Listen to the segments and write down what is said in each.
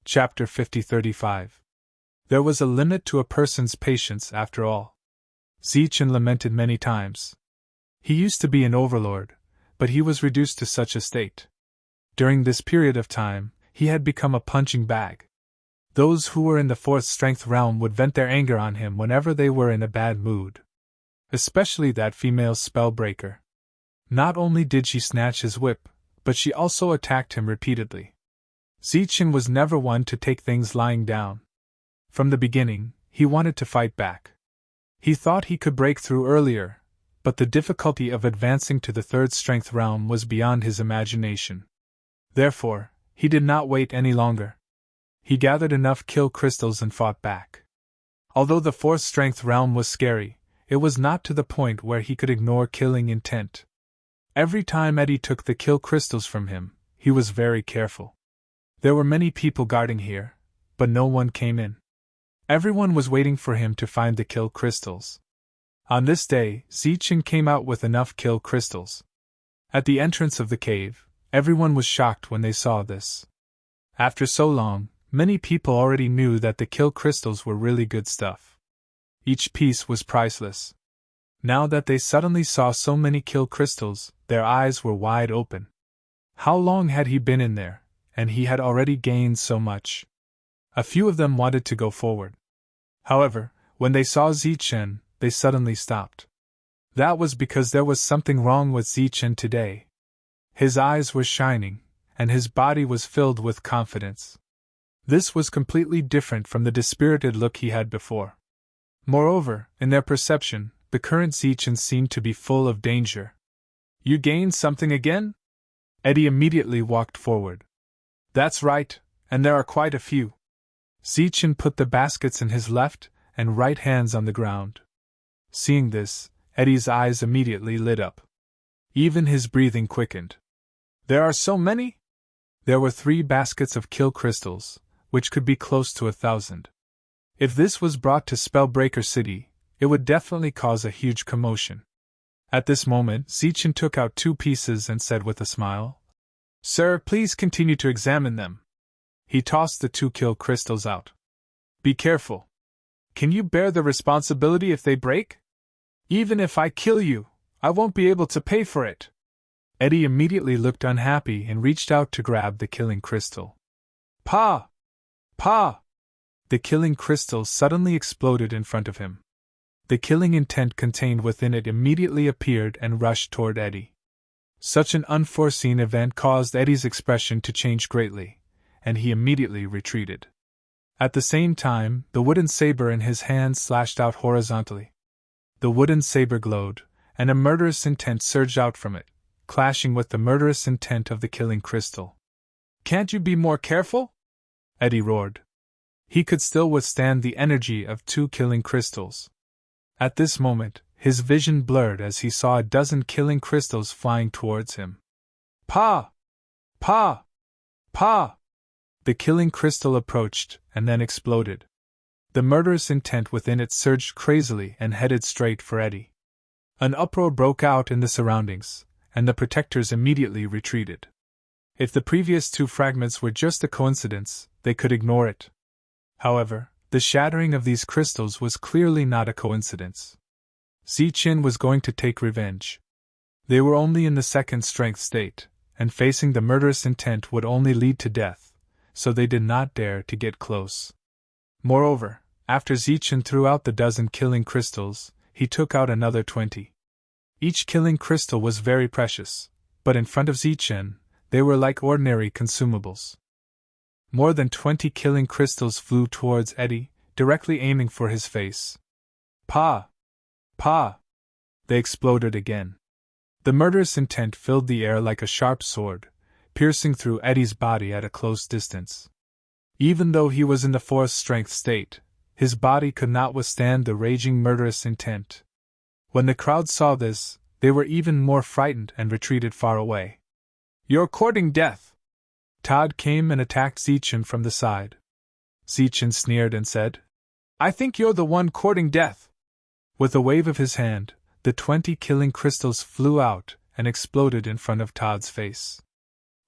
Chapter 50-35. There was a limit to a person's patience after all. Zichen lamented many times. He used to be an overlord, but he was reduced to such a state. During this period of time, he had become a punching bag. Those who were in the fourth strength realm would vent their anger on him whenever they were in a bad mood. Especially that female spellbreaker. Not only did she snatch his whip, but she also attacked him repeatedly. Zichen was never one to take things lying down. From the beginning, he wanted to fight back. He thought he could break through earlier, but the difficulty of advancing to the third strength realm was beyond his imagination. Therefore, he did not wait any longer. He gathered enough kill crystals and fought back. Although the fourth strength realm was scary, it was not to the point where he could ignore killing intent. Every time Eddie took the kill crystals from him, he was very careful. There were many people guarding here, but no one came in. Everyone was waiting for him to find the kill crystals. On this day, Zichen came out with enough kill crystals. At the entrance of the cave, everyone was shocked when they saw this. After so long, many people already knew that the kill crystals were really good stuff. Each piece was priceless. Now that they suddenly saw so many kill crystals, their eyes were wide open. How long had he been in there, and he had already gained so much? A few of them wanted to go forward. However, when they saw Zichen, they suddenly stopped. That was because there was something wrong with Zichen today. His eyes were shining, and his body was filled with confidence. This was completely different from the dispirited look he had before. Moreover, in their perception, the current Zichen seemed to be full of danger. "You gained something again?" Eddie immediately walked forward. "That's right, and there are quite a few." Zichen put the baskets in his left and right hands on the ground. Seeing this, Eddie's eyes immediately lit up. Even his breathing quickened. "There are so many?" There were 3 baskets of kill crystals, which could be close to 1,000. If this was brought to Spellbreaker City, it would definitely cause a huge commotion. At this moment, Zichen took out 2 pieces and said with a smile, "Sir, please continue to examine them." He tossed the 2 kill crystals out. "Be careful. Can you bear the responsibility if they break? Even if I kill you, I won't be able to pay for it." Eddie immediately looked unhappy and reached out to grab the killing crystal. "Pa! Pa!" The killing crystal suddenly exploded in front of him. The killing intent contained within it immediately appeared and rushed toward Eddie. Such an unforeseen event caused Eddie's expression to change greatly, and he immediately retreated. At the same time, the wooden saber in his hand slashed out horizontally. The wooden saber glowed, and a murderous intent surged out from it, clashing with the murderous intent of the killing crystal. "Can't you be more careful?" Eddie roared. He could still withstand the energy of 2 killing crystals. At this moment, his vision blurred as he saw a dozen killing crystals flying towards him. "Pa! Pa! Pa!" The killing crystal approached, and then exploded. The murderous intent within it surged crazily and headed straight for Eddie. An uproar broke out in the surroundings, and the protectors immediately retreated. If the previous 2 fragments were just a coincidence, they could ignore it. However, the shattering of these crystals was clearly not a coincidence. Zichen was going to take revenge. They were only in the second strength state, and facing the murderous intent would only lead to death, so they did not dare to get close. Moreover, after Zichen threw out the dozen killing crystals, he took out another 20. Each killing crystal was very precious, but in front of Zichen, they were like ordinary consumables. More than 20 killing crystals flew towards Eddie, directly aiming for his face. "Pa! Pa!" They exploded again. The murderous intent filled the air like a sharp sword, piercing through Eddie's body at a close distance. Even though he was in the 4th strength state, his body could not withstand the raging murderous intent. When the crowd saw this, they were even more frightened and retreated far away. "You're courting death!" Todd came and attacked Zichen from the side. Zichen sneered and said, "I think you're the one courting death." With a wave of his hand, the 20 killing crystals flew out and exploded in front of Todd's face.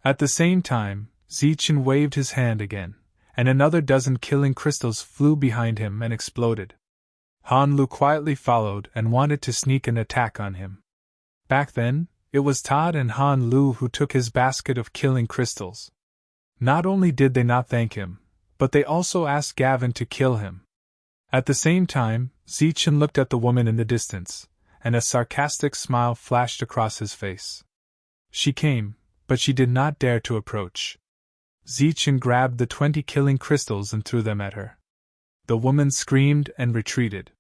At the same time, Zichen waved his hand again, and another dozen killing crystals flew behind him and exploded. Han Lu quietly followed and wanted to sneak an attack on him. Back then, it was Todd and Han Lu who took his basket of killing crystals. Not only did they not thank him, but they also asked Gavin to kill him. At the same time, Zichen looked at the woman in the distance, and a sarcastic smile flashed across his face. She came, but she did not dare to approach. Zichen grabbed the 20 killing crystals and threw them at her. The woman screamed and retreated.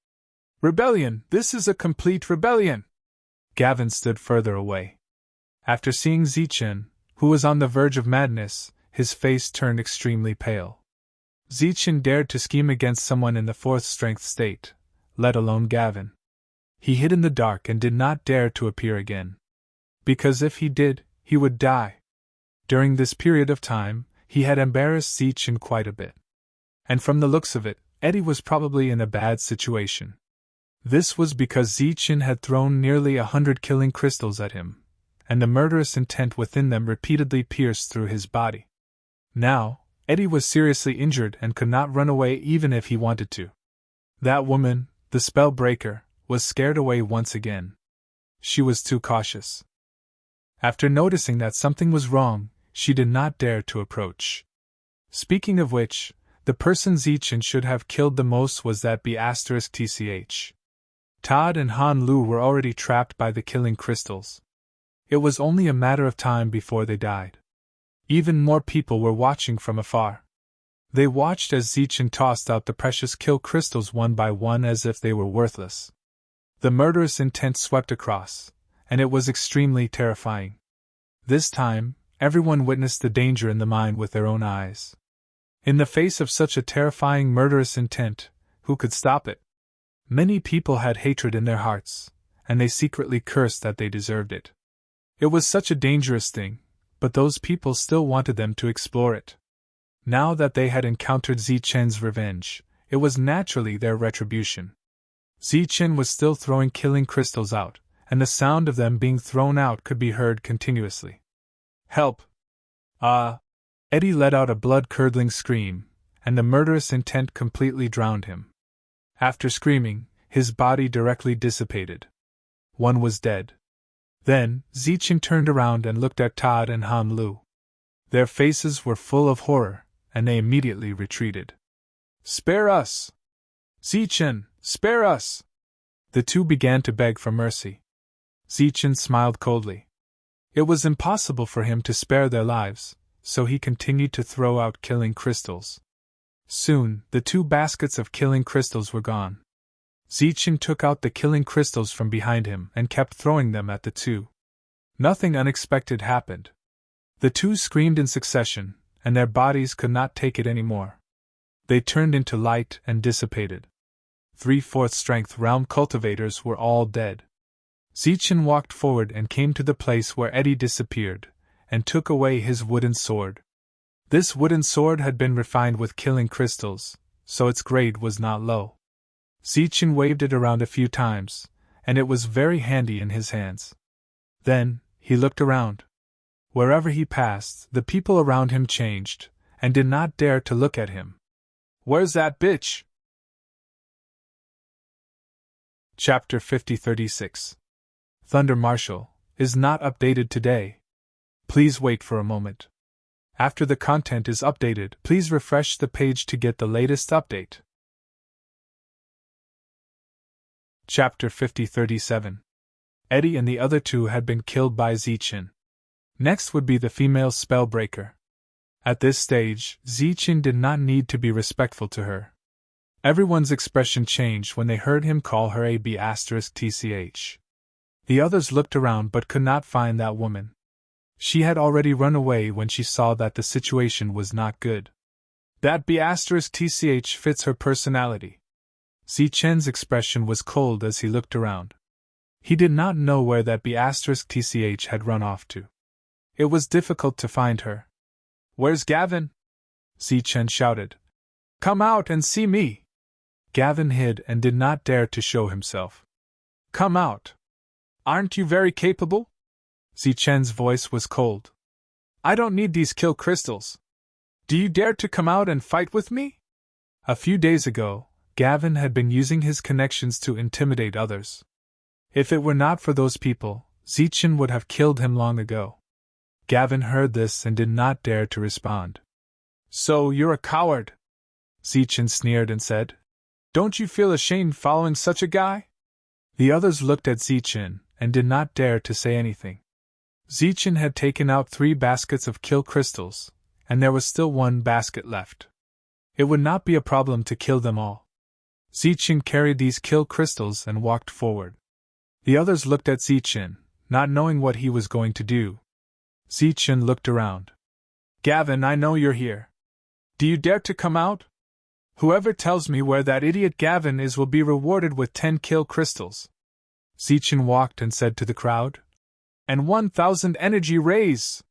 "Rebellion! This is a complete rebellion!" Gavin stood further away. After seeing Zichen, who was on the verge of madness, his face turned extremely pale. Zichen dared to scheme against someone in the 4th strength state, let alone Gavin. He hid in the dark and did not dare to appear again. Because if he did, he would die. During this period of time, he had embarrassed Zichen quite a bit. And from the looks of it, Eddie was probably in a bad situation. This was because Zichen had thrown nearly 100 killing crystals at him, and the murderous intent within them repeatedly pierced through his body. Now, Eddie was seriously injured and could not run away even if he wanted to. That woman, the spell breaker, was scared away once again. She was too cautious. After noticing that something was wrong, she did not dare to approach. Speaking of which, the person Zichen should have killed the most was that B*TCH. Todd and Han Lu were already trapped by the killing crystals. It was only a matter of time before they died. Even more people were watching from afar. They watched as Zichen tossed out the precious kill crystals one by one as if they were worthless. The murderous intent swept across, and it was extremely terrifying. This time, everyone witnessed the danger in the mine with their own eyes. In the face of such a terrifying murderous intent, who could stop it? Many people had hatred in their hearts, and they secretly cursed that they deserved it. It was such a dangerous thing, but those people still wanted them to explore it. Now that they had encountered Zichen's revenge, it was naturally their retribution. Zichen was still throwing killing crystals out, and the sound of them being thrown out could be heard continuously. "Help! Eddie let out a blood-curdling scream, and the murderous intent completely drowned him. After screaming, his body directly dissipated. One was dead. Then, Zichen turned around and looked at Todd and Han Lu. Their faces were full of horror, and they immediately retreated. "Spare us! Zichen, spare us!" The two began to beg for mercy. Zichen smiled coldly. It was impossible for him to spare their lives, so he continued to throw out killing crystals. Soon, the 2 baskets of killing crystals were gone. Zichen took out the killing crystals from behind him and kept throwing them at the 2. Nothing unexpected happened. The 2 screamed in succession, and their bodies could not take it anymore. They turned into light and dissipated. 3/4 strength realm cultivators were all dead. Zichen walked forward and came to the place where Eddie disappeared, and took away his wooden sword. This wooden sword had been refined with killing crystals, so its grade was not low. Zichen waved it around a few times, and it was very handy in his hands. Then, he looked around. Wherever he passed, the people around him changed, and did not dare to look at him. "Where's that bitch?" Chapter 5036. Thunder Marshal is not updated today. Please wait for a moment. After the content is updated, please refresh the page to get the latest update. Chapter 5037. Eddie and the other 2 had been killed by Zichen. Next would be the female spellbreaker. At this stage, Zichen did not need to be respectful to her. Everyone's expression changed when they heard him call her a B*TCH. The others looked around but could not find that woman. She had already run away when she saw that the situation was not good. That B*TCH fits her personality. Zichen's expression was cold as he looked around. He did not know where that B*TCH had run off to. It was difficult to find her. "Where's Gavin?" Zichen shouted. "Come out and see me!" Gavin hid and did not dare to show himself. "Come out! Aren't you very capable?" Zichen's voice was cold. "I don't need these kill crystals." Do you dare to come out and fight with me? A few days ago, Gavin had been using his connections to intimidate others. If it were not for those people, Zechen would have killed him long ago. Gavin heard this and did not dare to respond. So you're a coward? Zechen sneered and said. Don't you feel ashamed following such a guy? The others looked at Zechen and did not dare to say anything. Zechen had taken out 3 baskets of kill crystals, and there was still 1 basket left. It would not be a problem to kill them all. Zechen carried these kill crystals and walked forward. The others looked at Zechen, not knowing what he was going to do. Zechen looked around. Gavin, I know you're here. Do you dare to come out? Whoever tells me where that idiot Gavin is will be rewarded with 10 kill crystals. Zechen walked and said to the crowd. And 1,000 energy rays!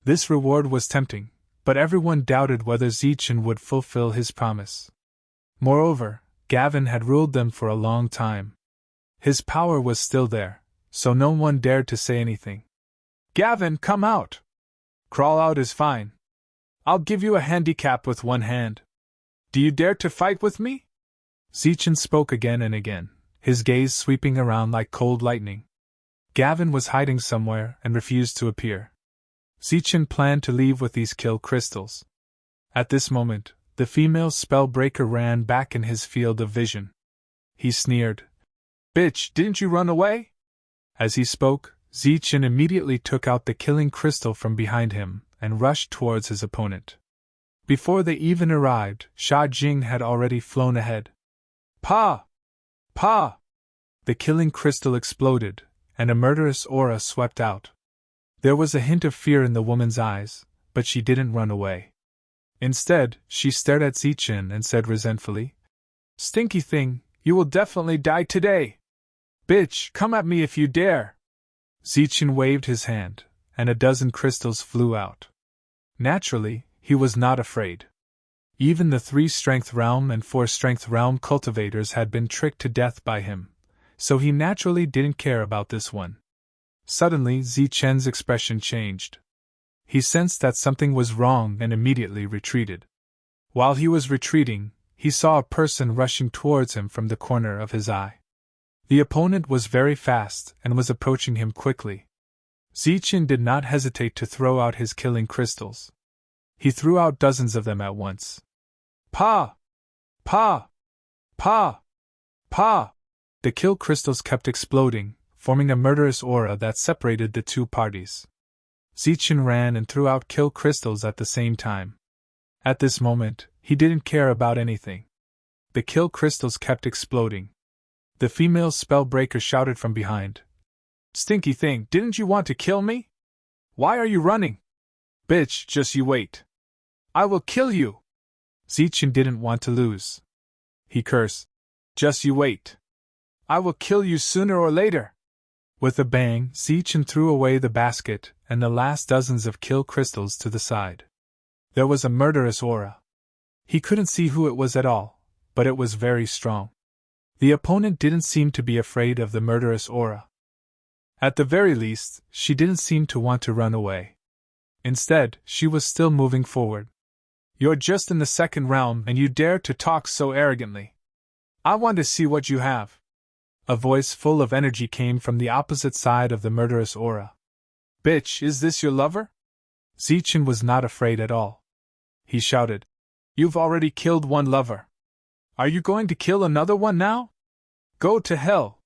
This reward was tempting, but everyone doubted whether Zechen would fulfill his promise. Moreover, Gavin had ruled them for a long time. His power was still there, so no one dared to say anything. Gavin, come out! Crawl out is fine. I'll give you a handicap with 1 hand. Do you dare to fight with me? Zechen spoke again and again, his gaze sweeping around like cold lightning. Gavin was hiding somewhere and refused to appear. Zechen planned to leave with these kill crystals. At this moment, the female spellbreaker ran back in his field of vision. He sneered. Bitch, didn't you run away? As he spoke, Zechen immediately took out the killing crystal from behind him and rushed towards his opponent. Before they even arrived, Sha Jing had already flown ahead. Pa! Pa! The killing crystal exploded, and a murderous aura swept out. There was a hint of fear in the woman's eyes, but she didn't run away. Instead, she stared at Zechen and said resentfully, Stinky thing, you will definitely die today. Bitch, come at me if you dare. Zechen waved his hand, and a dozen crystals flew out. Naturally, he was not afraid. Even the 3 strength realm and 4 strength realm cultivators had been tricked to death by him, so he naturally didn't care about this one. Suddenly, Zechen's expression changed. He sensed that something was wrong and immediately retreated. While he was retreating, he saw a person rushing towards him from the corner of his eye. The opponent was very fast and was approaching him quickly. Zechen did not hesitate to throw out his killing crystals. He threw out dozens of them at once. Pa! Pa! Pa! Pa! The kill crystals kept exploding, forming a murderous aura that separated the 2 parties. Zechen ran and threw out kill crystals at the same time. At this moment, he didn't care about anything. The kill crystals kept exploding. The female spellbreaker shouted from behind. Stinky thing, didn't you want to kill me? Why are you running? Bitch, just you wait. I will kill you! Zechen didn't want to lose. He cursed. Just you wait. I will kill you sooner or later. With a bang, Zechen threw away the basket and the last dozens of kill crystals to the side. There was a murderous aura. He couldn't see who it was at all, but it was very strong. The opponent didn't seem to be afraid of the murderous aura. At the very least, she didn't seem to want to run away. Instead, she was still moving forward. You're just in the 2nd realm and you dare to talk so arrogantly. I want to see what you have. A voice full of energy came from the opposite side of the murderous aura. Bitch, is this your lover? Zechen was not afraid at all. He shouted. You've already killed 1 lover. Are you going to kill another one now? Go to hell!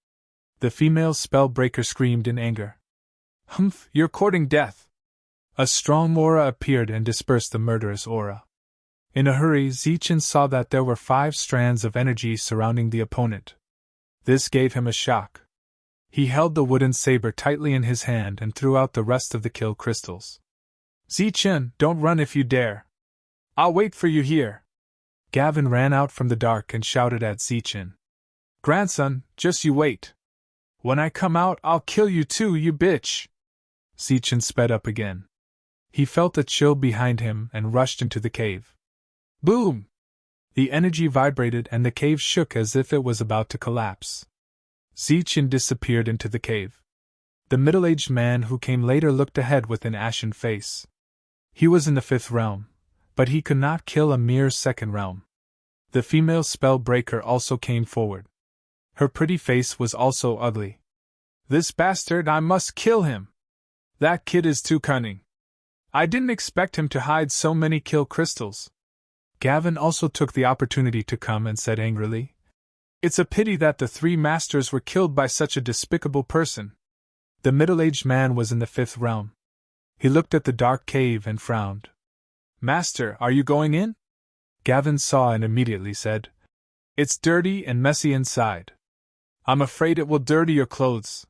The female spellbreaker screamed in anger. Humph, you're courting death. A strong aura appeared and dispersed the murderous aura. In a hurry, Zechen saw that there were 5 strands of energy surrounding the opponent. This gave him a shock. He held the wooden saber tightly in his hand and threw out the rest of the kill crystals. Zechen, don't run if you dare. I'll wait for you here. Gavin ran out from the dark and shouted at Zechen. Grandson, just you wait. When I come out, I'll kill you too, you bitch. Zechen sped up again. He felt a chill behind him and rushed into the cave. Boom! The energy vibrated and the cave shook as if it was about to collapse. Zechen disappeared into the cave. The middle-aged man who came later looked ahead with an ashen face. He was in the 5th realm, but he could not kill a mere second realm. The female spell breaker also came forward. Her pretty face was also ugly. "This bastard, I must kill him! That kid is too cunning. I didn't expect him to hide so many kill crystals." Gavin also took the opportunity to come and said angrily, "It's a pity that the 3 masters were killed by such a despicable person." The middle-aged man was in the 5th realm. He looked at the dark cave and frowned. "Master, are you going in?" Gavin saw and immediately said, "It's dirty and messy inside. I'm afraid it will dirty your clothes."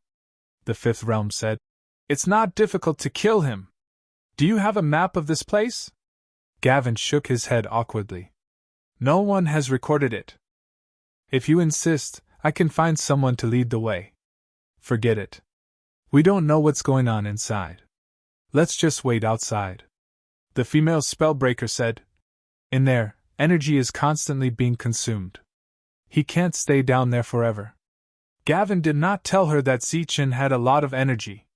The 5th realm said, "It's not difficult to kill him. Do you have a map of this place?" Gavin shook his head awkwardly. "No one has recorded it. If you insist, I can find someone to lead the way." "Forget it. We don't know what's going on inside. Let's just wait outside." The female spellbreaker said, "In there, energy is constantly being consumed. He can't stay down there forever." Gavin did not tell her that Zichen had a lot of energy.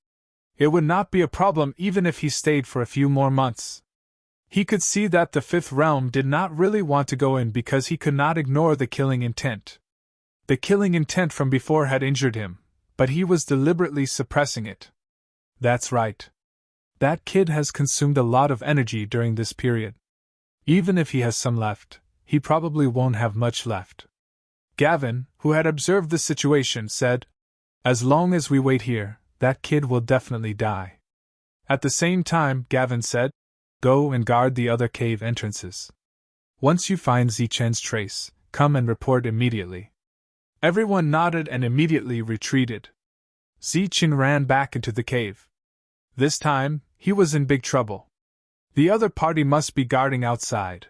It would not be a problem even if he stayed for a few more months. He could see that the 5th realm did not really want to go in because he could not ignore the killing intent. The killing intent from before had injured him, but he was deliberately suppressing it. That's right. That kid has consumed a lot of energy during this period. Even if he has some left, he probably won't have much left. Gavin, who had observed the situation, said, "As long as we wait here, that kid will definitely die." At the same time, Gavin said, "Go and guard the other cave entrances. Once you find Zichen's trace, come and report immediately." Everyone nodded and immediately retreated. Zichen ran back into the cave. This time, he was in big trouble. The other party must be guarding outside.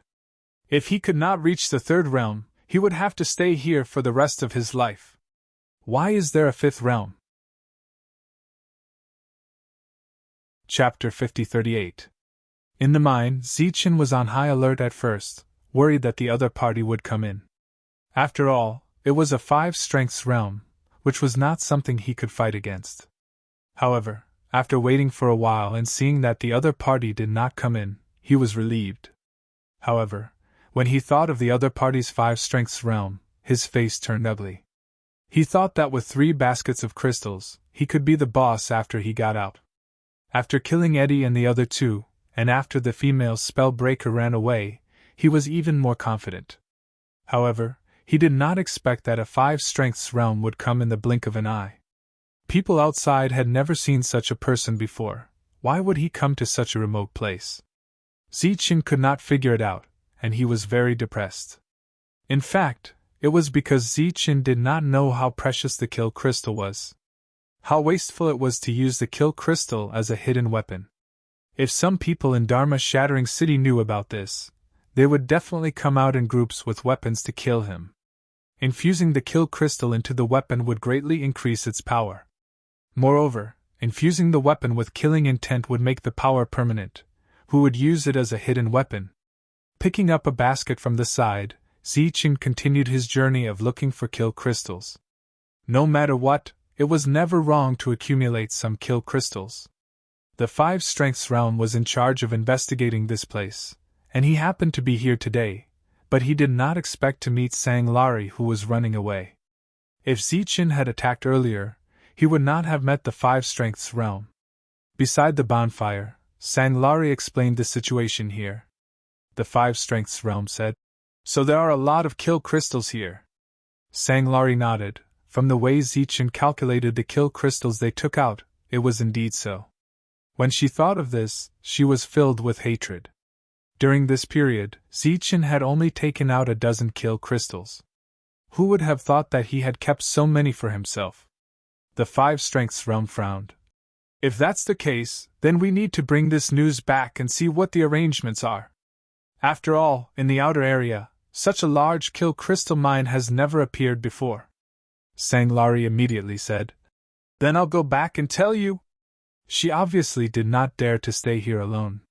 If he could not reach the 3rd realm, he would have to stay here for the rest of his life. Why is there a 5th realm? Chapter 5038. In the mine, Zichen was on high alert at first, worried that the other party would come in. After all, it was a 5 strengths realm, which was not something he could fight against. However, after waiting for a while and seeing that the other party did not come in, he was relieved. However, when he thought of the other party's 5 strengths realm, his face turned ugly. He thought that with 3 baskets of crystals, he could be the boss after he got out. After killing Eddie and the other 2, and after the female spellbreaker ran away, he was even more confident. However, he did not expect that a 5 strengths realm would come in the blink of an eye. People outside had never seen such a person before. Why would he come to such a remote place? Zichen could not figure it out, and he was very depressed. In fact, it was because Zichen did not know how precious the kill crystal was. How wasteful it was to use the kill crystal as a hidden weapon. If some people in Dharma Shattering City knew about this, they would definitely come out in groups with weapons to kill him. Infusing the kill crystal into the weapon would greatly increase its power. Moreover, infusing the weapon with killing intent would make the power permanent. Who would use it as a hidden weapon? Picking up a basket from the side, Zichen continued his journey of looking for kill crystals. No matter what, it was never wrong to accumulate some kill crystals. The 5 strengths realm was in charge of investigating this place, and he happened to be here today, but he did not expect to meet Sanglari, who was running away. If Zichen had attacked earlier, he would not have met the 5 strengths realm. Beside the bonfire, Sanglari explained the situation here. The 5 strengths realm said, "So there are a lot of kill crystals here." Sanglari nodded. From the way Zichen calculated the kill crystals they took out, it was indeed so. When she thought of this, she was filled with hatred. During this period, Zichen had only taken out a dozen kill crystals. Who would have thought that he had kept so many for himself? The 5 strengths realm frowned. "If that's the case, then we need to bring this news back and see what the arrangements are. After all, in the outer area, such a large kill crystal mine has never appeared before." Sanglari immediately said, "Then I'll go back and tell you." She obviously did not dare to stay here alone.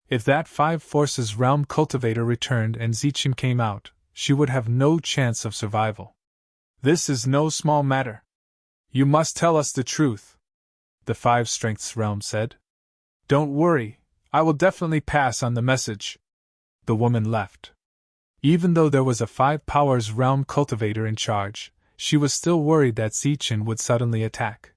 If that 5 forces realm cultivator returned and Zichen came out, she would have no chance of survival. "This is no small matter. You must tell us the truth," the 5 strengths realm said. "Don't worry, I will definitely pass on the message." the woman left. Even though there was a 5 powers realm cultivator in charge, she was still worried that Zichen would suddenly attack.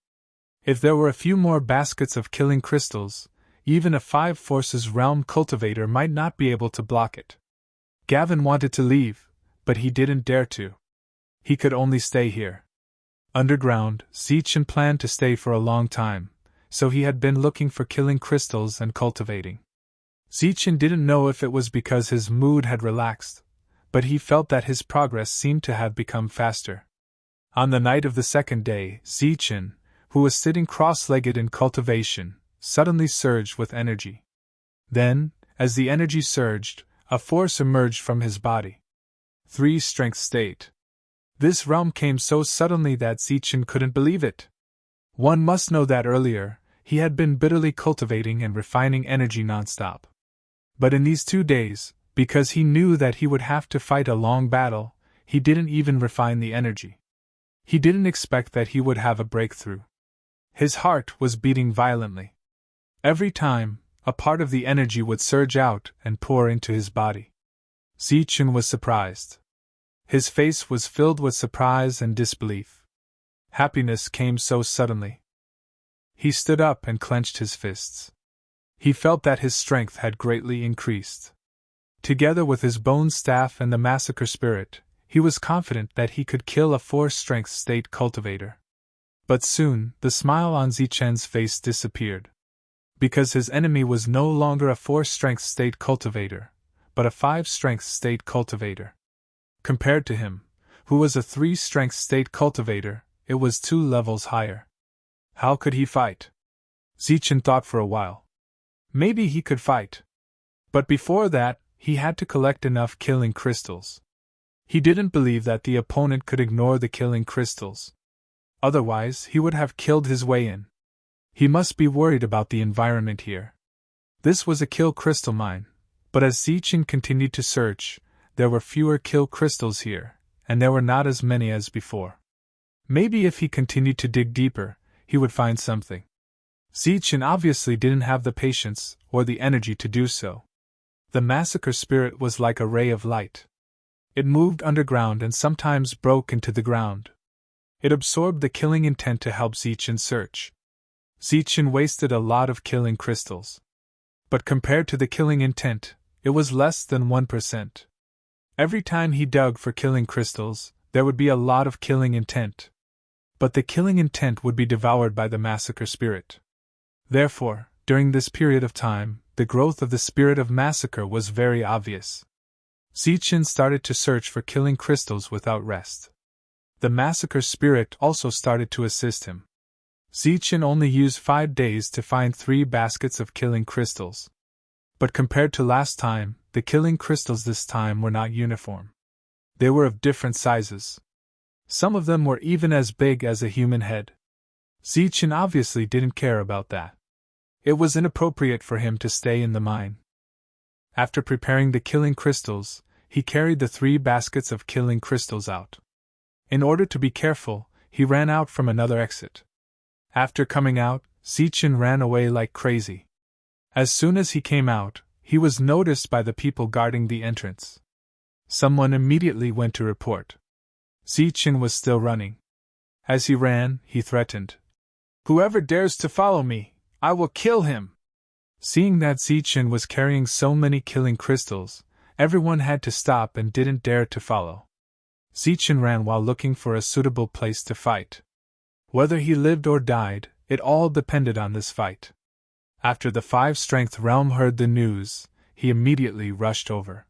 If there were a few more baskets of killing crystals, even a 5 forces realm cultivator might not be able to block it. Gavin wanted to leave, but he didn't dare to. He could only stay here. Underground, Zichen planned to stay for a long time, so he had been looking for killing crystals and cultivating. Zichen didn't know if it was because his mood had relaxed, but he felt that his progress seemed to have become faster. On the night of the second day, Zichen, who was sitting cross-legged in cultivation, suddenly surged with energy. Then, as the energy surged, a force emerged from his body. 3 strength state. This realm came so suddenly that Zichen couldn't believe it. One must know that earlier, he had been bitterly cultivating and refining energy nonstop. But in these 2 days, because he knew that he would have to fight a long battle, he didn't even refine the energy. He didn't expect that he would have a breakthrough. His heart was beating violently. Every time, a part of the energy would surge out and pour into his body. Zichen was surprised. His face was filled with surprise and disbelief. Happiness came so suddenly. He stood up and clenched his fists. He felt that his strength had greatly increased. Together with his bone staff and the massacre spirit, he was confident that he could kill a 4-strength state cultivator. But soon, the smile on Zichen's face disappeared. Because his enemy was no longer a 4-strength state cultivator, but a 5-strength state cultivator. Compared to him, who was a 3-strength state cultivator, it was 2 levels higher. How could he fight? Zichen thought for a while. Maybe he could fight. But before that, he had to collect enough killing crystals. He didn't believe that the opponent could ignore the killing crystals. Otherwise, he would have killed his way in. He must be worried about the environment here. This was a kill crystal mine, but as Zichen continued to search, there were fewer kill crystals here, and there were not as many as before. Maybe if he continued to dig deeper, he would find something. Zichen obviously didn't have the patience or the energy to do so. The massacre spirit was like a ray of light. It moved underground and sometimes broke into the ground. It absorbed the killing intent to help Zichen search. Zichen wasted a lot of killing crystals. But compared to the killing intent, it was less than 1%. Every time he dug for killing crystals, there would be a lot of killing intent. But the killing intent would be devoured by the massacre spirit. Therefore, during this period of time, the growth of the spirit of massacre was very obvious. Zichen started to search for killing crystals without rest. The massacre spirit also started to assist him. Zichen only used 5 days to find 3 baskets of killing crystals. But compared to last time, the killing crystals this time were not uniform. They were of different sizes. Some of them were even as big as a human head. Zichen obviously didn't care about that. It was inappropriate for him to stay in the mine. After preparing the killing crystals, he carried the 3 baskets of killing crystals out. In order to be careful, he ran out from another exit. After coming out, Zichen ran away like crazy. As soon as he came out, he was noticed by the people guarding the entrance. Someone immediately went to report. Zichen was still running. As he ran, he threatened, "Whoever dares to follow me, I will kill him!" Seeing that Zichen was carrying so many killing crystals, everyone had to stop and didn't dare to follow. Zichen ran while looking for a suitable place to fight. Whether he lived or died, it all depended on this fight. After the 5-strength realm heard the news, he immediately rushed over.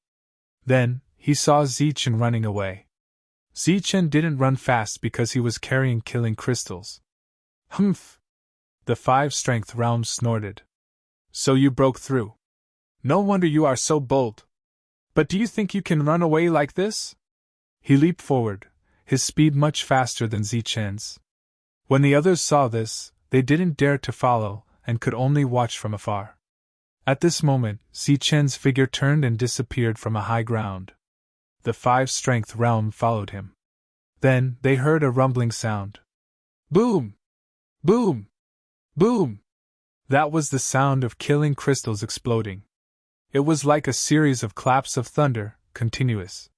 Then, he saw Zichen running away. Zichen didn't run fast because he was carrying killing crystals. Humph! The 5-strength realm snorted. "So you broke through. No wonder you are so bold. But do you think you can run away like this?" He leaped forward, his speed much faster than Zichen's. When the others saw this, they didn't dare to follow and could only watch from afar. At this moment, Zichen's figure turned and disappeared from a high ground. The 5-strength realm followed him. Then, they heard a rumbling sound. Boom! Boom! Boom! That was the sound of killing crystals exploding. It was like a series of claps of thunder, continuous.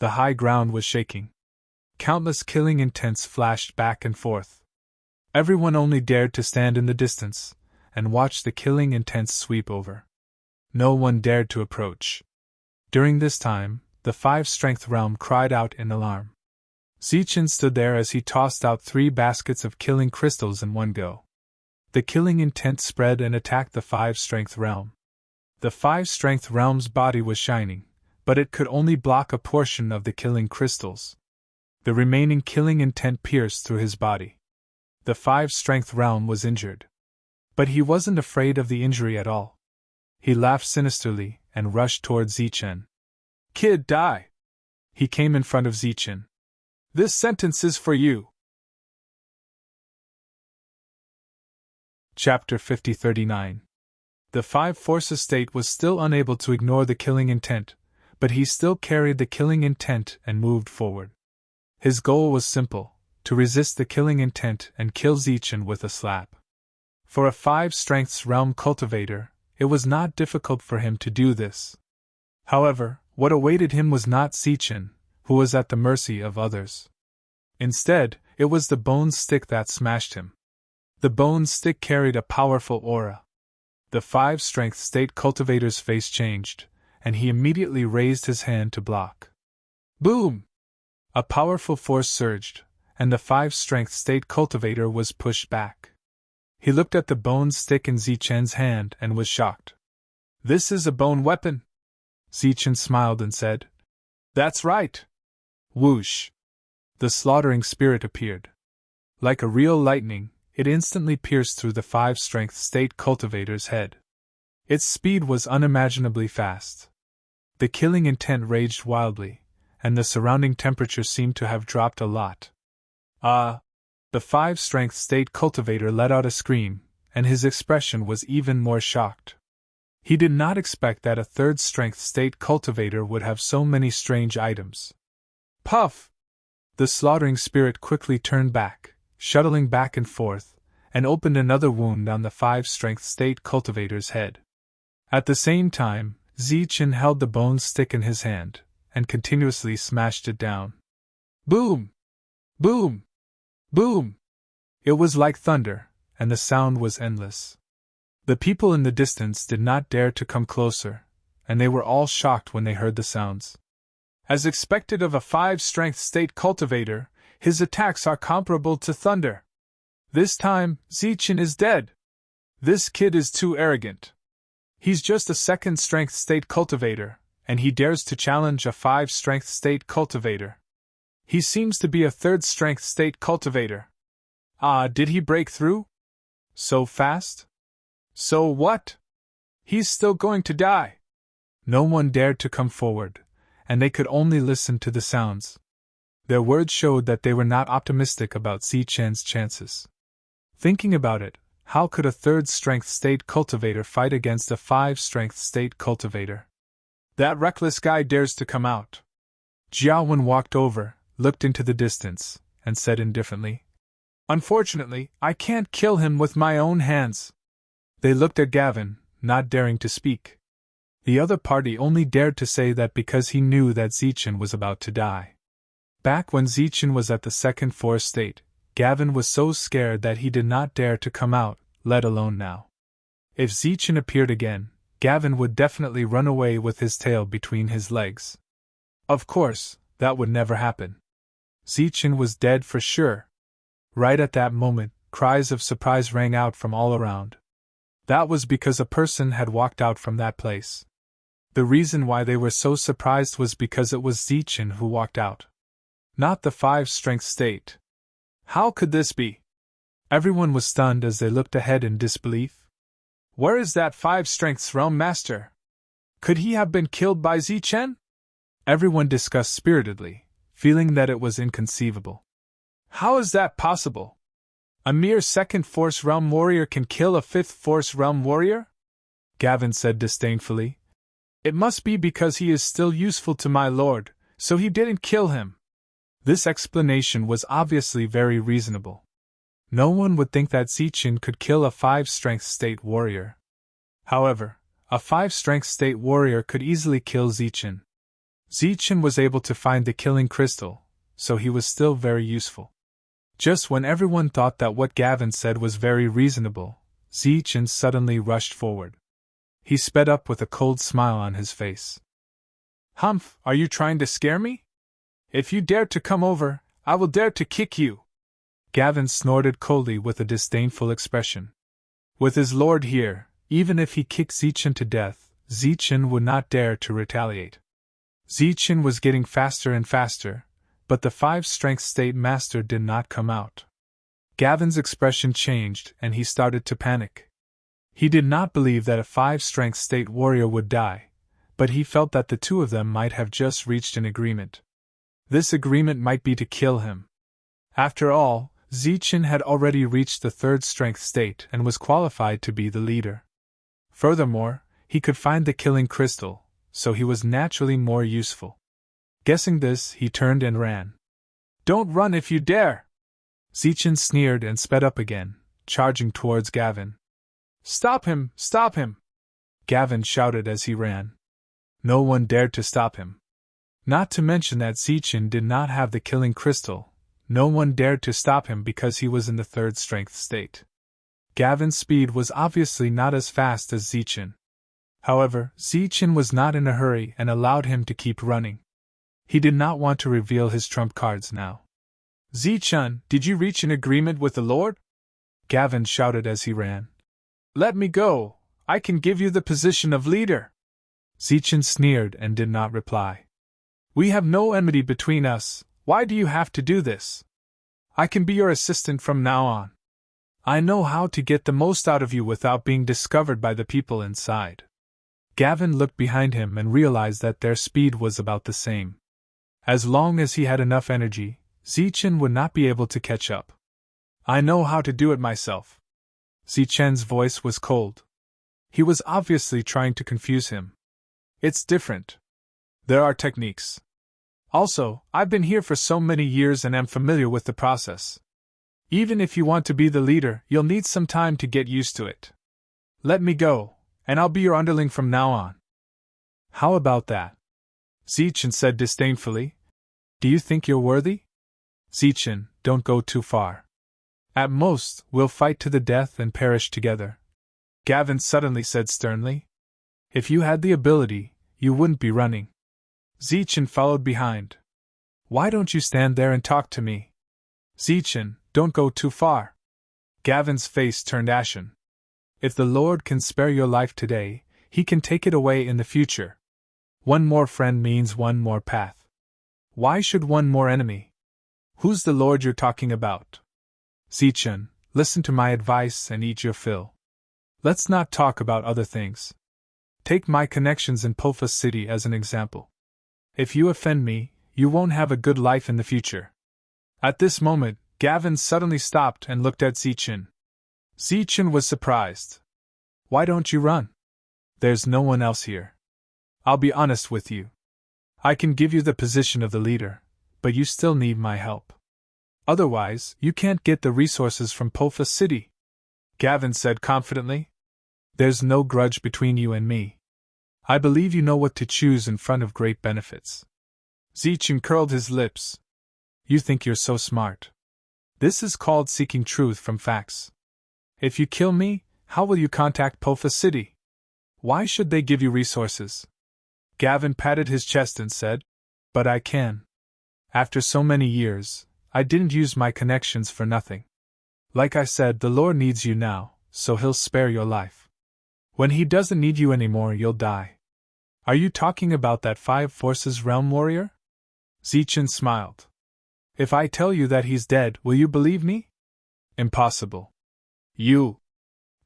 The high ground was shaking. Countless killing intents flashed back and forth. Everyone only dared to stand in the distance and watch the killing intents sweep over. No one dared to approach. During this time, the 5-strength realm cried out in alarm. Zichen stood there as he tossed out 3 baskets of killing crystals in one go. The killing intent spread and attacked the 5-strength realm. The 5-strength realm's body was shining, but it could only block a portion of the killing crystals. The remaining killing intent pierced through his body. The 5-strength realm was injured. But he wasn't afraid of the injury at all. He laughed sinisterly and rushed toward Zichen. "Kid, die!" He came in front of Zichen. "This sentence is for you." Chapter 5039. The 5-forces state was still unable to ignore the killing intent, but he still carried the killing intent and moved forward. His goal was simple: to resist the killing intent and kill Zichen with a slap. For a 5-strengths realm cultivator, it was not difficult for him to do this. However, what awaited him was not Zichen, who was at the mercy of others. Instead, it was the bone stick that smashed him. The bone stick carried a powerful aura. The 5-strength state cultivator's face changed, and he immediately raised his hand to block. Boom! A powerful force surged, and the 5-strength state cultivator was pushed back. He looked at the bone stick in Zichen's hand and was shocked. "This is a bone weapon?" Zichen smiled and said, "That's right." Whoosh! The slaughtering spirit appeared. Like a real lightning, it instantly pierced through the 5-strength state cultivator's head. Its speed was unimaginably fast. The killing intent raged wildly, and the surrounding temperature seemed to have dropped a lot. The 5-strength state cultivator let out a scream, and his expression was even more shocked. He did not expect that a 3rd-strength state cultivator would have so many strange items. Puff! The slaughtering spirit quickly turned back, shuttling back and forth, and opened another wound on the 5-strength state cultivator's head. At the same time, Zichen held the bone stick in his hand, and continuously smashed it down. Boom! Boom! Boom! It was like thunder, and the sound was endless. The people in the distance did not dare to come closer, and they were all shocked when they heard the sounds. As expected of a 5-strength state cultivator, his attacks are comparable to thunder. This time, Zichen is dead. This kid is too arrogant. He's just a 2nd-strength state cultivator, and he dares to challenge a 5-strength state cultivator. He seems to be a 3rd-strength state cultivator. Did he break through? So fast? So what? He's still going to die. No one dared to come forward, and they could only listen to the sounds. Their words showed that they were not optimistic about Zichen's chances. Thinking about it, how could a 3rd-strength state cultivator fight against a 5-strength state cultivator? That reckless guy dares to come out. Jiawen walked over, looked into the distance, and said indifferently, "Unfortunately, I can't kill him with my own hands." They looked at Gavin, not daring to speak. The other party only dared to say that because he knew that Zichen was about to die. Back when Zichen was at the 2nd force state, Gavin was so scared that he did not dare to come out, let alone now. If Zichen appeared again, Gavin would definitely run away with his tail between his legs. Of course, that would never happen. Zichen was dead for sure. Right at that moment, cries of surprise rang out from all around. That was because a person had walked out from that place. The reason why they were so surprised was because it was Zichen who walked out. Not the 5-strength state. How could this be? Everyone was stunned as they looked ahead in disbelief. Where is that 5-strength realm master? Could he have been killed by Zichen? Everyone discussed spiritedly, feeling that it was inconceivable. How is that possible? A mere 2nd force realm warrior can kill a 5th force realm warrior? Gavin said disdainfully. It must be because he is still useful to my lord, so he didn't kill him. This explanation was obviously very reasonable. No one would think that Zichen could kill a 5-strength state warrior. However, A 5-strength state warrior could easily kill Zichen. Zichen was able to find the killing crystal, so he was still very useful. Just when everyone thought that what Gavin said was very reasonable, Zichen suddenly rushed forward. He sped up with a cold smile on his face. "Humph, are you trying to scare me? If you dare to come over, I will dare to kick you." Gavin snorted coldly with a disdainful expression. With his lord here, even if he kicked Zichen to death, Zichen would not dare to retaliate. Zichen was getting faster and faster, but the 5-strength state master did not come out. Gavin's expression changed and he started to panic. He did not believe that a 5-strength state warrior would die, but he felt that the two of them might have just reached an agreement. This agreement might be to kill him. After all, Zichen had already reached the 3rd strength state and was qualified to be the leader. Furthermore, he could find the killing crystal, so he was naturally more useful. Guessing this, he turned and ran. "Don't run if you dare!" Zichen sneered and sped up again, charging towards Gavin. "Stop him! Stop him!" Gavin shouted as he ran. No one dared to stop him. Not to mention that Zichen did not have the killing crystal, no one dared to stop him because he was in the 3rd strength state. Gavin's speed was obviously not as fast as Zichen. However, Zichen was not in a hurry and allowed him to keep running. He did not want to reveal his trump cards now. "Zichen, did you reach an agreement with the Lord?" Gavin shouted as he ran. "Let me go, I can give you the position of leader." Zichen sneered and did not reply. "We have no enmity between us, why do you have to do this? I can be your assistant from now on. I know how to get the most out of you without being discovered by the people inside." Gavin looked behind him and realized that their speed was about the same. As long as he had enough energy, Zichen would not be able to catch up. "I know how to do it myself." Zichen's voice was cold. He was obviously trying to confuse him. "It's different. There are techniques. Also, I've been here for so many years and am familiar with the process. Even if you want to be the leader, you'll need some time to get used to it. Let me go, and I'll be your underling from now on." "How about that?" Zichen said disdainfully. "Do you think you're worthy?" "Zichen, don't go too far. At most, we'll fight to the death and perish together," Gavin suddenly said sternly. "If you had the ability, you wouldn't be running." Zichen followed behind. "Why don't you stand there and talk to me?" "Zichen, don't go too far." Gavin's face turned ashen. "If the Lord can spare your life today, he can take it away in the future. One more friend means one more path. Why should one more enemy? Who's the Lord you're talking about? Zichen, listen to my advice and eat your fill. Let's not talk about other things. Take my connections in Pofa City as an example. If you offend me, you won't have a good life in the future." At this moment, Gavin suddenly stopped and looked at Zichen. Zichen was surprised. "Why don't you run? There's no one else here. I'll be honest with you. I can give you the position of the leader, but you still need my help. Otherwise, you can't get the resources from Pofa City," Gavin said confidently. "There's no grudge between you and me. I believe you know what to choose in front of great benefits." Zichen curled his lips. "You think you're so smart. This is called seeking truth from facts. If you kill me, how will you contact Pofa City? Why should they give you resources?" Gavin patted his chest and said, "But I can. After so many years, I didn't use my connections for nothing. Like I said, the Lord needs you now, so he'll spare your life. When he doesn't need you anymore, you'll die." "Are you talking about that 5 Forces realm warrior?" Zichen smiled. "If I tell you that he's dead, will you believe me?" "Impossible." "You."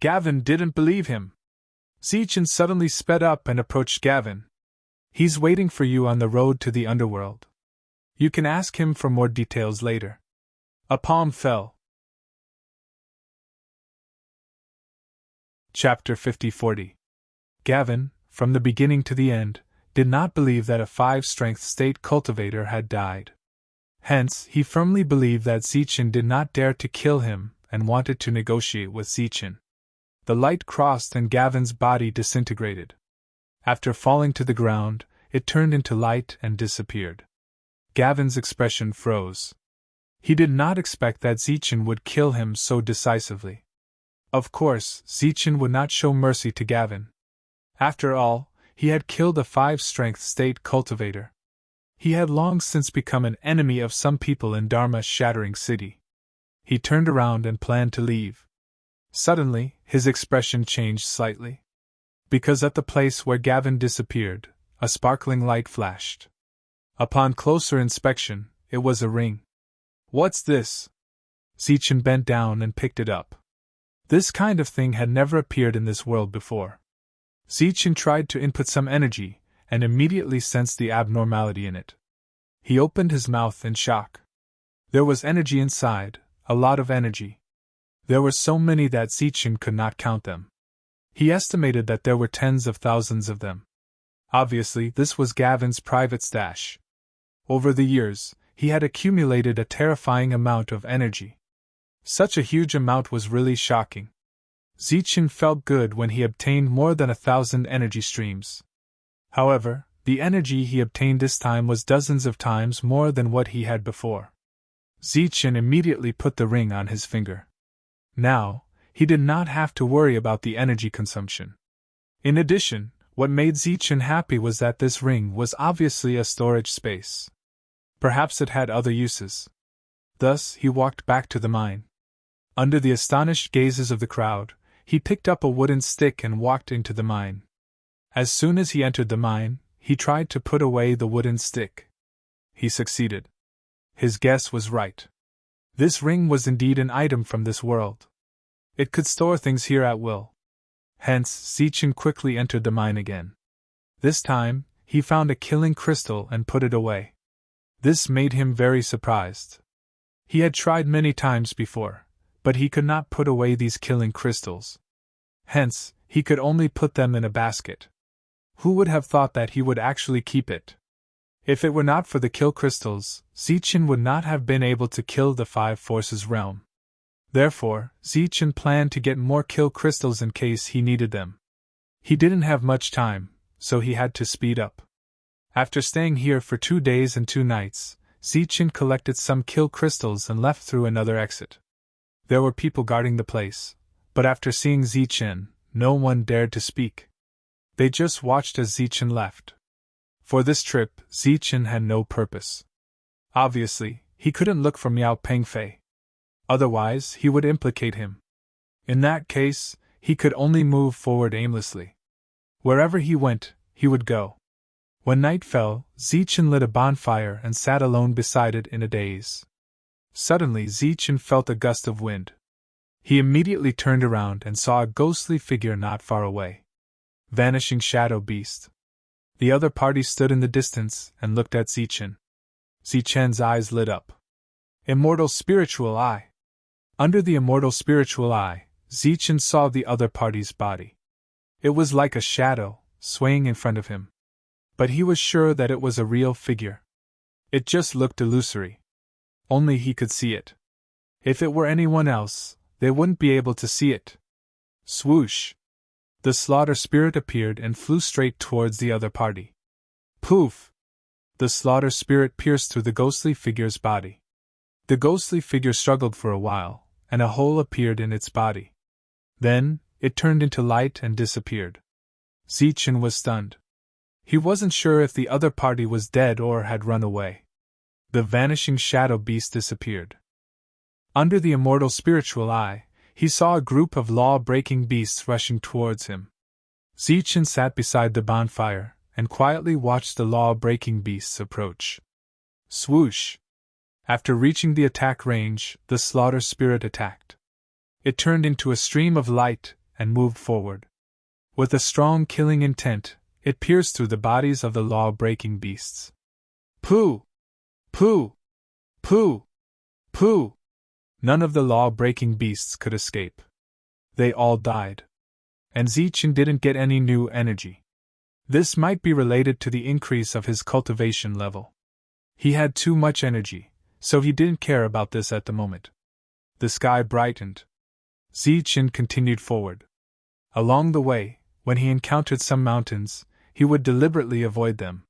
Gavin didn't believe him. Zichen suddenly sped up and approached Gavin. "He's waiting for you on the road to the underworld. You can ask him for more details later." A palm fell. Chapter 50-40. Gavin, from the beginning to the end, did not believe that a 5-strength state cultivator had died. Hence, he firmly believed that Zichen did not dare to kill him and wanted to negotiate with Zichen. The light crossed and Gavin's body disintegrated. After falling to the ground, it turned into light and disappeared. Gavin's expression froze. He did not expect that Zichen would kill him so decisively. Of course, Zichen would not show mercy to Gavin. After all, he had killed a 5-strength state cultivator. He had long since become an enemy of some people in Dharma's shattering city. He turned around and planned to leave. Suddenly, his expression changed slightly. Because at the place where Gavin disappeared, a sparkling light flashed. Upon closer inspection, it was a ring. "What's this?" Zichen bent down and picked it up. This kind of thing had never appeared in this world before. Zichen tried to input some energy, and immediately sensed the abnormality in it. He opened his mouth in shock. There was energy inside, a lot of energy. There were so many that Zichen could not count them. He estimated that there were tens of thousands of them. Obviously, this was Gavin's private stash. Over the years, he had accumulated a terrifying amount of energy. Such a huge amount was really shocking. Zichen felt good when he obtained more than 1,000 energy streams. However, the energy he obtained this time was dozens of times more than what he had before. Zichen immediately put the ring on his finger. Now, he did not have to worry about the energy consumption. In addition, what made Zichen happy was that this ring was obviously a storage space. Perhaps it had other uses. Thus, he walked back to the mine. Under the astonished gazes of the crowd, he picked up a wooden stick and walked into the mine. As soon as he entered the mine, he tried to put away the wooden stick. He succeeded. His guess was right. This ring was indeed an item from this world. It could store things here at will. Hence, Zichen quickly entered the mine again. This time, he found a killing crystal and put it away. This made him very surprised. He had tried many times before, but he could not put away these killing crystals. Hence, he could only put them in a basket. Who would have thought that he would actually keep it? If it were not for the kill crystals, Zichen would not have been able to kill the 5 forces realm. Therefore, Zichen planned to get more kill crystals in case he needed them. He didn't have much time, so he had to speed up. After staying here for 2 days and 2 nights, Zichen collected some kill crystals and left through another exit. There were people guarding the place, but after seeing Zichen, no one dared to speak. They just watched as Zichen left. For this trip, Zichen had no purpose. Obviously, he couldn't look for Miao Pengfei. Otherwise, he would implicate him. In that case, he could only move forward aimlessly. Wherever he went, he would go. When night fell, Zichen lit a bonfire and sat alone beside it in a daze. Suddenly, Zichen felt a gust of wind. He immediately turned around and saw a ghostly figure not far away. Vanishing Shadow Beast. The other party stood in the distance and looked at Zichen. Zichen's eyes lit up. Immortal Spiritual Eye. Under the Immortal Spiritual Eye, Zichen saw the other party's body. It was like a shadow, swaying in front of him. But he was sure that it was a real figure. It just looked illusory. Only he could see it. If it were anyone else, they wouldn't be able to see it. Swoosh! The slaughter spirit appeared and flew straight towards the other party. Poof! The slaughter spirit pierced through the ghostly figure's body. The ghostly figure struggled for a while, and a hole appeared in its body. Then, it turned into light and disappeared. Zichen was stunned. He wasn't sure if the other party was dead or had run away. The vanishing shadow beast disappeared. Under the Immortal Spiritual Eye, he saw a group of law-breaking beasts rushing towards him. Zichen sat beside the bonfire and quietly watched the law-breaking beasts approach. Swoosh! After reaching the attack range, the slaughter spirit attacked. It turned into a stream of light and moved forward. With a strong killing intent, it pierced through the bodies of the law-breaking beasts. Pooh! Pooh! Pooh! Pooh! None of the law-breaking beasts could escape. They all died. And Zichen didn't get any new energy. This might be related to the increase of his cultivation level. He had too much energy, so he didn't care about this at the moment. The sky brightened. Zichen continued forward. Along the way, when he encountered some mountains, he would deliberately avoid them.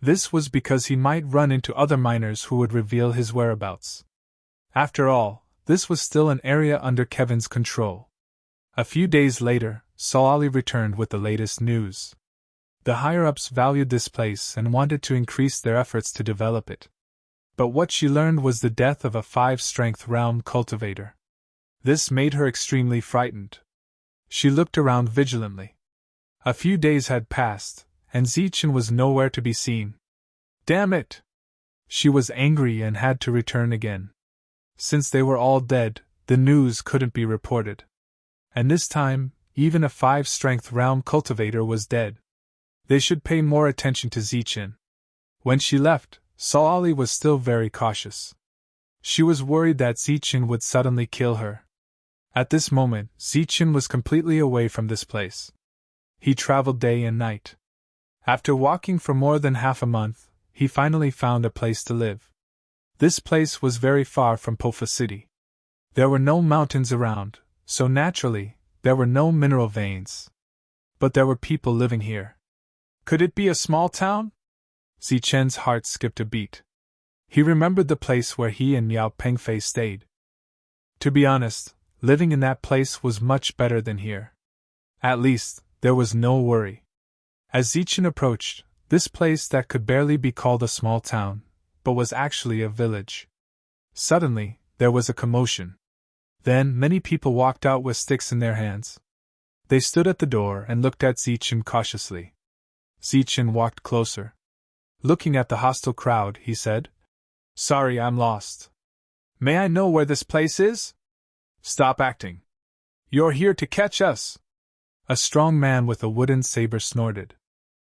This was because he might run into other miners who would reveal his whereabouts. After all, this was still an area under Kevin's control. A few days later, Solali returned with the latest news. The higher-ups valued this place and wanted to increase their efforts to develop it. But what she learned was the death of a 5-strength realm cultivator. This made her extremely frightened. She looked around vigilantly. A few days had passed, and Zichen was nowhere to be seen. Damn it! She was angry and had to return again. Since they were all dead, the news couldn't be reported. And this time, even a 5-strength realm cultivator was dead. They should pay more attention to Zichen. When she left, Solali was still very cautious. She was worried that Zichen would suddenly kill her. At this moment, Zichen was completely away from this place. He traveled day and night. After walking for more than half a month, he finally found a place to live. This place was very far from Pofa City. There were no mountains around, so naturally, there were no mineral veins. But there were people living here. Could it be a small town? Zichen's heart skipped a beat. He remembered the place where he and Miao Pengfei stayed. To be honest, living in that place was much better than here. At least, there was no worry. As Zichen approached, this place that could barely be called a small town, but was actually a village. Suddenly, there was a commotion. Then many people walked out with sticks in their hands. They stood at the door and looked at Zichen cautiously. Zichen walked closer. Looking at the hostile crowd, he said, "Sorry, I'm lost. May I know where this place is?" "Stop acting. You're here to catch us." A strong man with a wooden saber snorted.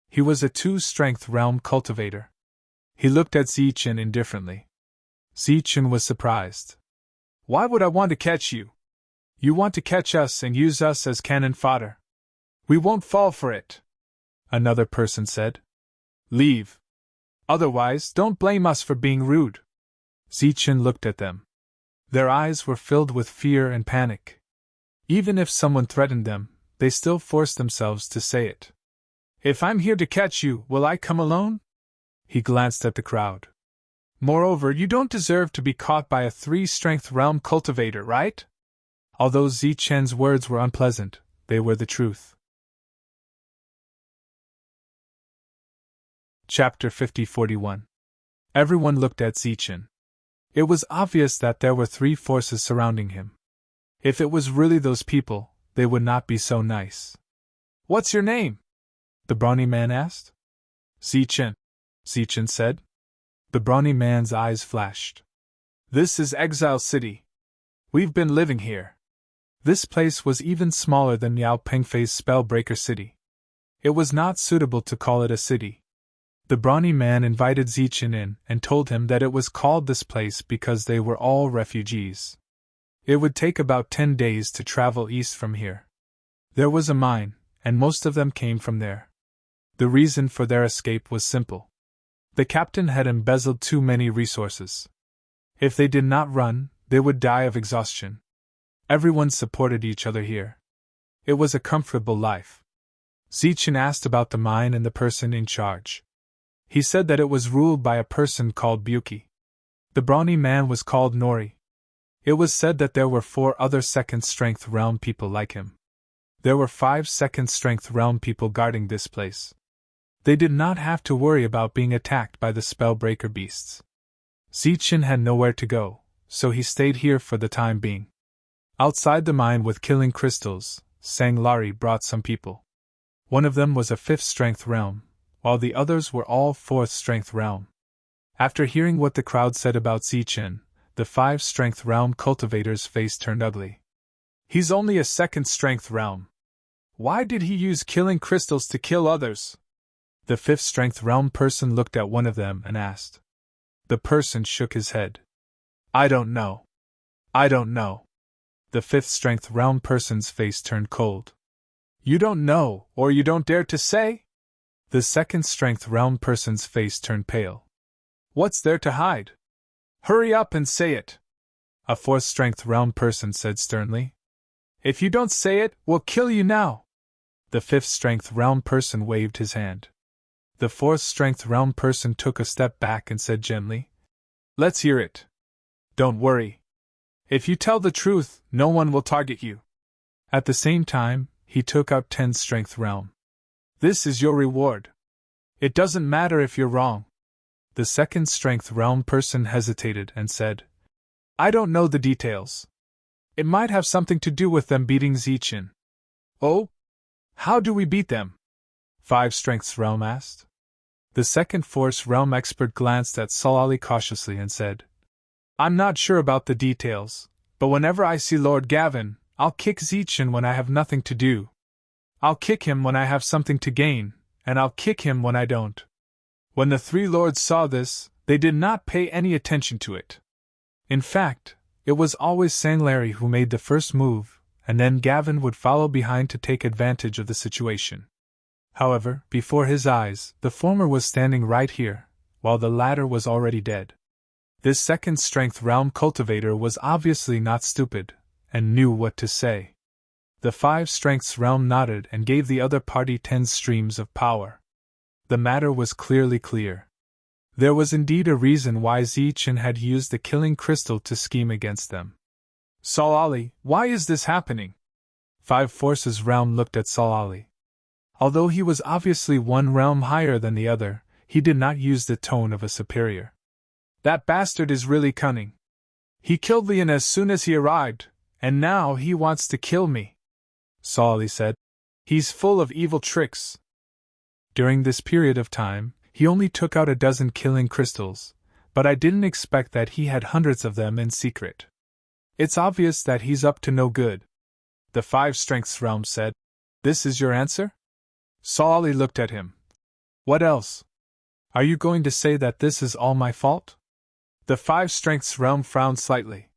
He was a 2-strength realm cultivator. He looked at Zichen indifferently. Zichen was surprised. "Why would I want to catch you? You want to catch us and use us as cannon fodder. We won't fall for it," another person said. "Leave. Otherwise, don't blame us for being rude." Zichen looked at them. Their eyes were filled with fear and panic. Even if someone threatened them, they still forced themselves to say it. "If I'm here to catch you, will I come alone?" He glanced at the crowd. "Moreover, you don't deserve to be caught by a 3-strength realm cultivator, right?" Although Zichen's words were unpleasant, they were the truth. Chapter 50-41. Everyone looked at Zichen. It was obvious that there were 3 forces surrounding him. If it was really those people, they would not be so nice. "What's your name?" the brawny man asked. "Zichen," Zichen said. The brawny man's eyes flashed. "This is Exile City. We've been living here." This place was even smaller than Miao Pengfei's Spellbreaker City. It was not suitable to call it a city. The brawny man invited Zichen in and told him that it was called this place because they were all refugees. It would take about 10 days to travel east from here. There was a mine, and most of them came from there. The reason for their escape was simple. The captain had embezzled too many resources. If they did not run, they would die of exhaustion. Everyone supported each other here. It was a comfortable life. Zichen asked about the mine and the person in charge. He said that it was ruled by a person called Buki. The brawny man was called Nori. It was said that there were 4 other 2nd-strength realm people like him. There were 5 2nd-strength realm people guarding this place. They did not have to worry about being attacked by the Spellbreaker beasts. Zichen had nowhere to go, so he stayed here for the time being. Outside the mine with killing crystals, Sanglari brought some people. One of them was a 5th-strength realm, while the others were all 4th-strength realm. After hearing what the crowd said about Zichen, the 5-strength realm cultivator's face turned ugly. "He's only a 2nd-strength realm. Why did he use killing crystals to kill others?" The 5th-strength realm person looked at one of them and asked. The person shook his head. "I don't know. I don't know." The 5th-strength realm person's face turned cold. "You don't know, or you don't dare to say?" The 2nd-strength realm person's face turned pale. "What's there to hide? Hurry up and say it," a 4th-strength realm person said sternly. "If you don't say it, we'll kill you now." The fifth strength realm person waved his hand. The fourth strength realm person took a step back and said gently, "Let's hear it. Don't worry. If you tell the truth, no one will target you." At the same time, he took out 10th strength realm. "This is your reward. It doesn't matter if you're wrong." The second strength realm person hesitated and said, "I don't know the details. It might have something to do with them beating Zichin." "Oh? How do we beat them?" 5 strengths realm asked. The second force realm expert glanced at Solali cautiously and said, "I'm not sure about the details, but whenever I see Lord Gavin, I'll kick Zichin when I have nothing to do. I'll kick him when I have something to gain, and I'll kick him when I don't." When the three lords saw this, they did not pay any attention to it. In fact, it was always Sanglarry who made the first move, and then Gavin would follow behind to take advantage of the situation. However, before his eyes, the former was standing right here, while the latter was already dead. This second strength realm cultivator was obviously not stupid, and knew what to say. The 5 strengths realm nodded and gave the other party 10 streams of power. The matter was clearly clear. There was indeed a reason why Zichin had used the killing crystal to scheme against them. "Solali, why is this happening?" 5 forces realm looked at Solali. Although he was obviously one realm higher than the other, he did not use the tone of a superior. "That bastard is really cunning. He killed Leon as soon as he arrived, and now he wants to kill me," Solali said. "He's full of evil tricks." During this period of time, he only took out a dozen killing crystals, but I didn't expect that he had hundreds of them in secret. "It's obvious that he's up to no good," the 5 strengths realm said. "This is your answer?" Solali looked at him. "What else? Are you going to say that this is all my fault?" The 5 strengths realm frowned slightly.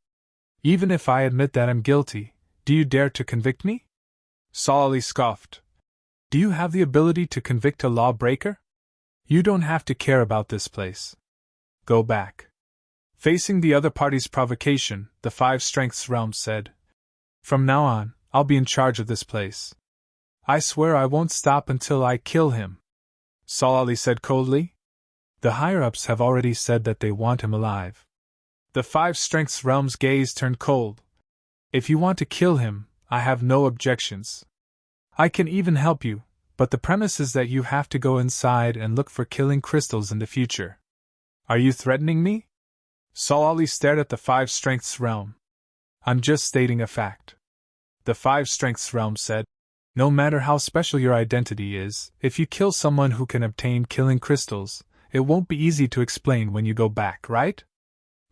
"Even if I admit that I'm guilty, do you dare to convict me?" Solali scoffed. "Do you have the ability to convict a lawbreaker? You don't have to care about this place. Go back." Facing the other party's provocation, the 5 strengths realm said, "From now on, I'll be in charge of this place. I swear I won't stop until I kill him." Solali said coldly. "The higher-ups have already said that they want him alive." The 5 strengths realm's gaze turned cold. "If you want to kill him, I have no objections. I can even help you, but the premise is that you have to go inside and look for killing crystals in the future." "Are you threatening me?" Solali stared at the 5 strengths realm. "I'm just stating a fact." The 5 strengths realm said, "No matter how special your identity is, if you kill someone who can obtain killing crystals, it won't be easy to explain when you go back, right?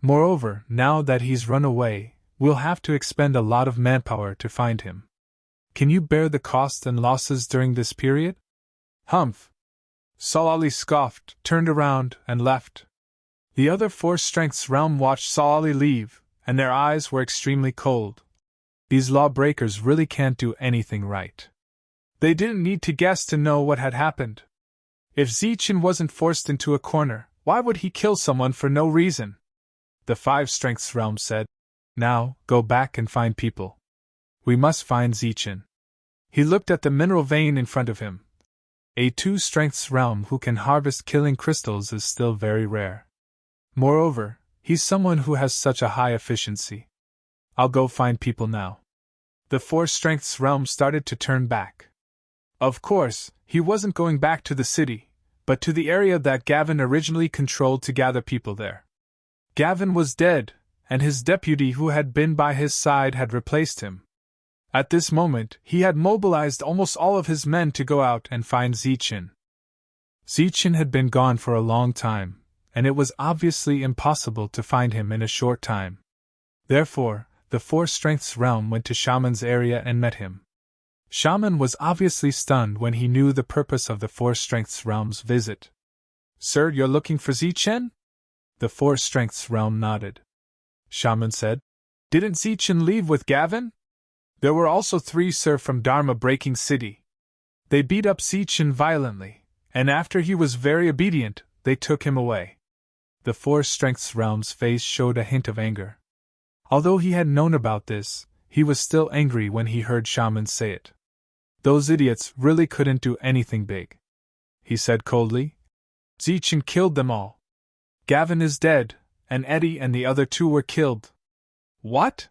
Moreover, now that he's run away, we'll have to expend a lot of manpower to find him. Can you bear the costs and losses during this period?" "Humph!" Solali scoffed, turned around, and left. The other 4 strengths realm watched Solali leave, and their eyes were extremely cold. These lawbreakers really can't do anything right. They didn't need to guess to know what had happened. If Zichin wasn't forced into a corner, why would he kill someone for no reason? The 5 strengths realm said, "Now, go back and find people. We must find Zichin." He looked at the mineral vein in front of him. A 2 strengths realm who can harvest killing crystals is still very rare. Moreover, he's someone who has such a high efficiency. "I'll go find people now." The 4 strengths realm started to turn back. Of course, he wasn't going back to the city, but to the area that Gavin originally controlled to gather people there. Gavin was dead, and his deputy who had been by his side had replaced him. At this moment, he had mobilized almost all of his men to go out and find Zichin. Zichin had been gone for a long time, and it was obviously impossible to find him in a short time. Therefore, the 4 strengths realm went to Shaman's area and met him. Shaman was obviously stunned when he knew the purpose of the 4 strengths realm's visit. "Sir, you're looking for Zichin?" The 4 strengths realm nodded. Shaman said, "Didn't Zichin leave with Gavin? There were also 3 sir from Dharma Breaking City. They beat up Zichin violently, and after he was very obedient, they took him away." The 4 strengths realm's face showed a hint of anger. Although he had known about this, he was still angry when he heard Shaman say it. Those idiots really couldn't do anything big, he said coldly. Zechen killed them all. Gavin is dead, and Eddie and the other two were killed. What?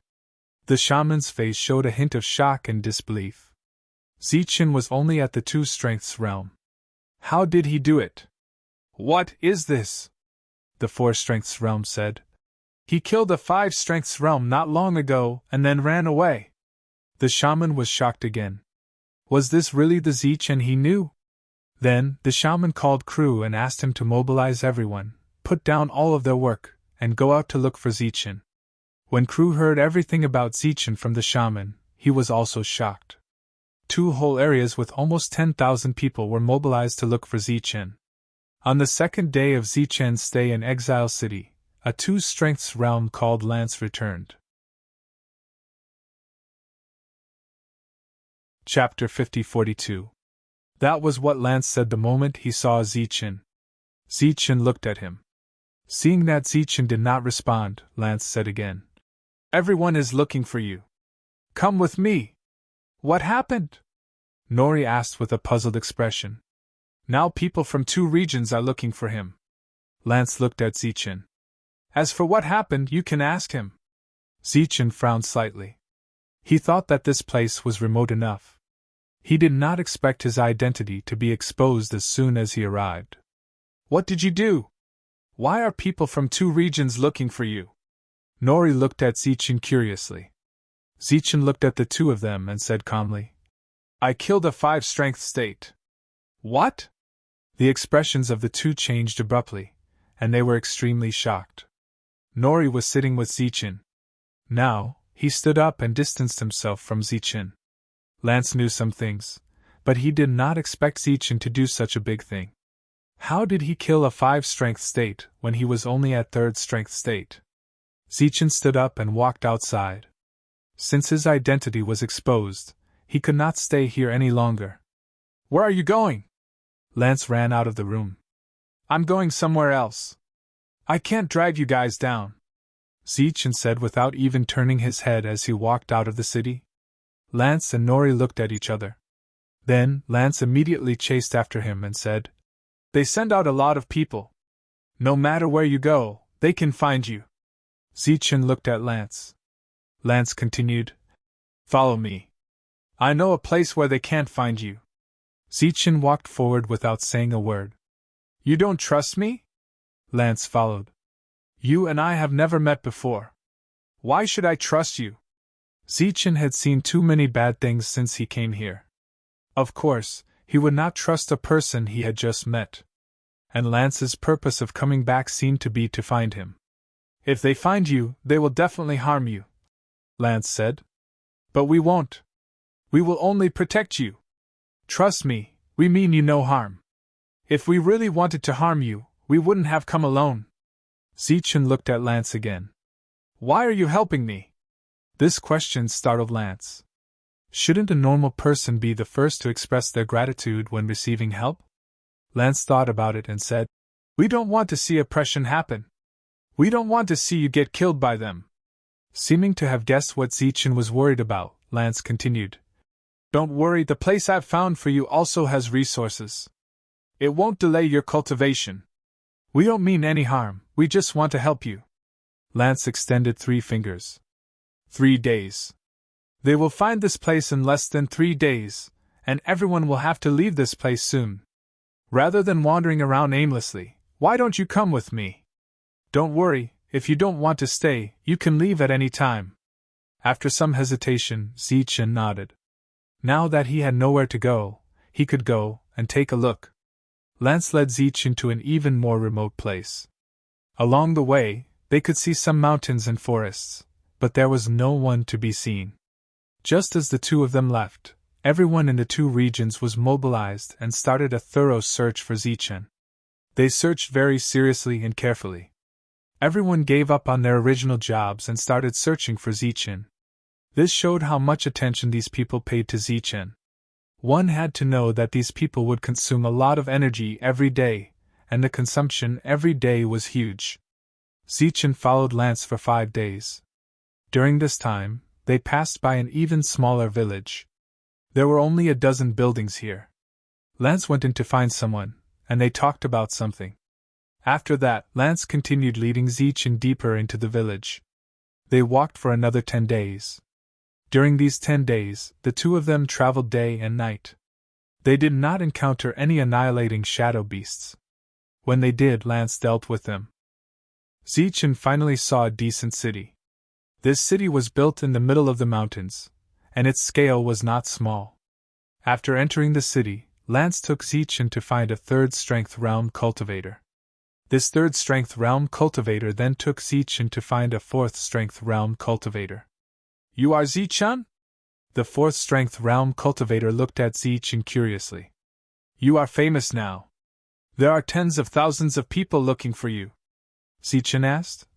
The shaman's face showed a hint of shock and disbelief. Zechen was only at the 2 strengths realm. How did he do it? What is this? The 4 strengths realm said. He killed a 5 strengths realm not long ago and then ran away. The shaman was shocked again. Was this really the Zechen he knew? Then, the shaman called Crew and asked him to mobilize everyone, put down all of their work, and go out to look for Zechen. When Crew heard everything about Zechen from the shaman, he was also shocked. 2 whole areas with almost 10,000 people were mobilized to look for Zechen. On the 2nd day of Zechen's stay in Exile City, a 2 strengths realm called Lance returned. Chapter 50-42. That was what Lance said the moment he saw Zechen. Zechen looked at him. Seeing that Zechen did not respond, Lance said again. Everyone is looking for you. Come with me. What happened? Nori asked with a puzzled expression. Now people from 2 regions are looking for him. Lance looked at Zechen. As for what happened, you can ask him. Zechen frowned slightly. He thought that this place was remote enough. He did not expect his identity to be exposed as soon as he arrived. What did you do? Why are people from 2 regions looking for you? Nori looked at Zechen curiously. Zechen looked at the 2 of them and said calmly, I killed a 5 strength state. What? The expressions of the 2 changed abruptly, and they were extremely shocked. Nori was sitting with Zechen. Now, he stood up and distanced himself from Zechen. Lance knew some things, but he did not expect Zechen to do such a big thing. How did he kill a 5 strength state when he was only at 3rd strength state? Zechen stood up and walked outside. Since his identity was exposed, he could not stay here any longer. Where are you going? Lance ran out of the room. I'm going somewhere else. I can't drag you guys down, Zechen said without even turning his head as he walked out of the city. Lance and Nori looked at each other. Then, Lance immediately chased after him and said, They send out a lot of people. No matter where you go, they can find you. Zechen looked at Lance. Lance continued, Follow me. I know a place where they can't find you. Zechen walked forward without saying a word. You don't trust me? Lance followed. You and I have never met before. Why should I trust you? Zechen had seen too many bad things since he came here. Of course, he would not trust a person he had just met. And Lance's purpose of coming back seemed to be to find him. If they find you, they will definitely harm you, Lance said. But we won't. We will only protect you. Trust me, we mean you no harm. If we really wanted to harm you, we wouldn't have come alone. Zechen looked at Lance again. Why are you helping me? This question startled Lance. Shouldn't a normal person be the first to express their gratitude when receiving help? Lance thought about it and said, We don't want to see oppression happen. We don't want to see you get killed by them. Seeming to have guessed what Zechen was worried about, Lance continued, Don't worry, the place I've found for you also has resources. It won't delay your cultivation. We don't mean any harm, we just want to help you. Lance extended 3 fingers. 3 days. They will find this place in less than 3 days, and everyone will have to leave this place soon. Rather than wandering around aimlessly, why don't you come with me? Don't worry, if you don't want to stay, you can leave at any time. After some hesitation, Zechen nodded. Now that he had nowhere to go, he could go and take a look. Lance led Zechen to an even more remote place. Along the way, they could see some mountains and forests, but there was no one to be seen. Just as the 2 of them left, everyone in the 2 regions was mobilized and started a thorough search for Zechen. They searched very seriously and carefully. Everyone gave up on their original jobs and started searching for Zechen. This showed how much attention these people paid to Zechen. One had to know that these people would consume a lot of energy every day, and the consumption every day was huge. Zechen followed Lance for 5 days. During this time, they passed by an even smaller village. There were only a dozen buildings here. Lance went in to find someone, and they talked about something. After that, Lance continued leading Zichen deeper into the village. They walked for another 10 days. During these 10 days, the two of them traveled day and night. They did not encounter any annihilating shadow beasts. When they did, Lance dealt with them. Zichen finally saw a decent city. This city was built in the middle of the mountains, and its scale was not small. After entering the city, Lance took Zichen to find a third-strength realm cultivator. This third-strength realm cultivator then took Zichen to find a fourth-strength realm cultivator. "You are Zichen?" The fourth-strength realm cultivator looked at Zichen curiously. "You are famous now. There are tens of thousands of people looking for you," Zichen asked.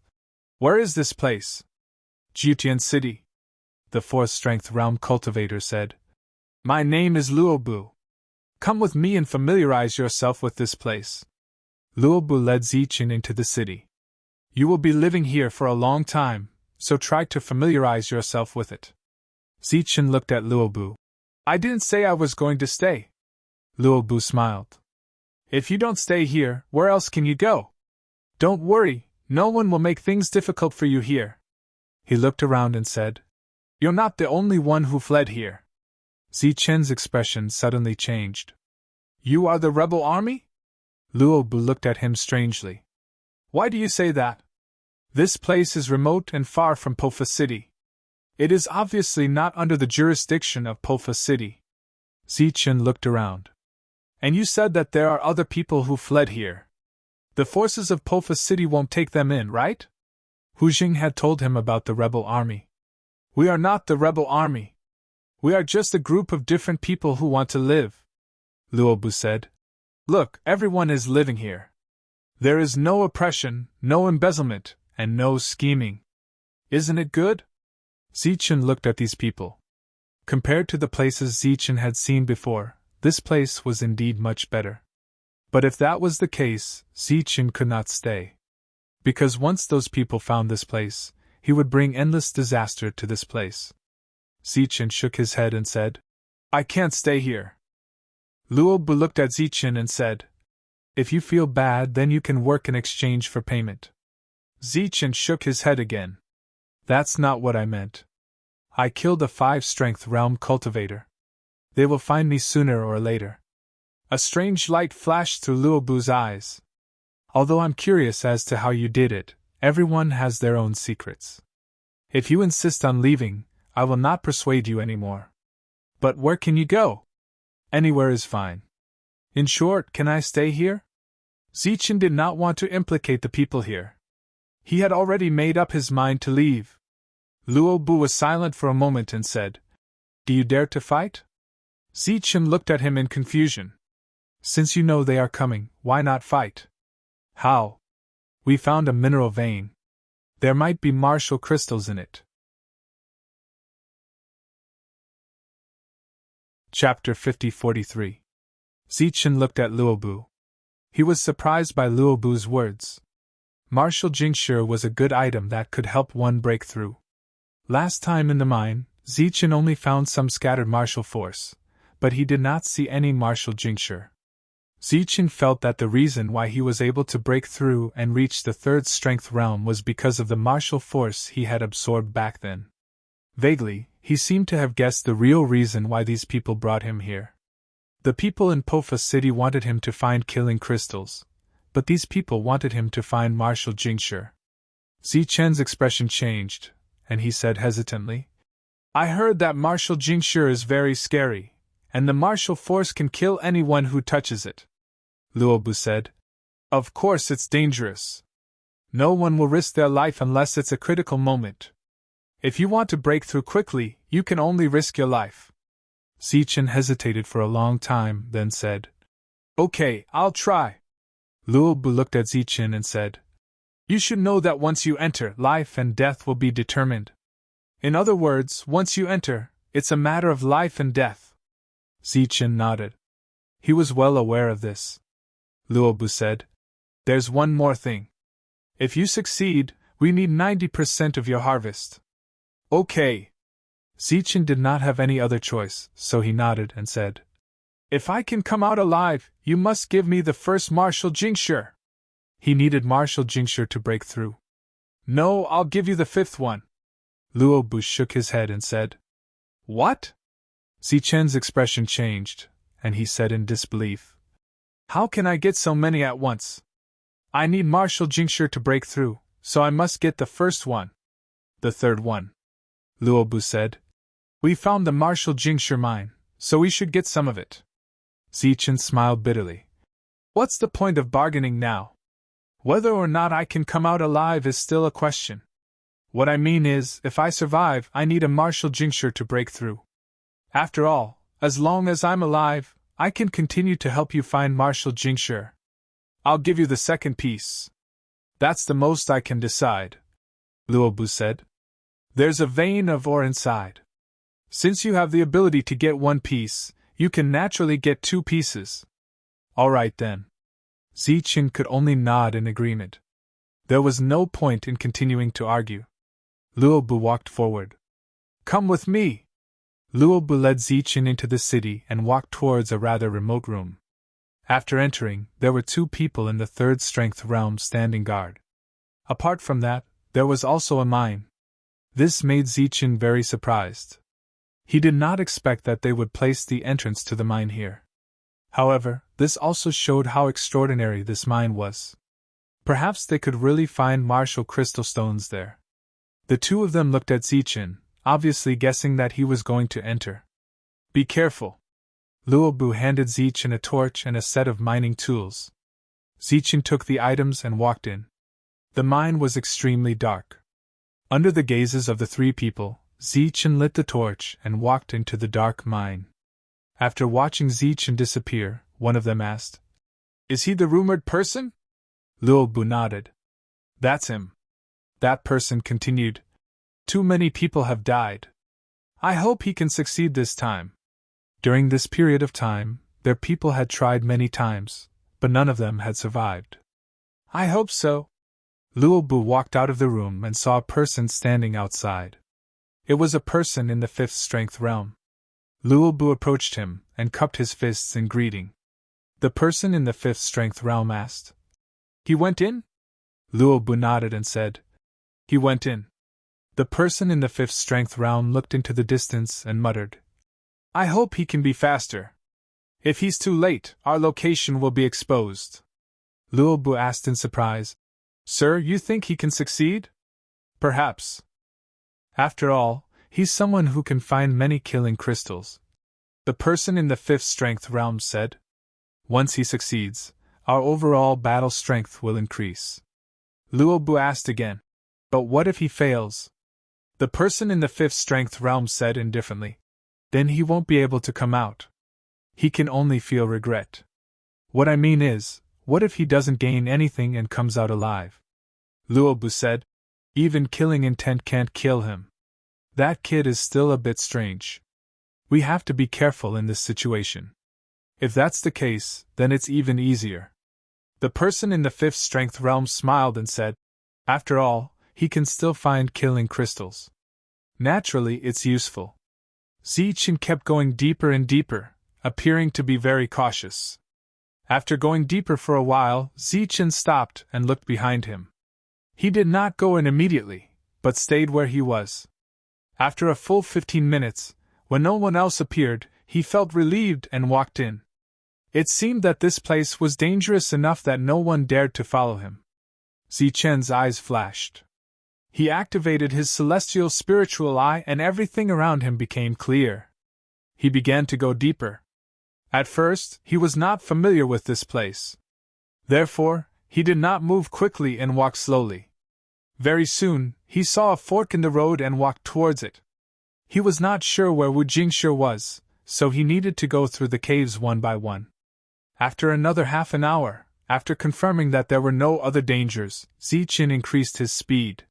"Where is this place?" "Jutian City," the fourth-strength realm cultivator said. "My name is Luobu. Come with me and familiarize yourself with this place." Luobu led Zichen into the city. "You will be living here for a long time, so try to familiarize yourself with it." Zichen looked at Luobu. "I didn't say I was going to stay." Luobu smiled. "If you don't stay here, where else can you go? Don't worry, no one will make things difficult for you here." He looked around and said, "You're not the only one who fled here." Zichen's expression suddenly changed. "You are the rebel army?" Luobu looked at him strangely. "Why do you say that? This place is remote and far from Pofa City. It is obviously not under the jurisdiction of Pofa City." Zichen looked around. "And you said that there are other people who fled here. The forces of Pofa City won't take them in, right?" Hu Jing had told him about the rebel army. "We are not the rebel army. We are just a group of different people who want to live," Luobu said. "Look, everyone is living here. There is no oppression, no embezzlement, and no scheming. Isn't it good?" Zichen looked at these people. Compared to the places Zichen had seen before, this place was indeed much better. But if that was the case, Zichen could not stay. Because once those people found this place, he would bring endless disaster to this place. Zichen shook his head and said, "I can't stay here." Luobu looked at Zichen and said, "If you feel bad, then you can work in exchange for payment." Zichen shook his head again. "That's not what I meant. I killed a 5-strength realm cultivator. They will find me sooner or later." A strange light flashed through Luobu's eyes. "Although I'm curious as to how you did it, everyone has their own secrets. If you insist on leaving, I will not persuade you anymore. But where can you go?" "Anywhere is fine. In short, can I stay here?" Zichen did not want to implicate the people here. He had already made up his mind to leave. Luobu was silent for a moment and said, "Do you dare to fight?" Zichen looked at him in confusion. "Since you know they are coming, why not fight?" "How?" "We found a mineral vein. There might be martial crystals in it." Chapter 50-43. Zichen looked at Luobu. He was surprised by Luobu's words. Martial Jingshi was a good item that could help one break through. Last time in the mine, Zichen only found some scattered martial force, but he did not see any martial Jingshi. Zichen felt that the reason why he was able to break through and reach the third-strength realm was because of the martial force he had absorbed back then. Vaguely, he seemed to have guessed the real reason why these people brought him here. The people in Pofa City wanted him to find killing crystals, but these people wanted him to find martial Jingshi. Zichen's expression changed, and he said hesitantly, "I heard that martial Jingshi is very scary, and the martial force can kill anyone who touches it." Luobu said, "Of course it's dangerous. No one will risk their life unless it's a critical moment. If you want to break through quickly, you can only risk your life." Zichen hesitated for a long time, then said, "Okay, I'll try." Luobu looked at Zichen and said, "You should know that once you enter, life and death will be determined. In other words, once you enter, it's a matter of life and death." Zichen nodded. He was well aware of this. Luobu said, "There's one more thing. If you succeed, we need 90% of your harvest." "Okay." Zichen did not have any other choice, so he nodded and said, "If I can come out alive, you must give me the first martial tincture." He needed martial tincture to break through. "No, I'll give you the fifth one." Luo Bu shook his head and said, "What?" Zichen's expression changed, and he said in disbelief, "How can I get so many at once? I need martial tincture to break through, so I must get the first one." "The third one," Luo Bu said. "We found the martial tincture mine, so we should get some of it." Zichen smiled bitterly. "What's the point of bargaining now? Whether or not I can come out alive is still a question. What I mean is, if I survive, I need a martial tincture to break through. After all, as long as I'm alive, I can continue to help you find martial tincture. I'll give you the second piece. That's the most I can decide," Luo Bu said. "There's a vein of ore inside. Since you have the ability to get one piece, you can naturally get two pieces." "All right then." Zichen could only nod in agreement. There was no point in continuing to argue. Luo Bu walked forward. "Come with me." Luo Bu led Zichen into the city and walked towards a rather remote room. After entering, there were two people in the third strength realm standing guard. Apart from that, there was also a mine. This made Zichen very surprised. He did not expect that they would place the entrance to the mine here. However, this also showed how extraordinary this mine was. Perhaps they could really find martial crystal stones there. The two of them looked at Zichen, obviously guessing that he was going to enter. "Be careful." Luo Bu handed Zichen a torch and a set of mining tools. Zichen took the items and walked in. The mine was extremely dark. Under the gazes of the three people, Zichen lit the torch and walked into the dark mine. After watching Zichen disappear, one of them asked, "Is he the rumored person?" Luo Bu nodded. "That's him." That person continued, "Too many people have died. I hope he can succeed this time." During this period of time, their people had tried many times, but none of them had survived. "I hope so." Luo Bu walked out of the room and saw a person standing outside. It was a person in the fifth strength realm. Luo Bu approached him and cupped his fists in greeting. The person in the fifth strength realm asked, "He went in?" Luo Bu nodded and said, "He went in." The person in the fifth strength realm looked into the distance and muttered, "I hope he can be faster. If he's too late, our location will be exposed." Luo Bu asked in surprise, "Sir, you think he can succeed?" "Perhaps. After all, he's someone who can find many killing crystals," the person in the fifth strength realm said. "Once he succeeds, our overall battle strength will increase." Luo Bu asked again, "But what if he fails?" The person in the fifth strength realm said indifferently, "Then he won't be able to come out. He can only feel regret. What I mean is, what if he doesn't gain anything and comes out alive?" Luo Bu said, "Even killing intent can't kill him. That kid is still a bit strange. We have to be careful in this situation. If that's the case, then it's even easier." The person in the fifth strength realm smiled and said, "After all, he can still find killing crystals. Naturally, it's useful." Zichen kept going deeper and deeper, appearing to be very cautious. After going deeper for a while, Zichen stopped and looked behind him. He did not go in immediately, but stayed where he was. After a full 15 minutes, when no one else appeared, he felt relieved and walked in. It seemed that this place was dangerous enough that no one dared to follow him. Zichen's eyes flashed. He activated his celestial spiritual eye and everything around him became clear. He began to go deeper. At first, he was not familiar with this place. Therefore, he did not move quickly and walked slowly. Very soon, he saw a fork in the road and walked towards it. He was not sure where Wu Jingshi was, so he needed to go through the caves one by one. After another half an hour, after confirming that there were no other dangers, Zichen increased his speed.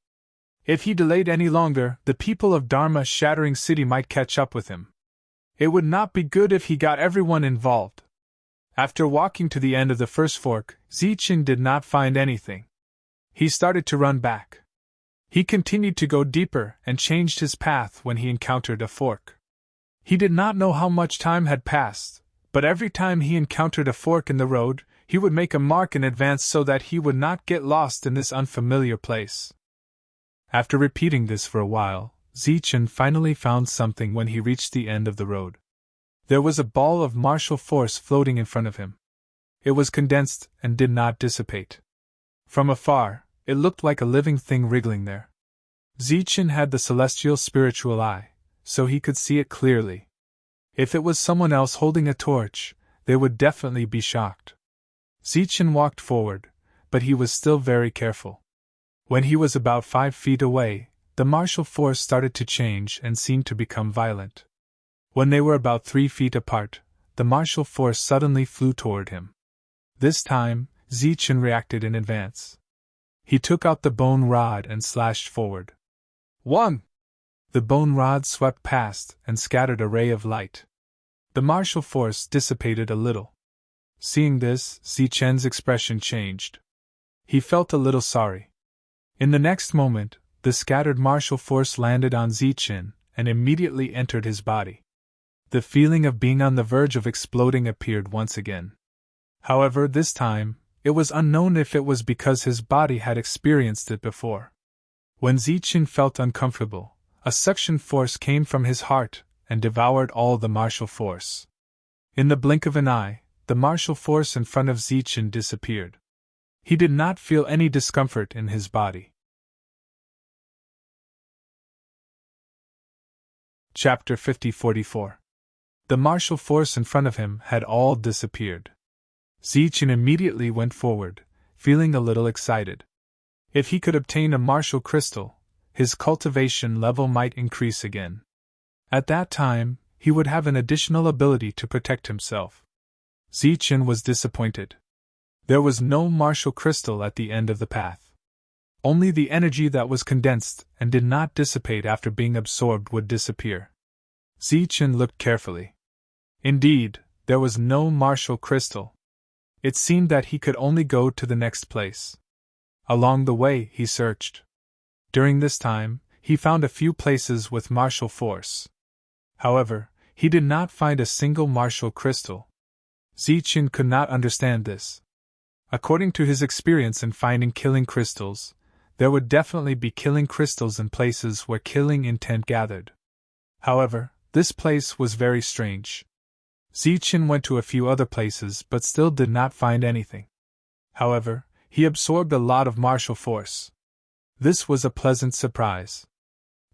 If he delayed any longer, the people of Dharma Shattering City might catch up with him. It would not be good if he got everyone involved. After walking to the end of the first fork, Zichen did not find anything. He started to run back. He continued to go deeper and changed his path when he encountered a fork. He did not know how much time had passed, but every time he encountered a fork in the road, he would make a mark in advance so that he would not get lost in this unfamiliar place. After repeating this for a while, Zichen finally found something when he reached the end of the road. There was a ball of martial force floating in front of him. It was condensed and did not dissipate. From afar, it looked like a living thing wriggling there. Zichen had the celestial spiritual eye, so he could see it clearly. If it was someone else holding a torch, they would definitely be shocked. Zichen walked forward, but he was still very careful. When he was about 5 feet away, the martial force started to change and seemed to become violent. When they were about 3 feet apart, the martial force suddenly flew toward him. This time, Zichen reacted in advance. He took out the bone rod and slashed forward. 1! The bone rod swept past and scattered a ray of light. The martial force dissipated a little. Seeing this, Zichen's expression changed. He felt a little sorry. In the next moment, the scattered martial force landed on Zichen and immediately entered his body. The feeling of being on the verge of exploding appeared once again. However, this time, it was unknown if it was because his body had experienced it before. When Zichen felt uncomfortable, a suction force came from his heart and devoured all the martial force. In the blink of an eye, the martial force in front of Zichen disappeared. He did not feel any discomfort in his body. Chapter 50-44. The martial force in front of him had all disappeared. Zichen immediately went forward, feeling a little excited. If he could obtain a martial crystal, his cultivation level might increase again. At that time, he would have an additional ability to protect himself. Zichen was disappointed. There was no martial crystal at the end of the path. Only the energy that was condensed and did not dissipate after being absorbed would disappear. Zichen looked carefully. Indeed, there was no martial crystal. It seemed that he could only go to the next place. Along the way, he searched. During this time, he found a few places with martial force. However, he did not find a single martial crystal. Zichen could not understand this. According to his experience in finding killing crystals, there would definitely be killing crystals in places where killing intent gathered. However, this place was very strange. Zichen went to a few other places but still did not find anything. However, he absorbed a lot of martial force. This was a pleasant surprise.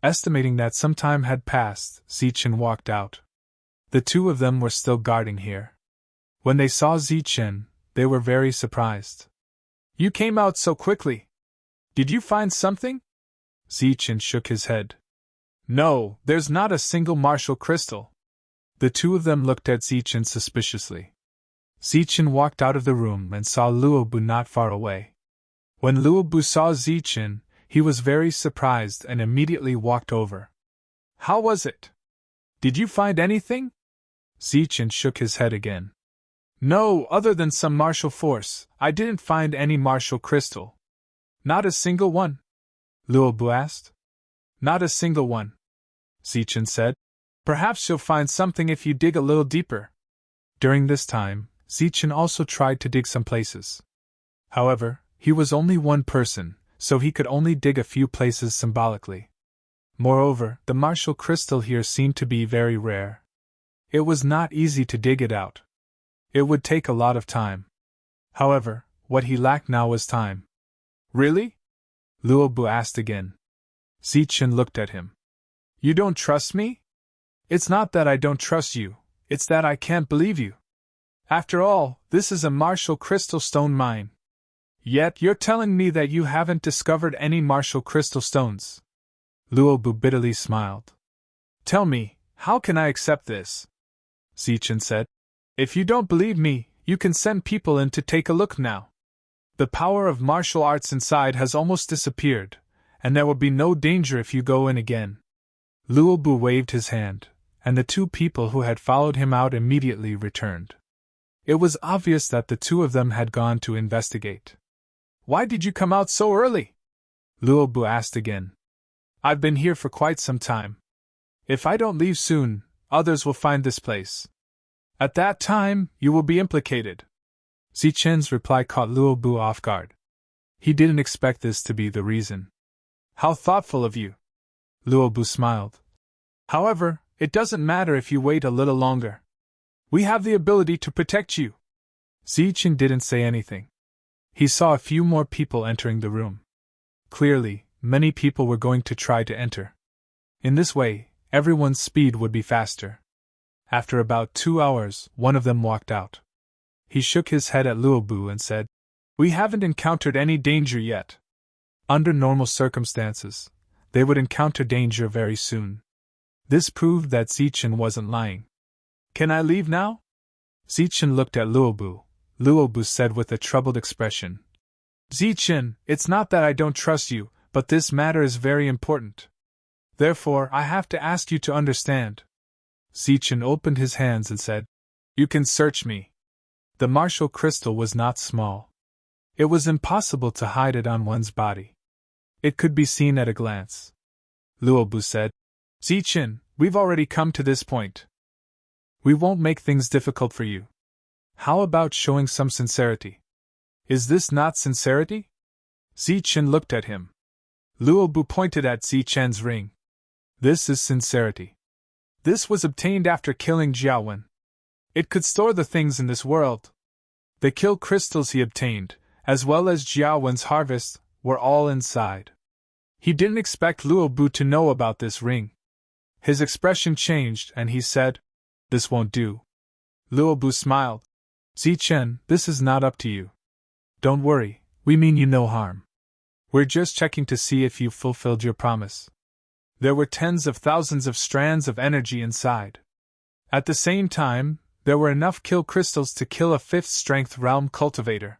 Estimating that some time had passed, Zichen walked out. The two of them were still guarding here. When they saw Zichen, they were very surprised. "You came out so quickly. Did you find something?" Zichen shook his head. "No, there's not a single martial crystal." The two of them looked at Zichen suspiciously. Zichen walked out of the room and saw Luobu not far away. When Luobu saw Zichen, he was very surprised and immediately walked over. "How was it? Did you find anything?" Zichen shook his head again. "No, other than some martial force, I didn't find any martial crystal." "Not a single one?" Luobu asked. "Not a single one," Zichen said. "Perhaps you'll find something if you dig a little deeper." During this time, Zichen also tried to dig some places. However, he was only one person, so he could only dig a few places symbolically. Moreover, the martial crystal here seemed to be very rare. It was not easy to dig it out. It would take a lot of time. However, what he lacked now was time. "Really?" Luobu asked again. Zichen looked at him. "You don't trust me?" "It's not that I don't trust you, it's that I can't believe you. After all, this is a martial crystal stone mine. Yet you're telling me that you haven't discovered any martial crystal stones." Luobu bitterly smiled. "Tell me, how can I accept this?" Zichen said. "If you don't believe me, you can send people in to take a look now. The power of martial arts inside has almost disappeared, and there will be no danger if you go in again." Luobu waved his hand, and the two people who had followed him out immediately returned. It was obvious that the two of them had gone to investigate. "Why did you come out so early?" Luobu asked again. I've been here for quite some time. If I don't leave soon, others will find this place. At that time, you will be implicated. Zichen's reply caught Luobu off guard. He didn't expect this to be the reason. How thoughtful of you. Luobu smiled. However, it doesn't matter if you wait a little longer. We have the ability to protect you. Zichen didn't say anything. He saw a few more people entering the room. Clearly, many people were going to try to enter. In this way, everyone's speed would be faster. After about 2 hours, one of them walked out. He shook his head at Luobu and said, We haven't encountered any danger yet. Under normal circumstances, they would encounter danger very soon. This proved that Zichen wasn't lying. Can I leave now? Zichen looked at Luobu. Luobu said with a troubled expression, Zichen, it's not that I don't trust you, but this matter is very important. Therefore, I have to ask you to understand. Zichen opened his hands and said, You can search me. The martial crystal was not small. It was impossible to hide it on one's body. It could be seen at a glance. Luobu said, Zichen, we've already come to this point. We won't make things difficult for you. How about showing some sincerity? Is this not sincerity? Zichen looked at him. Luobu pointed at Zichen's ring. This is sincerity. This was obtained after killing Jiawen. It could store the things in this world. The kill crystals he obtained, as well as Jiawen's harvest, were all inside. He didn't expect Luobu to know about this ring. His expression changed and he said, This won't do. Luobu smiled. Zichen, this is not up to you. Don't worry, we mean you no harm. We're just checking to see if you've fulfilled your promise. There were tens of thousands of strands of energy inside. At the same time, there were enough kill crystals to kill a 5th strength realm cultivator.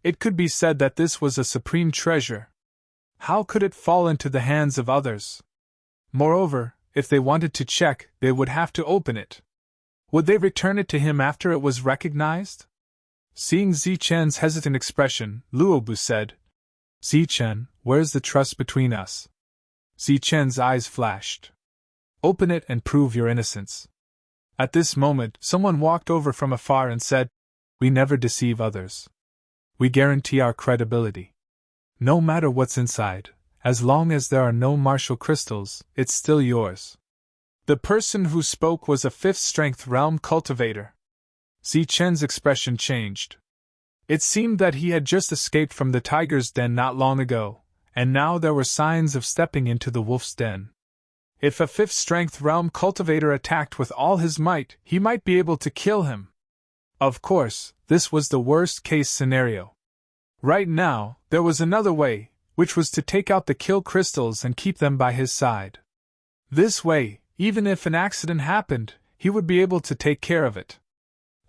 It could be said that this was a supreme treasure. How could it fall into the hands of others? Moreover, if they wanted to check, they would have to open it. Would they return it to him after it was recognized? Seeing Zichen's hesitant expression, Luobu said, Zichen, where's the trust between us? Zichen's eyes flashed. Open it and prove your innocence. At this moment, someone walked over from afar and said, We never deceive others. We guarantee our credibility. No matter what's inside, as long as there are no martial crystals, it's still yours. The person who spoke was a 5th strength realm cultivator. Zichen's expression changed. It seemed that he had just escaped from the tiger's den not long ago, and now there were signs of stepping into the wolf's den. If a 5th strength realm cultivator attacked with all his might, he might be able to kill him. Of course, this was the worst-case scenario. Right now, there was another way, which was to take out the kill crystals and keep them by his side. This way, even if an accident happened, he would be able to take care of it.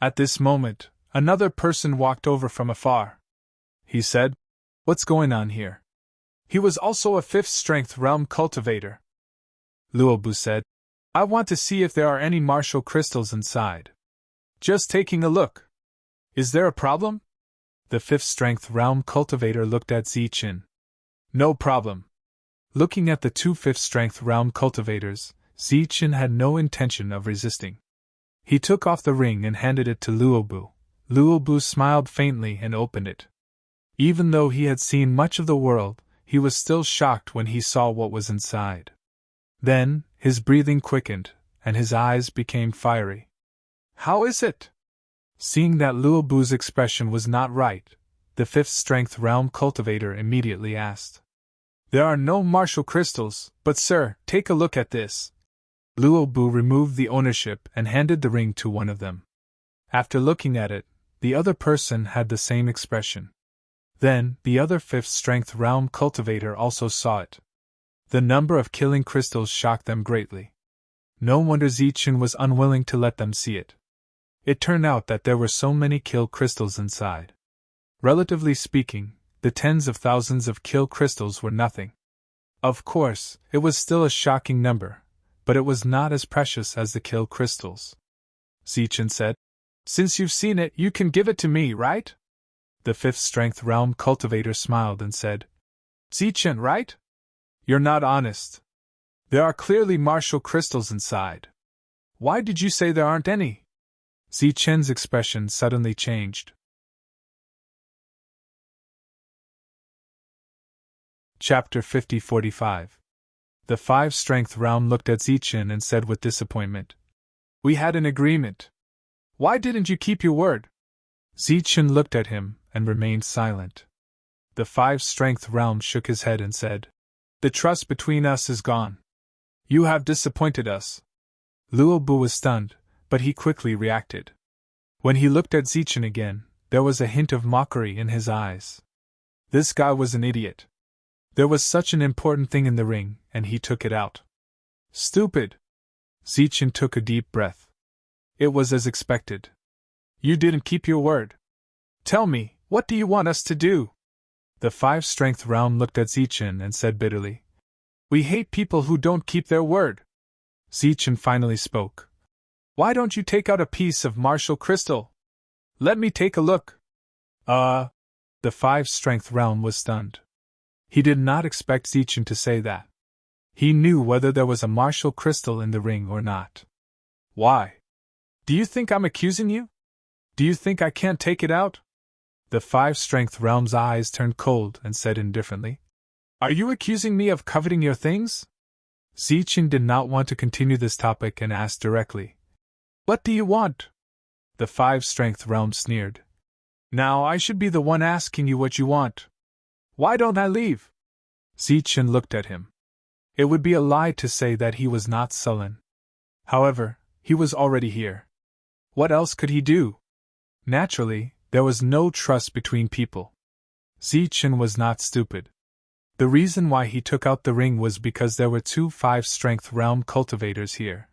At this moment, another person walked over from afar. He said, What's going on here? He was also a 5th strength realm cultivator. Luobu said, I want to see if there are any martial crystals inside. Just taking a look. Is there a problem? The 5th strength realm cultivator looked at Zichen. No problem. Looking at the 2 5th strength realm cultivators, Zichen had no intention of resisting. He took off the ring and handed it to Luobu. Luobu smiled faintly and opened it. Even though he had seen much of the world, he was still shocked when he saw what was inside. Then, his breathing quickened, and his eyes became fiery. How is it? Seeing that Luobu's expression was not right, the 5th strength realm cultivator immediately asked. There are no martial crystals, but sir, take a look at this. Luobu removed the ownership and handed the ring to one of them. After looking at it, the other person had the same expression. Then, the other 5th strength realm cultivator also saw it. The number of killing crystals shocked them greatly. No wonder Zichen was unwilling to let them see it. It turned out that there were so many kill crystals inside. Relatively speaking, the tens of thousands of kill crystals were nothing. Of course, it was still a shocking number, but it was not as precious as the kill crystals. Zichen said, Since you've seen it, you can give it to me, right? The 5th strength realm cultivator smiled and said, Zichen, right? You're not honest. There are clearly martial crystals inside. Why did you say there aren't any? Zichen's expression suddenly changed. Chapter 50-45. The 5-strength realm looked at Zichen and said with disappointment, "We had an agreement. Why didn't you keep your word?" Zichen looked at him and remained silent. The 5-strength realm shook his head and said, "The trust between us is gone. You have disappointed us." Luo Bu was stunned, but he quickly reacted. When he looked at Zichen again, there was a hint of mockery in his eyes. This guy was an idiot. There was such an important thing in the ring, and he took it out. Stupid! Zichen took a deep breath. It was as expected. You didn't keep your word. Tell me, what do you want us to do? The 5-strength realm looked at Zichen and said bitterly, "We hate people who don't keep their word." Zichen finally spoke. "Why don't you take out a piece of martial crystal? Let me take a look." The 5-strength realm was stunned. He did not expect Zichen to say that. He knew whether there was a martial crystal in the ring or not. "Why? Do you think I'm accusing you? Do you think I can't take it out?" The 5-strength realm's eyes turned cold and said indifferently, "Are you accusing me of coveting your things?" Zichen did not want to continue this topic and asked directly, "What do you want?" The 5-strength realm sneered. "Now I should be the one asking you what you want. Why don't I leave?" Zichen looked at him. It would be a lie to say that he was not sullen. However, he was already here. What else could he do? Naturally, there was no trust between people. Zichen was not stupid. The reason why he took out the ring was because there were 2 5-strength realm cultivators here.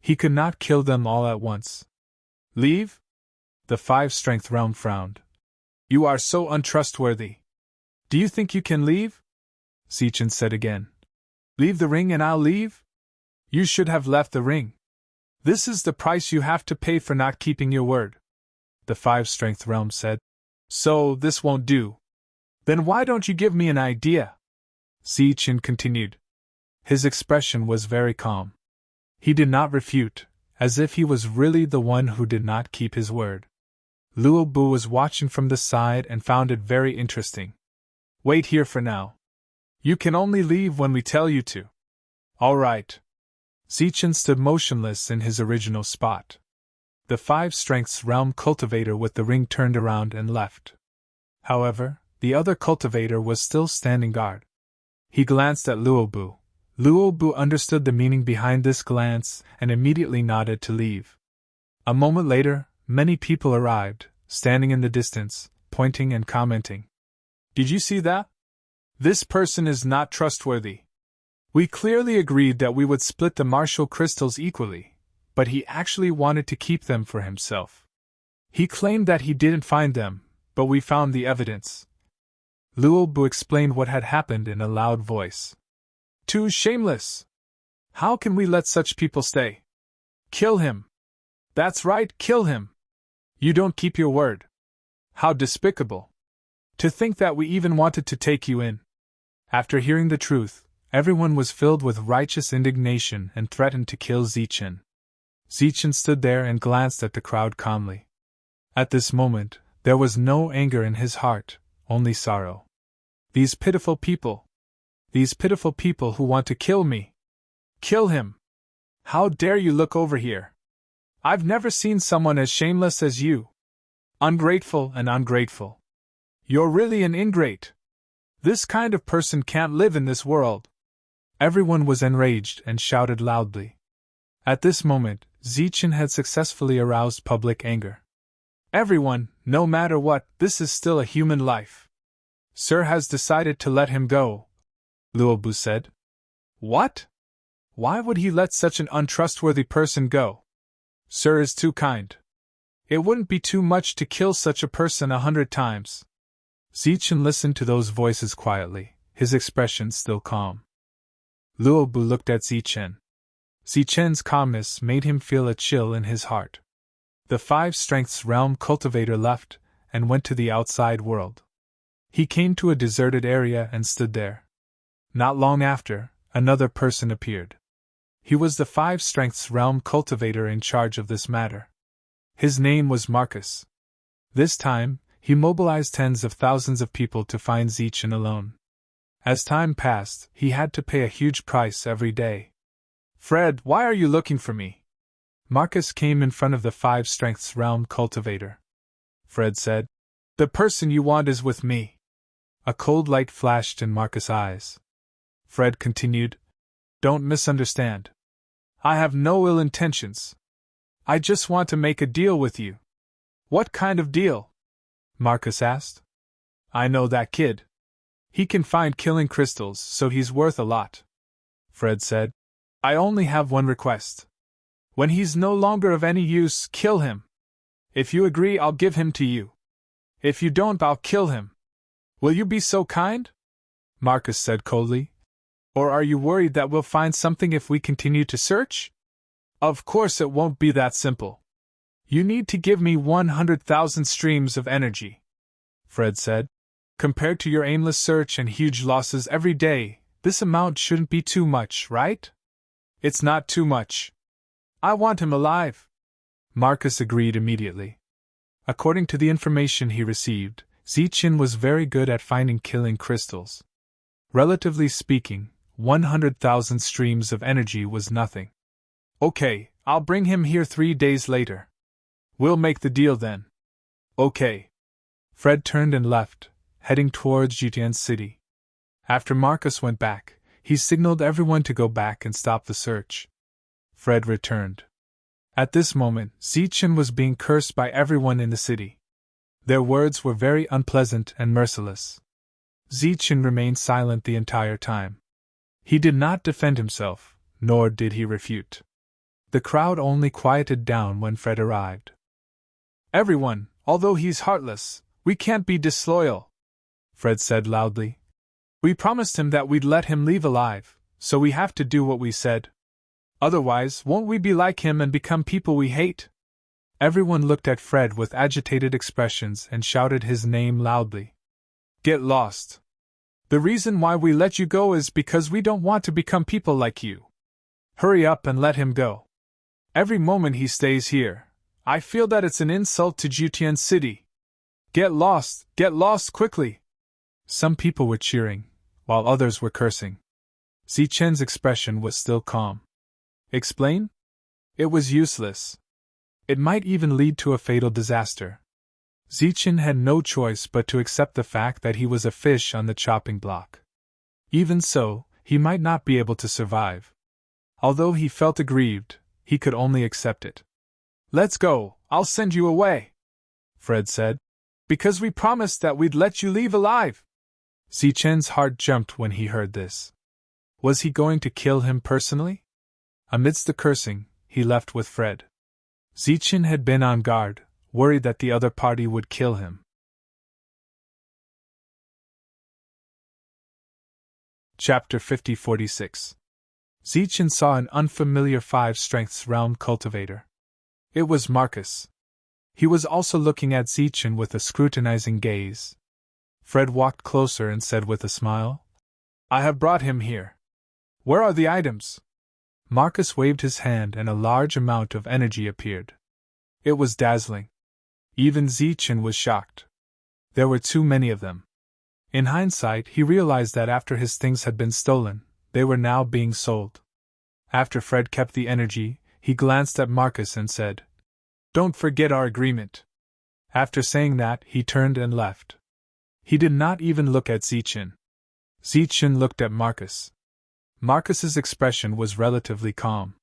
He could not kill them all at once. "Leave?" The 5-strength realm frowned. "You are so untrustworthy. Do you think you can leave?" Zichen said again. "Leave the ring and I'll leave? You should have left the ring. This is the price you have to pay for not keeping your word." The 5-strength realm said. "So this won't do. Then why don't you give me an idea?" Zichen continued. His expression was very calm. He did not refute, as if he was really the one who did not keep his word. Luo Bu was watching from the side and found it very interesting. "Wait here for now. You can only leave when we tell you to." "All right." Zichen stood motionless in his original spot. The 5-strengths realm cultivator with the ring turned around and left. However, the other cultivator was still standing guard. He glanced at Luo Bu. Luo Bu understood the meaning behind this glance and immediately nodded to leave. A moment later, many people arrived, standing in the distance, pointing and commenting. "Did you see that? This person is not trustworthy. We clearly agreed that we would split the martial crystals equally, but he actually wanted to keep them for himself. He claimed that he didn't find them, but we found the evidence." Luo Bu explained what had happened in a loud voice. "Too shameless! How can we let such people stay? Kill him! That's right, kill him! You don't keep your word. How despicable! To think that we even wanted to take you in." After hearing the truth, everyone was filled with righteous indignation and threatened to kill Zichen. Zichen stood there and glanced at the crowd calmly. At this moment, there was no anger in his heart, only sorrow. These pitiful people who want to kill me. Kill him! How dare you look over here? I've never seen someone as shameless as you. Ungrateful and ungrateful. You're really an ingrate. This kind of person can't live in this world." Everyone was enraged and shouted loudly. At this moment, Zichen had successfully aroused public anger. "Everyone, no matter what, this is still a human life. Sir has decided to let him go," Luo Bu said. "What? Why would he let such an untrustworthy person go? Sir is too kind. It wouldn't be too much to kill such a person 100 times. Zichen listened to those voices quietly, his expression still calm. Luo Bu looked at Zichen. Zichen's calmness made him feel a chill in his heart. The 5 strengths realm cultivator left and went to the outside world. He came to a deserted area and stood there. Not long after, another person appeared. He was the 5 Strengths realm cultivator in charge of this matter. His name was Marcus. This time, he mobilized tens of thousands of people to find Zeichin alone. As time passed, he had to pay a huge price every day. "Fred, why are you looking for me?" Marcus came in front of the 5 Strengths realm cultivator. Fred said, "The person you want is with me." A cold light flashed in Marcus' eyes. Fred continued, "Don't misunderstand. I have no ill intentions. I just want to make a deal with you." "What kind of deal?" Marcus asked. "I know that kid. He can find killing crystals, so he's worth a lot," Fred said. "I only have one request. When he's no longer of any use, kill him. If you agree, I'll give him to you. If you don't, I'll kill him. Will you be so kind?" Marcus said coldly. "Or are you worried that we'll find something if we continue to search?" "Of course it won't be that simple. You need to give me 100,000 streams of energy," Fred said. "Compared to your aimless search and huge losses every day, this amount shouldn't be too much, right?" "It's not too much. I want him alive." Marcus agreed immediately. According to the information he received, Zeichin was very good at finding killing crystals. Relatively speaking, 100,000 streams of energy was nothing. "Okay, I'll bring him here 3 days later. We'll make the deal then." "Okay." Fred turned and left, heading towards Jutian City. After Marcus went back, he signaled everyone to go back and stop the search. Fred returned. At this moment, Zeichin was being cursed by everyone in the city. Their words were very unpleasant and merciless. Zeichin remained silent the entire time. He did not defend himself, nor did he refute. The crowd only quieted down when Fred arrived. "Everyone, although he's heartless, we can't be disloyal," Fred said loudly. "We promised him that we'd let him leave alive, so we have to do what we said. Otherwise, won't we be like him and become people we hate?" Everyone looked at Fred with agitated expressions and shouted his name loudly. "Get lost. The reason why we let you go is because we don't want to become people like you. Hurry up and let him go. Every moment he stays here, I feel that it's an insult to Jutian City. Get lost quickly." Some people were cheering, while others were cursing. Zeichen's expression was still calm. Explain? It was useless. It might even lead to a fatal disaster. Zeichin had no choice but to accept the fact that he was a fish on the chopping block. Even so, he might not be able to survive. Although he felt aggrieved, he could only accept it. "Let's go, I'll send you away," Fred said. "Because we promised that we'd let you leave alive." Zeichen's heart jumped when he heard this. Was he going to kill him personally? Amidst the cursing, he left with Fred. Zeichin had been on guard, worried that the other party would kill him. Chapter 50-46. Zeichin saw an unfamiliar 5 Strengths realm cultivator. It was Marcus. He was also looking at Zeichin with a scrutinizing gaze. Fred walked closer and said with a smile, "I have brought him here. Where are the items?" Marcus waved his hand and a large amount of energy appeared. It was dazzling. Even Zeichin was shocked. There were too many of them. In hindsight, he realized that after his things had been stolen, they were now being sold. After Fred kept the energy, he glanced at Marcus and said, "Don't forget our agreement." After saying that, he turned and left. He did not even look at Zeichin. Zeichin looked at Marcus. Marcus's expression was relatively calm.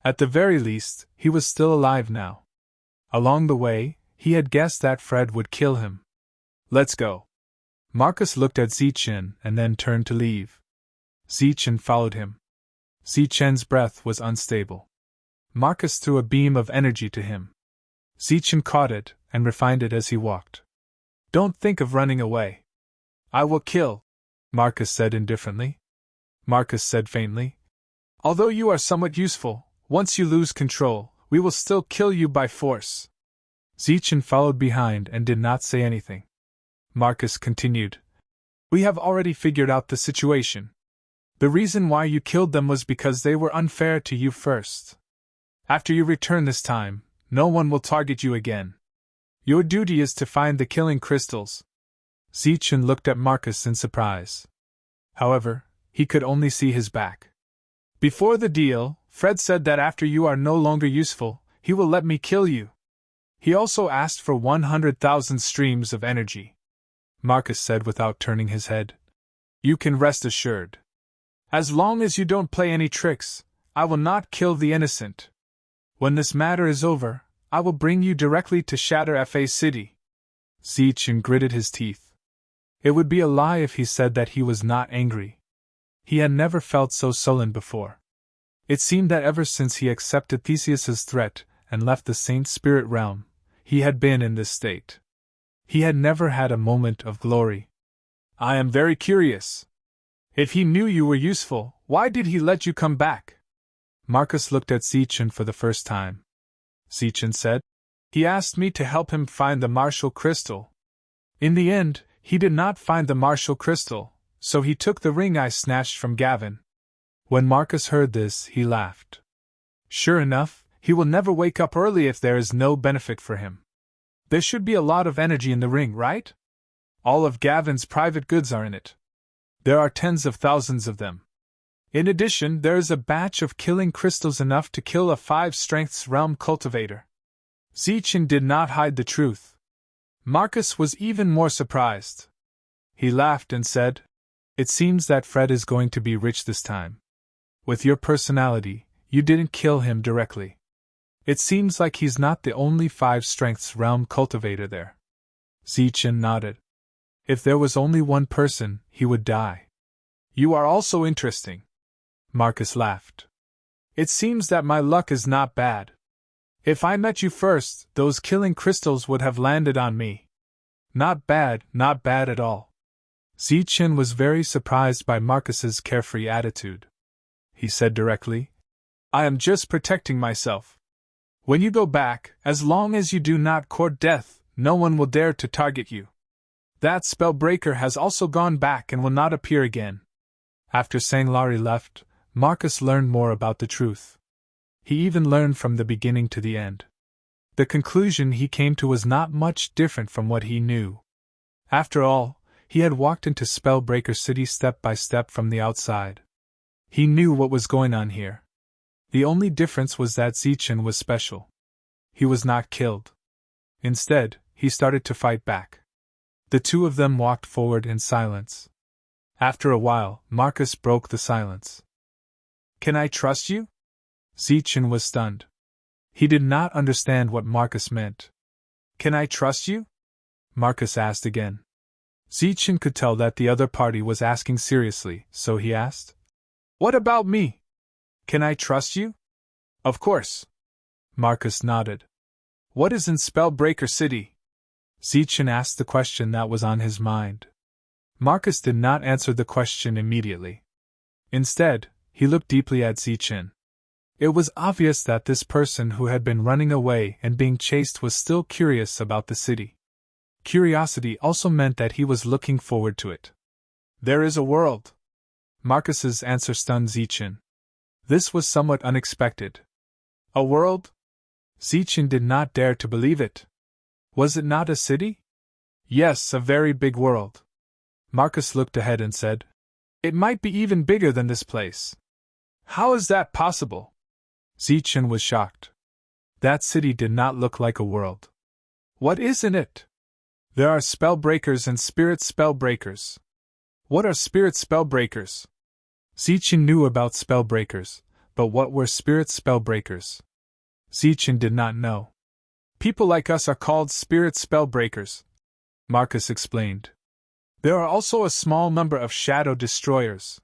At the very least, he was still alive now. Along the way, he had guessed that Fred would kill him. "Let's go." Marcus looked at Zeichin and then turned to leave. Zeichin followed him. Zeichin's breath was unstable. Marcus threw a beam of energy to him. Zeichin caught it and refined it as he walked. "Don't think of running away." "I will kill," Marcus said indifferently. Marcus said faintly, "Although you are somewhat useful, once you lose control, we will still kill you by force." Zeichin followed behind and did not say anything. Marcus continued. We have already figured out the situation. The reason why you killed them was because they were unfair to you first. After you return this time, no one will target you again. Your duty is to find the killing crystals. Zichen looked at Marcus in surprise. However, he could only see his back. Before the deal, Fred said that after you are no longer useful, he will let me kill you. He also asked for 100,000 streams of energy. Marcus said without turning his head. You can rest assured. As long as you don't play any tricks, I will not kill the innocent. When this matter is over, I will bring you directly to Shatter Fa City. Zichen gritted his teeth. It would be a lie if he said that he was not angry. He had never felt so sullen before. It seemed that ever since he accepted Theseus's threat and left the Saint Spirit realm, he had been in this state. He had never had a moment of glory. I am very curious. If he knew you were useful, why did he let you come back? Marcus looked at Zichen for the first time. Zichen said, he asked me to help him find the martial crystal. In the end, he did not find the martial crystal, so he took the ring I snatched from Gavin. When Marcus heard this, he laughed. Sure enough, he will never wake up early if there is no benefit for him. There should be a lot of energy in the ring, right? All of Gavin's private goods are in it. There are tens of thousands of them. In addition, there is a batch of killing crystals enough to kill a 5 strengths realm cultivator. Zichen did not hide the truth. Marcus was even more surprised. He laughed and said, It seems that Fred is going to be rich this time. With your personality, you didn't kill him directly. It seems like he's not the only 5 strengths realm cultivator there. Zichen nodded. If there was only one person, he would die. You are also interesting. Marcus laughed. It seems that my luck is not bad. If I met you first, those killing crystals would have landed on me. Not bad at all. Zichen was very surprised by Marcus's carefree attitude. He said directly, I am just protecting myself. When you go back, as long as you do not court death, no one will dare to target you. That spellbreaker has also gone back and will not appear again. After Sanglari left, Marcus learned more about the truth. He even learned from the beginning to the end. The conclusion he came to was not much different from what he knew. After all, he had walked into Spellbreaker City step by step from the outside. He knew what was going on here. The only difference was that Zichen was special. He was not killed. Instead, he started to fight back. The two of them walked forward in silence. After a while, Marcus broke the silence. Can I trust you? Zichen was stunned. He did not understand what Marcus meant. Can I trust you? Marcus asked again. Zichen could tell that the other party was asking seriously, so he asked, What about me? Can I trust you? Of course. Marcus nodded. What is in Spellbreaker City? Zichen asked the question that was on his mind. Marcus did not answer the question immediately. Instead, he looked deeply at Zichen. It was obvious that this person who had been running away and being chased was still curious about the city. Curiosity also meant that he was looking forward to it. There is a world. Marcus's answer stunned Zichen. This was somewhat unexpected. A world? Zichen did not dare to believe it. Was it not a city? Yes, a very big world. Marcus looked ahead and said, It might be even bigger than this place. How is that possible? Zichen was shocked. That city did not look like a world. What is in it? There are spellbreakers and spirit spellbreakers. What are spirit spellbreakers? Zichen knew about spellbreakers, but what were spirit spellbreakers? Zichen did not know. People like us are called spirit spellbreakers, Marcus explained. There are also a small number of shadow destroyers.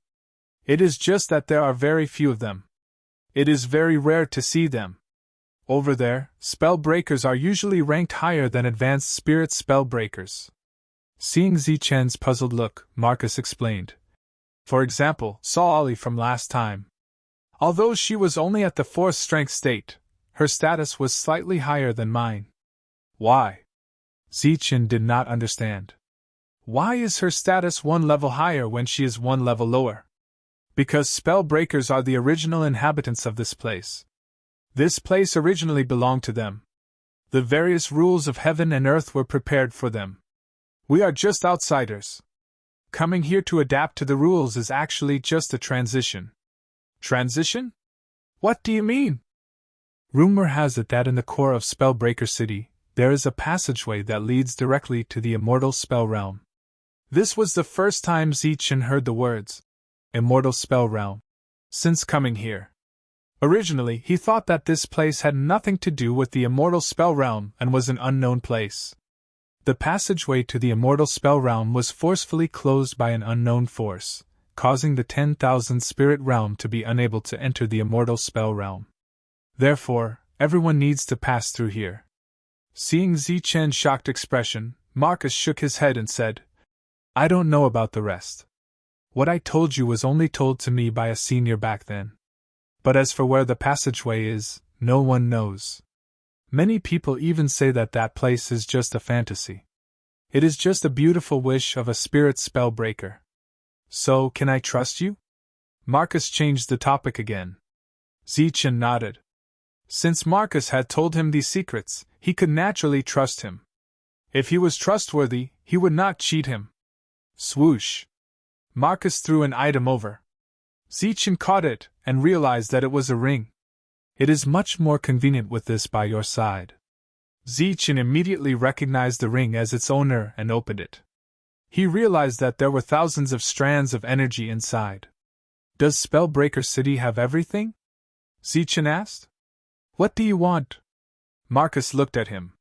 It is just that there are very few of them. It is very rare to see them. Over there, spellbreakers are usually ranked higher than advanced spirit spellbreakers. Seeing Zichen's puzzled look, Marcus explained. For example, saw Ali from last time. Although she was only at the 4th strength state, her status was slightly higher than mine. Why? Zichen did not understand. Why is her status one level higher when she is one level lower? Because spell breakers are the original inhabitants of this place. This place originally belonged to them. The various rules of heaven and earth were prepared for them. We are just outsiders. Coming here to adapt to the rules is actually just a transition. Transition? What do you mean? Rumor has it that in the core of Spellbreaker City, there is a passageway that leads directly to the immortal spell realm. This was the first time Zichen heard the words, immortal spell realm, since coming here. Originally, he thought that this place had nothing to do with the immortal spell realm and was an unknown place. The passageway to the immortal spell realm was forcefully closed by an unknown force, causing the 10,000 spirit realm to be unable to enter the immortal spell realm. Therefore, everyone needs to pass through here. Seeing Zichen's shocked expression, Marcus shook his head and said, I don't know about the rest. What I told you was only told to me by a senior back then. But as for where the passageway is, no one knows. Many people even say that that place is just a fantasy. It is just a beautiful wish of a spirit spell breaker. So, can I trust you? Marcus changed the topic again. Zichen nodded. Since Marcus had told him these secrets, he could naturally trust him. If he was trustworthy, he would not cheat him. Swoosh! Marcus threw an item over. Zichen caught it and realized that it was a ring. It is much more convenient with this by your side. Zichen immediately recognized the ring as its owner and opened it. He realized that there were thousands of strands of energy inside. Does Spellbreaker City have everything? Zichen asked. What do you want? Marcus looked at him.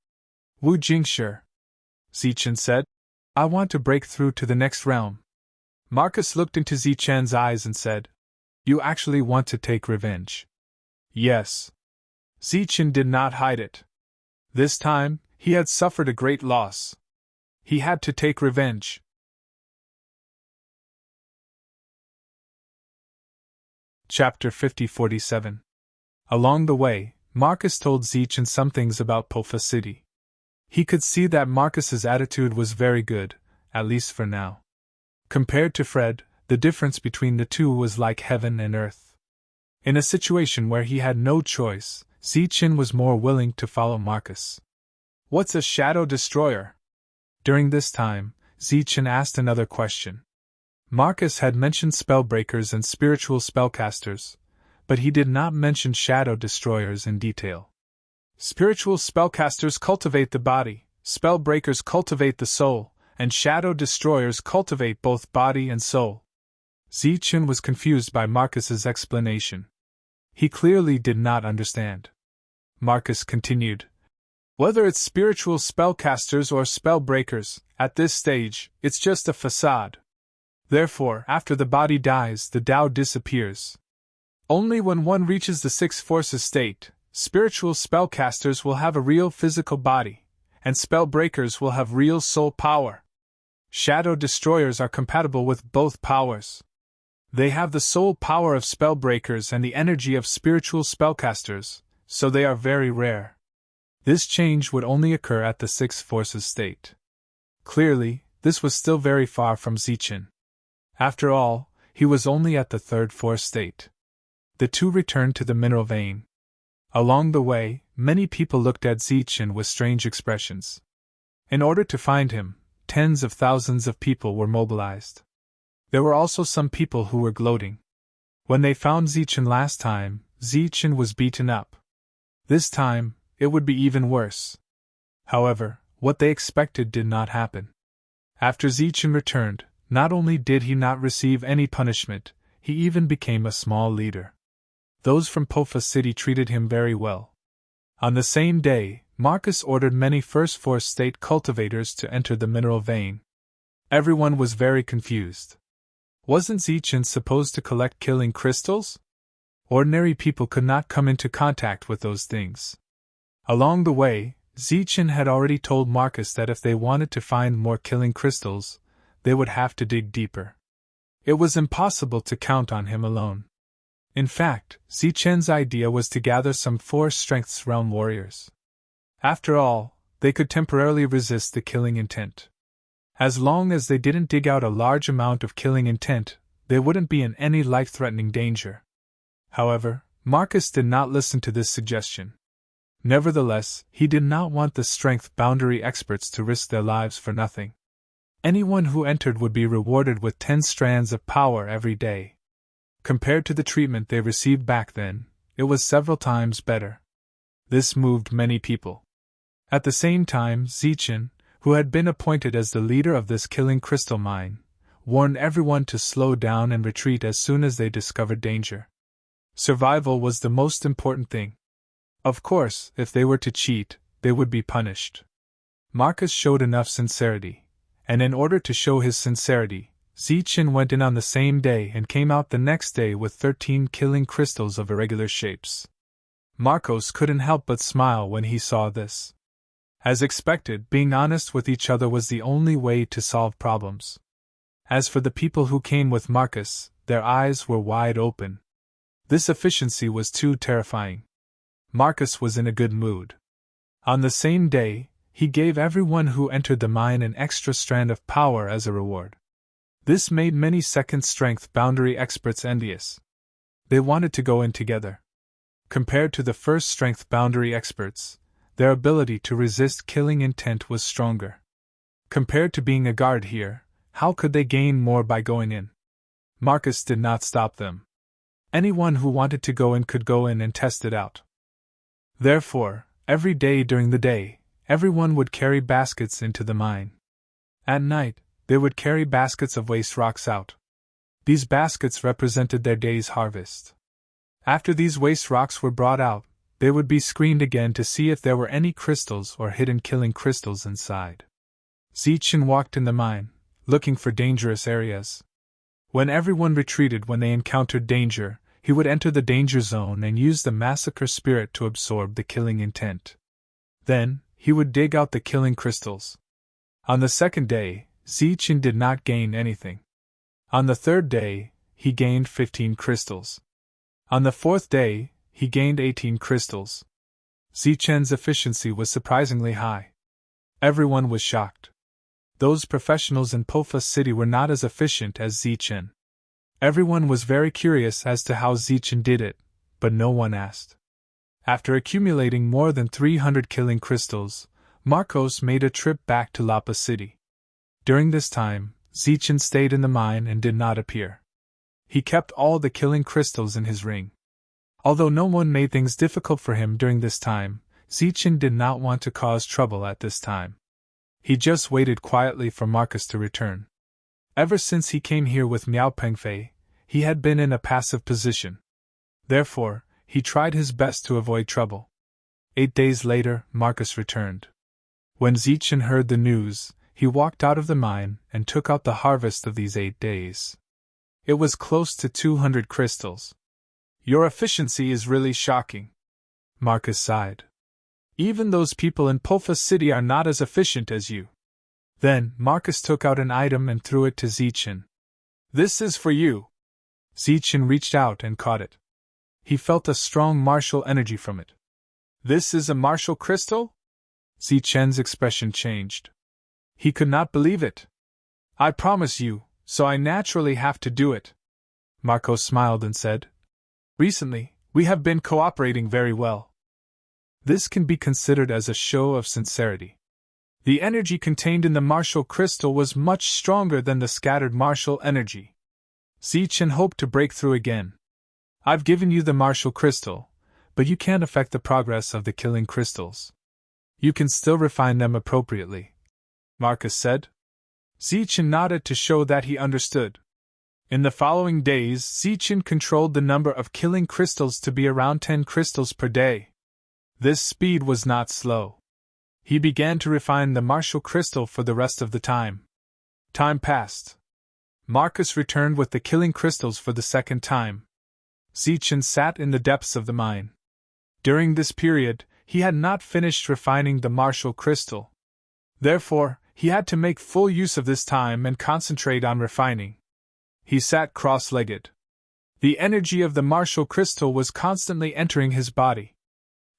Wu Jingshi, Zichen said. I want to break through to the next realm. Marcus looked into Zichen's eyes and said, You actually want to take revenge? Yes. Zichen did not hide it. This time, he had suffered a great loss. He had to take revenge. Chapter 50-47. Along the way, Marcus told Zichen some things about Pofa City. He could see that Marcus's attitude was very good, at least for now. Compared to Fred, the difference between the two was like heaven and earth. In a situation where he had no choice, Zichen was more willing to follow Marcus. What's a shadow destroyer? During this time, Zichen asked another question. Marcus had mentioned spellbreakers and spiritual spellcasters, but he did not mention shadow destroyers in detail. Spiritual spellcasters cultivate the body, spellbreakers cultivate the soul, and shadow destroyers cultivate both body and soul. Zichen was confused by Marcus's explanation. He clearly did not understand. Marcus continued. Whether it's spiritual spellcasters or spellbreakers, at this stage, it's just a facade. Therefore, after the body dies, the Tao disappears. Only when one reaches the six forces state, spiritual spellcasters will have a real physical body, and spellbreakers will have real soul power. Shadow destroyers are compatible with both powers. They have the soul power of spellbreakers and the energy of spiritual spellcasters, so they are very rare. This change would only occur at the six forces state. Clearly, this was still very far from Zichen. After all, he was only at the third force state. The two returned to the mineral vein. Along the way, many people looked at Zichen with strange expressions. In order to find him, tens of thousands of people were mobilized. There were also some people who were gloating. When they found Zichen last time, Zichen was beaten up. This time, it would be even worse. However, what they expected did not happen. After Zichen returned, not only did he not receive any punishment, he even became a small leader. Those from Pofa City treated him very well. On the same day, Marcus ordered many First Force State cultivators to enter the mineral vein. Everyone was very confused. Wasn't Zichen supposed to collect killing crystals? Ordinary people could not come into contact with those things. Along the way, Zichen had already told Marcus that if they wanted to find more killing crystals, they would have to dig deeper. It was impossible to count on him alone. In fact, Zichen's idea was to gather some 4 strengths realm warriors. After all, they could temporarily resist the killing intent. As long as they didn't dig out a large amount of killing intent, they wouldn't be in any life-threatening danger. However, Marcus did not listen to this suggestion. Nevertheless, he did not want the strength boundary experts to risk their lives for nothing. Anyone who entered would be rewarded with 10 strands of power every day. Compared to the treatment they received back then, it was several times better. This moved many people. At the same time, Zichen, who had been appointed as the leader of this killing crystal mine, warned everyone to slow down and retreat as soon as they discovered danger. Survival was the most important thing. Of course, if they were to cheat, they would be punished. Marcus showed enough sincerity, and in order to show his sincerity, Zichen went in on the same day and came out the next day with 13 killing crystals of irregular shapes. Marcos couldn't help but smile when he saw this. As expected, being honest with each other was the only way to solve problems. As for the people who came with Marcus, their eyes were wide open. This efficiency was too terrifying. Marcus was in a good mood. On the same day, he gave everyone who entered the mine an extra strand of power as a reward. This made many second-strength boundary experts envious. They wanted to go in together. Compared to the first-strength boundary experts, their ability to resist killing intent was stronger. Compared to being a guard here, how could they gain more by going in? Marcus did not stop them. Anyone who wanted to go in could go in and test it out. Therefore, every day during the day, everyone would carry baskets into the mine. At night, they would carry baskets of waste rocks out. These baskets represented their day's harvest. After these waste rocks were brought out, they would be screened again to see if there were any crystals or hidden killing crystals inside. Zichen walked in the mine, looking for dangerous areas. When everyone retreated when they encountered danger, he would enter the danger zone and use the massacre spirit to absorb the killing intent. Then, he would dig out the killing crystals. On the second day, Zichen did not gain anything. On the third day, he gained 15 crystals. On the fourth day, he gained 18 crystals. Zichen's efficiency was surprisingly high. Everyone was shocked. Those professionals in Pofa City were not as efficient as Zichen. Everyone was very curious as to how Zichen did it, but no one asked. After accumulating more than 300 killing crystals, Marcos made a trip back to Lapa City. During this time, Zichen stayed in the mine and did not appear. He kept all the killing crystals in his ring. Although no one made things difficult for him during this time, Zichen did not want to cause trouble at this time. He just waited quietly for Marcus to return. Ever since he came here with Miao Pengfei, he had been in a passive position. Therefore, he tried his best to avoid trouble. 8 days later, Marcus returned. When Zichen heard the news, he walked out of the mine and took out the harvest of these 8 days. It was close to 200 crystals. Your efficiency is really shocking. Marcus sighed. Even those people in Pofa City are not as efficient as you. Then, Marcus took out an item and threw it to Zichen. This is for you. Zichen reached out and caught it. He felt a strong martial energy from it. This is a martial crystal? Zichen's expression changed. He could not believe it. I promise you, so I naturally have to do it. Marcos smiled and said, Recently, we have been cooperating very well. This can be considered as a show of sincerity. The energy contained in the martial crystal was much stronger than the scattered martial energy. Zichen hoped to break through again. I've given you the martial crystal, but you can't affect the progress of the killing crystals. You can still refine them appropriately, Marcus said. Zichen nodded to show that he understood. In the following days, Zichen controlled the number of killing crystals to be around 10 crystals per day. This speed was not slow. He began to refine the martial crystal for the rest of the time. Time passed. Marcus returned with the killing crystals for the second time. Zichen sat in the depths of the mine. During this period, he had not finished refining the martial crystal. Therefore, he had to make full use of this time and concentrate on refining. He sat cross-legged. The energy of the martial crystal was constantly entering his body.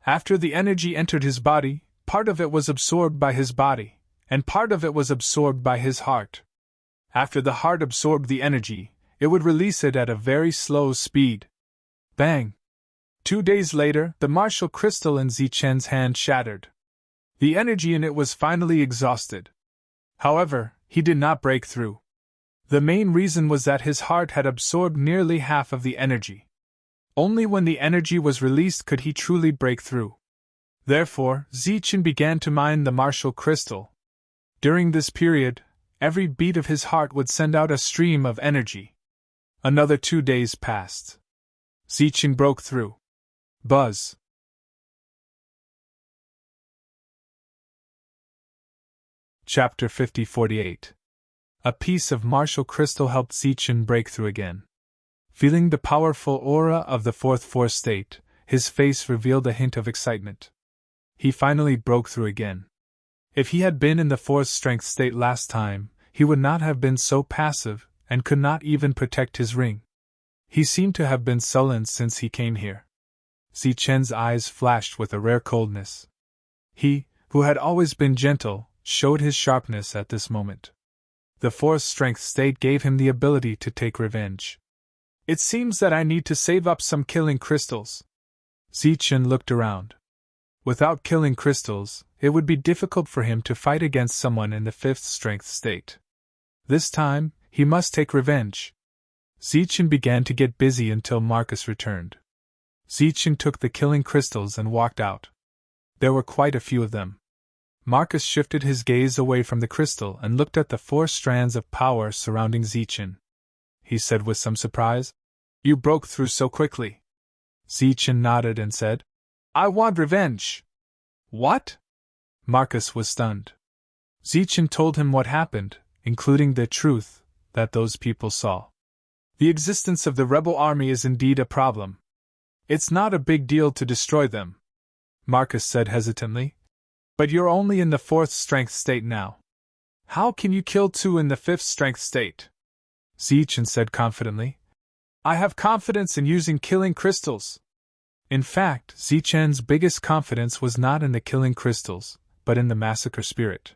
After the energy entered his body, part of it was absorbed by his body, and part of it was absorbed by his heart. After the heart absorbed the energy, it would release it at a very slow speed. Bang! 2 days later, the martial crystal in Zichen's hand shattered. The energy in it was finally exhausted. However, he did not break through. The main reason was that his heart had absorbed nearly half of the energy. Only when the energy was released could he truly break through. Therefore, Zichen began to mine the martial crystal. During this period, every beat of his heart would send out a stream of energy. Another 2 days passed. Zichen broke through. Buzz. Chapter 50-48. A piece of martial crystal helped Zichen break through again. Feeling the powerful aura of the fourth force state, his face revealed a hint of excitement. He finally broke through again. If he had been in the fourth strength state last time, he would not have been so passive, and could not even protect his ring. He seemed to have been sullen since he came here. Zichen's eyes flashed with a rare coldness. He, who had always been gentle, showed his sharpness at this moment. The fourth strength state gave him the ability to take revenge. It seems that I need to save up some killing crystals. Zichen looked around. Without killing crystals, it would be difficult for him to fight against someone in the fifth strength state. This time, he must take revenge. Zichen began to get busy until Marcus returned. Zichen took the killing crystals and walked out. There were quite a few of them. Marcus shifted his gaze away from the crystal and looked at the 4 strands of power surrounding Zichen. He said with some surprise, "You broke through so quickly." Zichen nodded and said, "I want revenge." "What?" Marcus was stunned. Zichen told him what happened, including the truth that those people saw. The existence of the rebel army is indeed a problem. It's not a big deal to destroy them, Marcus said hesitantly. But you're only in the 4th strength state now. How can you kill 2 in the 5th strength state? Zichen said confidently. I have confidence in using killing crystals. In fact, Zichen's biggest confidence was not in the killing crystals, but in the massacre spirit.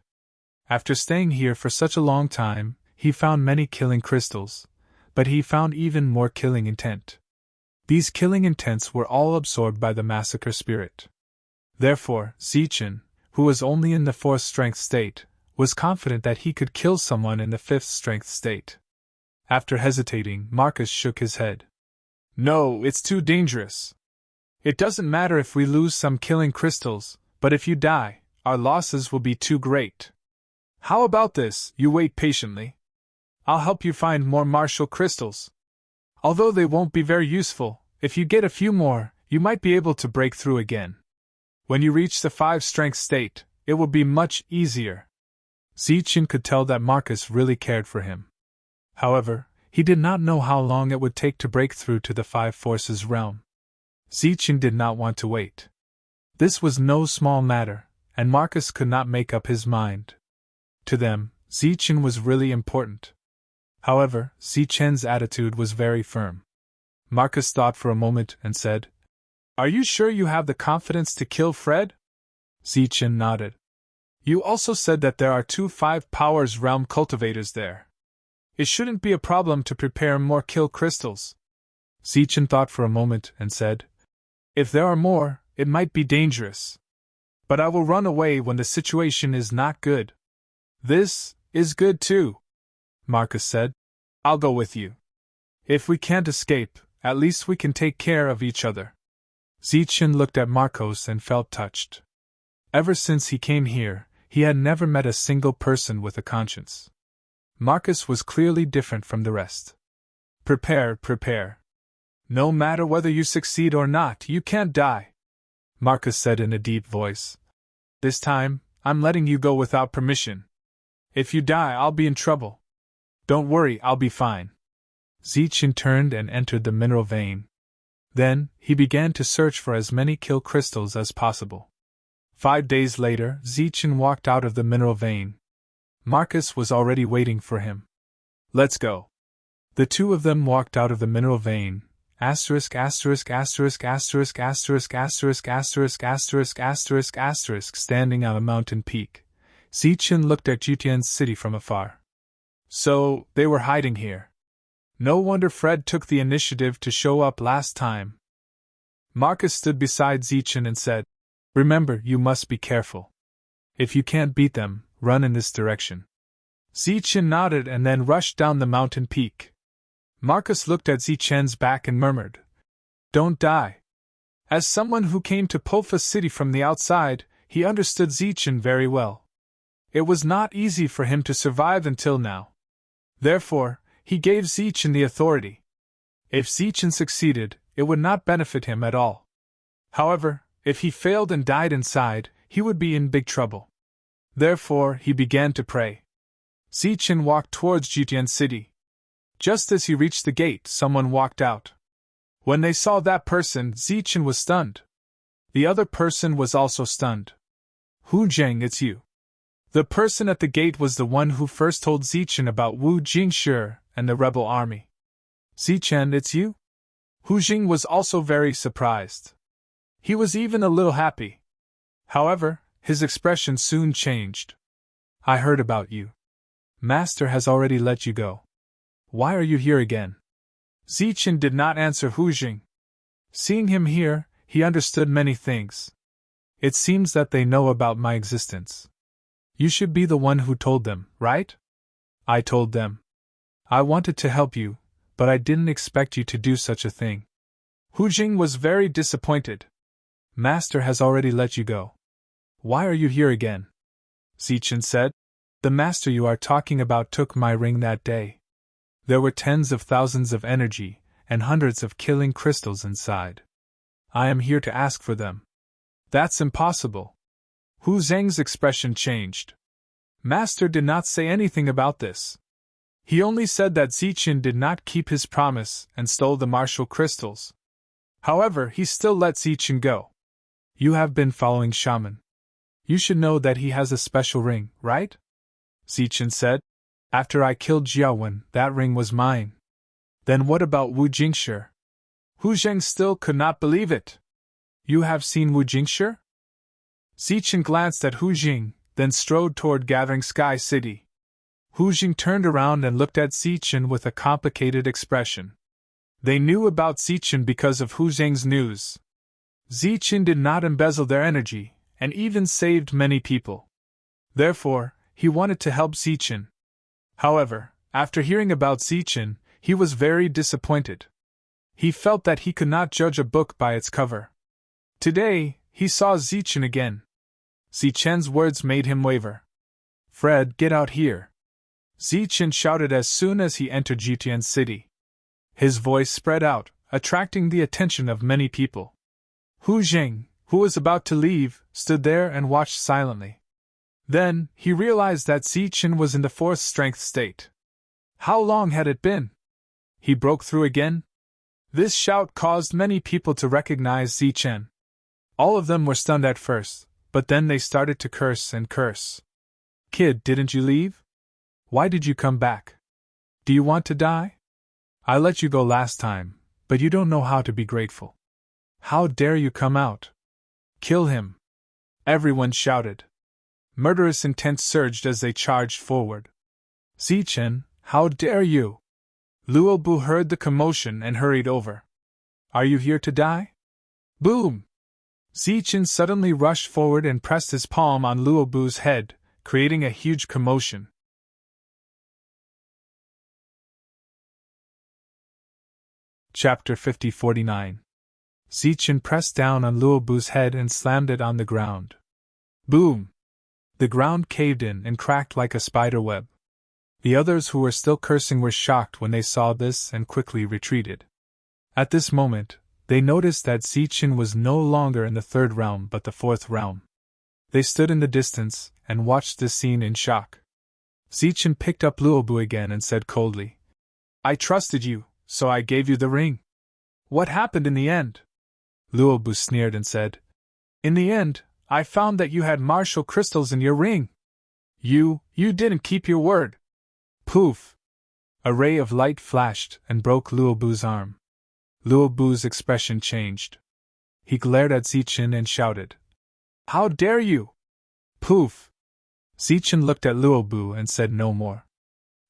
After staying here for such a long time, he found many killing crystals, but he found even more killing intent. These killing intents were all absorbed by the massacre spirit. Therefore, Zichen, who was only in the 4th strength state, was confident that he could kill someone in the 5th strength state. After hesitating, Marcus shook his head. No, it's too dangerous. It doesn't matter if we lose some killing crystals, but if you die, our losses will be too great. How about this, you wait patiently? I'll help you find more martial crystals. Although they won't be very useful, if you get a few more, you might be able to break through again. When you reach the 5 strength state, it will be much easier. Zichen could tell that Marcus really cared for him. However, he did not know how long it would take to break through to the 5 forces realm. Zichen did not want to wait. This was no small matter, and Marcus could not make up his mind. To them, Zichen was really important. However, Zichen's attitude was very firm. Marcus thought for a moment and said, Are you sure you have the confidence to kill Fred? Zichen nodded. You also said that there are 2 5 powers realm cultivators there. It shouldn't be a problem to prepare more kill crystals. Zichen thought for a moment and said, If there are more, it might be dangerous. But I will run away when the situation is not good. This is good too, Marcus said. I'll go with you. If we can't escape, at least we can take care of each other. Zichen looked at Marcos and felt touched. Ever since he came here, he had never met a single person with a conscience. Marcus was clearly different from the rest. Prepare. No matter whether you succeed or not, you can't die, Marcus said in a deep voice. This time, I'm letting you go without permission. If you die, I'll be in trouble. Don't worry, I'll be fine. Zichen turned and entered the mineral vein. Then, he began to search for as many kill crystals as possible. 5 days later, Zichen walked out of the mineral vein. Marcus was already waiting for him. Let's go. The 2 of them walked out of the mineral vein, standing on a mountain peak. Zichen looked at Jutian's city from afar. So, they were hiding here. No wonder Fred took the initiative to show up last time. Marcus stood beside Zichen and said, "Remember, you must be careful. If you can't beat them, run in this direction." Zichen nodded and then rushed down the mountain peak. Marcus looked at Zichen's back and murmured, "Don't die." As someone who came to Pofa City from the outside, he understood Zichen very well. It was not easy for him to survive until now. Therefore, he gave Zichen the authority. If Zichen succeeded, it would not benefit him at all. However, if he failed and died inside, he would be in big trouble. Therefore, he began to pray. Zichen walked towards Jutian City. Just as he reached the gate, someone walked out. When they saw that person, Zichen was stunned. The other person was also stunned. "Hu Zheng, it's you." The person at the gate was the one who first told Zichen about Wu Jingshi and the rebel army. "Zichen, it's you?" Hu Jing was also very surprised. He was even a little happy. However, his expression soon changed. "I heard about you. Master has already let you go. Why are you here again?" Zichen did not answer Hu Jing. Seeing him here, he understood many things. "It seems that they know about my existence. You should be the one who told them, right?" "I told them. I wanted to help you, but I didn't expect you to do such a thing." Hu Jing was very disappointed. "Master has already let you go. Why are you here again?" Zichen said, "The master you are talking about took my ring that day. There were tens of thousands of energy, and hundreds of killing crystals inside. I am here to ask for them." "That's impossible." Hu Zheng's expression changed. Master did not say anything about this. He only said that Zichen did not keep his promise and stole the martial crystals. However, he still let Zichen go. "You have been following Shaman. You should know that he has a special ring, right?" Zichen said. "After I killed Jiawen, that ring was mine." "Then what about Wu Jingshi?" Hu Zheng still could not believe it. "You have seen Wu Jingshi?" Zichen glanced at Hu Jing, then strode toward Gathering Sky City. Hu Jing turned around and looked at Zichen with a complicated expression. They knew about Zichen because of Hu Zheng's news. Zichen did not embezzle their energy, and even saved many people. Therefore, he wanted to help Zichen. However, after hearing about Zichen, he was very disappointed. He felt that he could not judge a book by its cover. Today, he saw Zichen again. Zichen's words made him waver. "Fred, get out here!" Zichen shouted as soon as he entered Jutian City. His voice spread out, attracting the attention of many people. Hu Jing, who was about to leave, stood there and watched silently. Then, he realized that Zichen was in the fourth strength state. How long had it been? He broke through again? This shout caused many people to recognize Zichen. All of them were stunned at first, but then they started to curse and curse. "Kid, didn't you leave? Why did you come back? Do you want to die? I let you go last time, but you don't know how to be grateful. How dare you come out? Kill him!" Everyone shouted. Murderous intent surged as they charged forward. "Zichen, how dare you?" Luobu heard the commotion and hurried over. "Are you here to die?" Boom! Zichen suddenly rushed forward and pressed his palm on Luobu's head, creating a huge commotion. Chapter 50-49. Zichen pressed down on Luobu's head and slammed it on the ground. Boom! The ground caved in and cracked like a spider web. The others who were still cursing were shocked when they saw this and quickly retreated. At this moment, they noticed that Zichen was no longer in the third realm but the fourth realm. They stood in the distance and watched this scene in shock. Zichen picked up Luobu again and said coldly, "I trusted you, so I gave you the ring. What happened in the end?" Luobu sneered and said, "In the end, I found that you had martial crystals in your ring. You didn't keep your word." Poof! A ray of light flashed and broke Luobu's arm. Luobu's expression changed. He glared at Zichen and shouted, "How dare you!" Poof! Zichen looked at Luobu and said no more.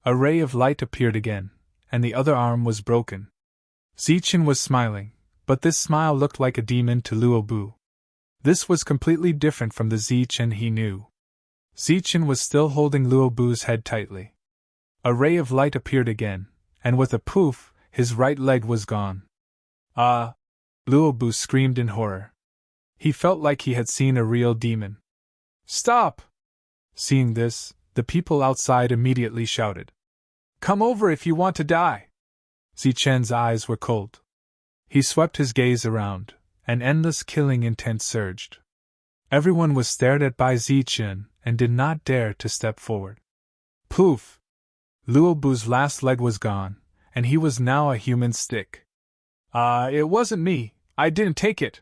A ray of light appeared again, and the other arm was broken. Zichen was smiling, but this smile looked like a demon to Luobu. This was completely different from the Zichen he knew. Zichen was still holding Luobu's head tightly. A ray of light appeared again, and with a poof, his right leg was gone. Ah! Luobu screamed in horror. He felt like he had seen a real demon. Stop! Seeing this, the people outside immediately shouted. Come over if you want to die! Zichen's eyes were cold. He swept his gaze around, and endless killing intent surged. Everyone was stared at by Zichen and did not dare to step forward. Poof! Luobu's last leg was gone, and he was now a human stick. It wasn't me, I didn't take it.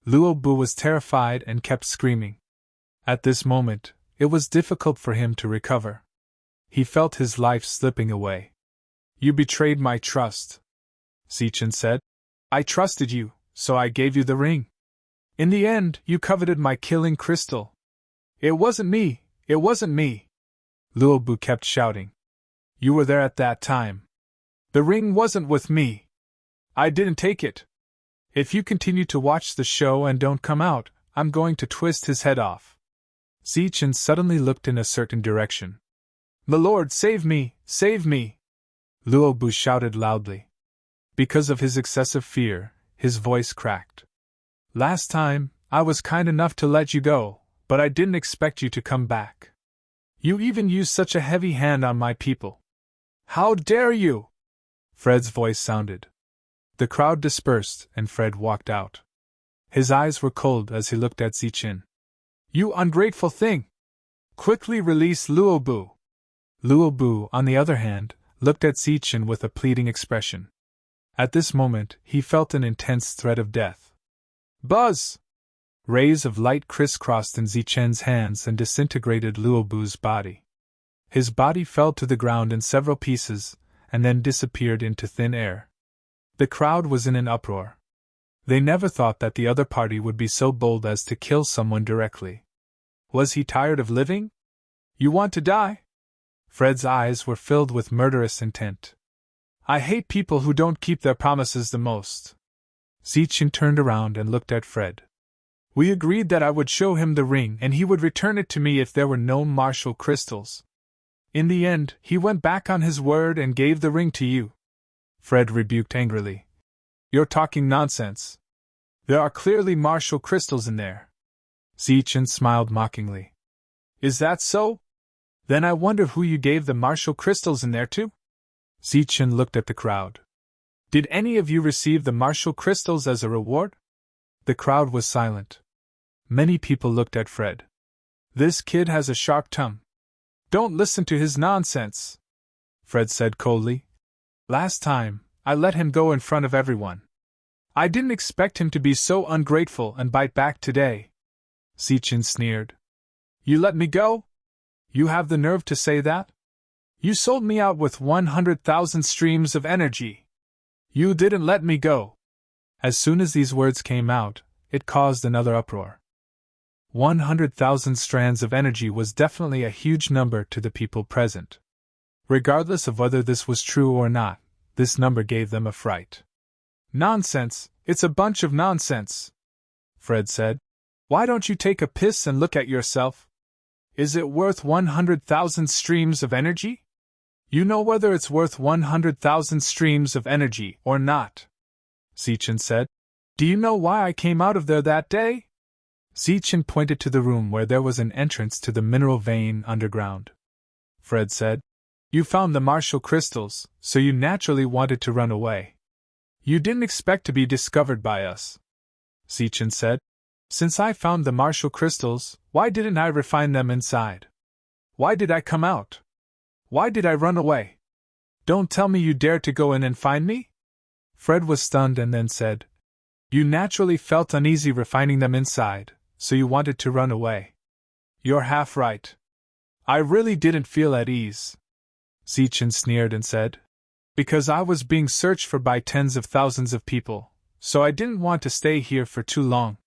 Luobu was terrified and kept screaming. At this moment, it was difficult for him to recover. He felt his life slipping away. You betrayed my trust, Zichen said. I trusted you, so I gave you the ring. In the end, you coveted my killing crystal. It wasn't me, it wasn't me. Luobu kept shouting. You were there at that time. The ring wasn't with me. I didn't take it. If you continue to watch the show and don't come out, I'm going to twist his head off. Zichen suddenly looked in a certain direction. My lord, save me, save me! Luobu shouted loudly. Because of his excessive fear, his voice cracked. Last time, I was kind enough to let you go, but I didn't expect you to come back. You even used such a heavy hand on my people. How dare you! Fred's voice sounded. The crowd dispersed and Fred walked out. His eyes were cold as he looked at Zichen. You ungrateful thing! Quickly release Luobu! Luobu, on the other hand, looked at Zichen with a pleading expression. At this moment, he felt an intense threat of death. Buzz! Rays of light crisscrossed in Zichen's hands and disintegrated Luobu's body. His body fell to the ground in several pieces, and then disappeared into thin air. The crowd was in an uproar. They never thought that the other party would be so bold as to kill someone directly. Was he tired of living? You want to die? Fred's eyes were filled with murderous intent. I hate people who don't keep their promises the most. Zichen turned around and looked at Fred. We agreed that I would show him the ring and he would return it to me if there were no martial crystals. In the end, he went back on his word and gave the ring to you. Fred rebuked angrily. You're talking nonsense. There are clearly martial crystals in there. Zichen smiled mockingly. Is that so? Then I wonder who you gave the martial crystals in there to? Zichen looked at the crowd. Did any of you receive the martial crystals as a reward? The crowd was silent. Many people looked at Fred. This kid has a sharp tongue. Don't listen to his nonsense, Fred said coldly. Last time, I let him go in front of everyone. I didn't expect him to be so ungrateful and bite back today. Zichen sneered. You let me go? You have the nerve to say that? You sold me out with 100,000 streams of energy. You didn't let me go. As soon as these words came out, it caused another uproar. 100,000 strands of energy was definitely a huge number to the people present. Regardless of whether this was true or not, this number gave them a fright. Nonsense, it's a bunch of nonsense, Fred said. Why don't you take a piss and look at yourself? Is it worth 100,000 streams of energy? You know whether it's worth 100,000 streams of energy or not, Zichen said. Do you know why I came out of there that day? Zichen pointed to the room where there was an entrance to the mineral vein underground. Fred said, You found the martial crystals, so you naturally wanted to run away. You didn't expect to be discovered by us. Zichen said, Since I found the martial crystals, why didn't I refine them inside? Why did I come out? Why did I run away? Don't tell me you dared to go in and find me? Fred was stunned and then said, You naturally felt uneasy refining them inside, so you wanted to run away. You're half right. I really didn't feel at ease. Zichen sneered and said, Because I was being searched for by tens of thousands of people, so I didn't want to stay here for too long.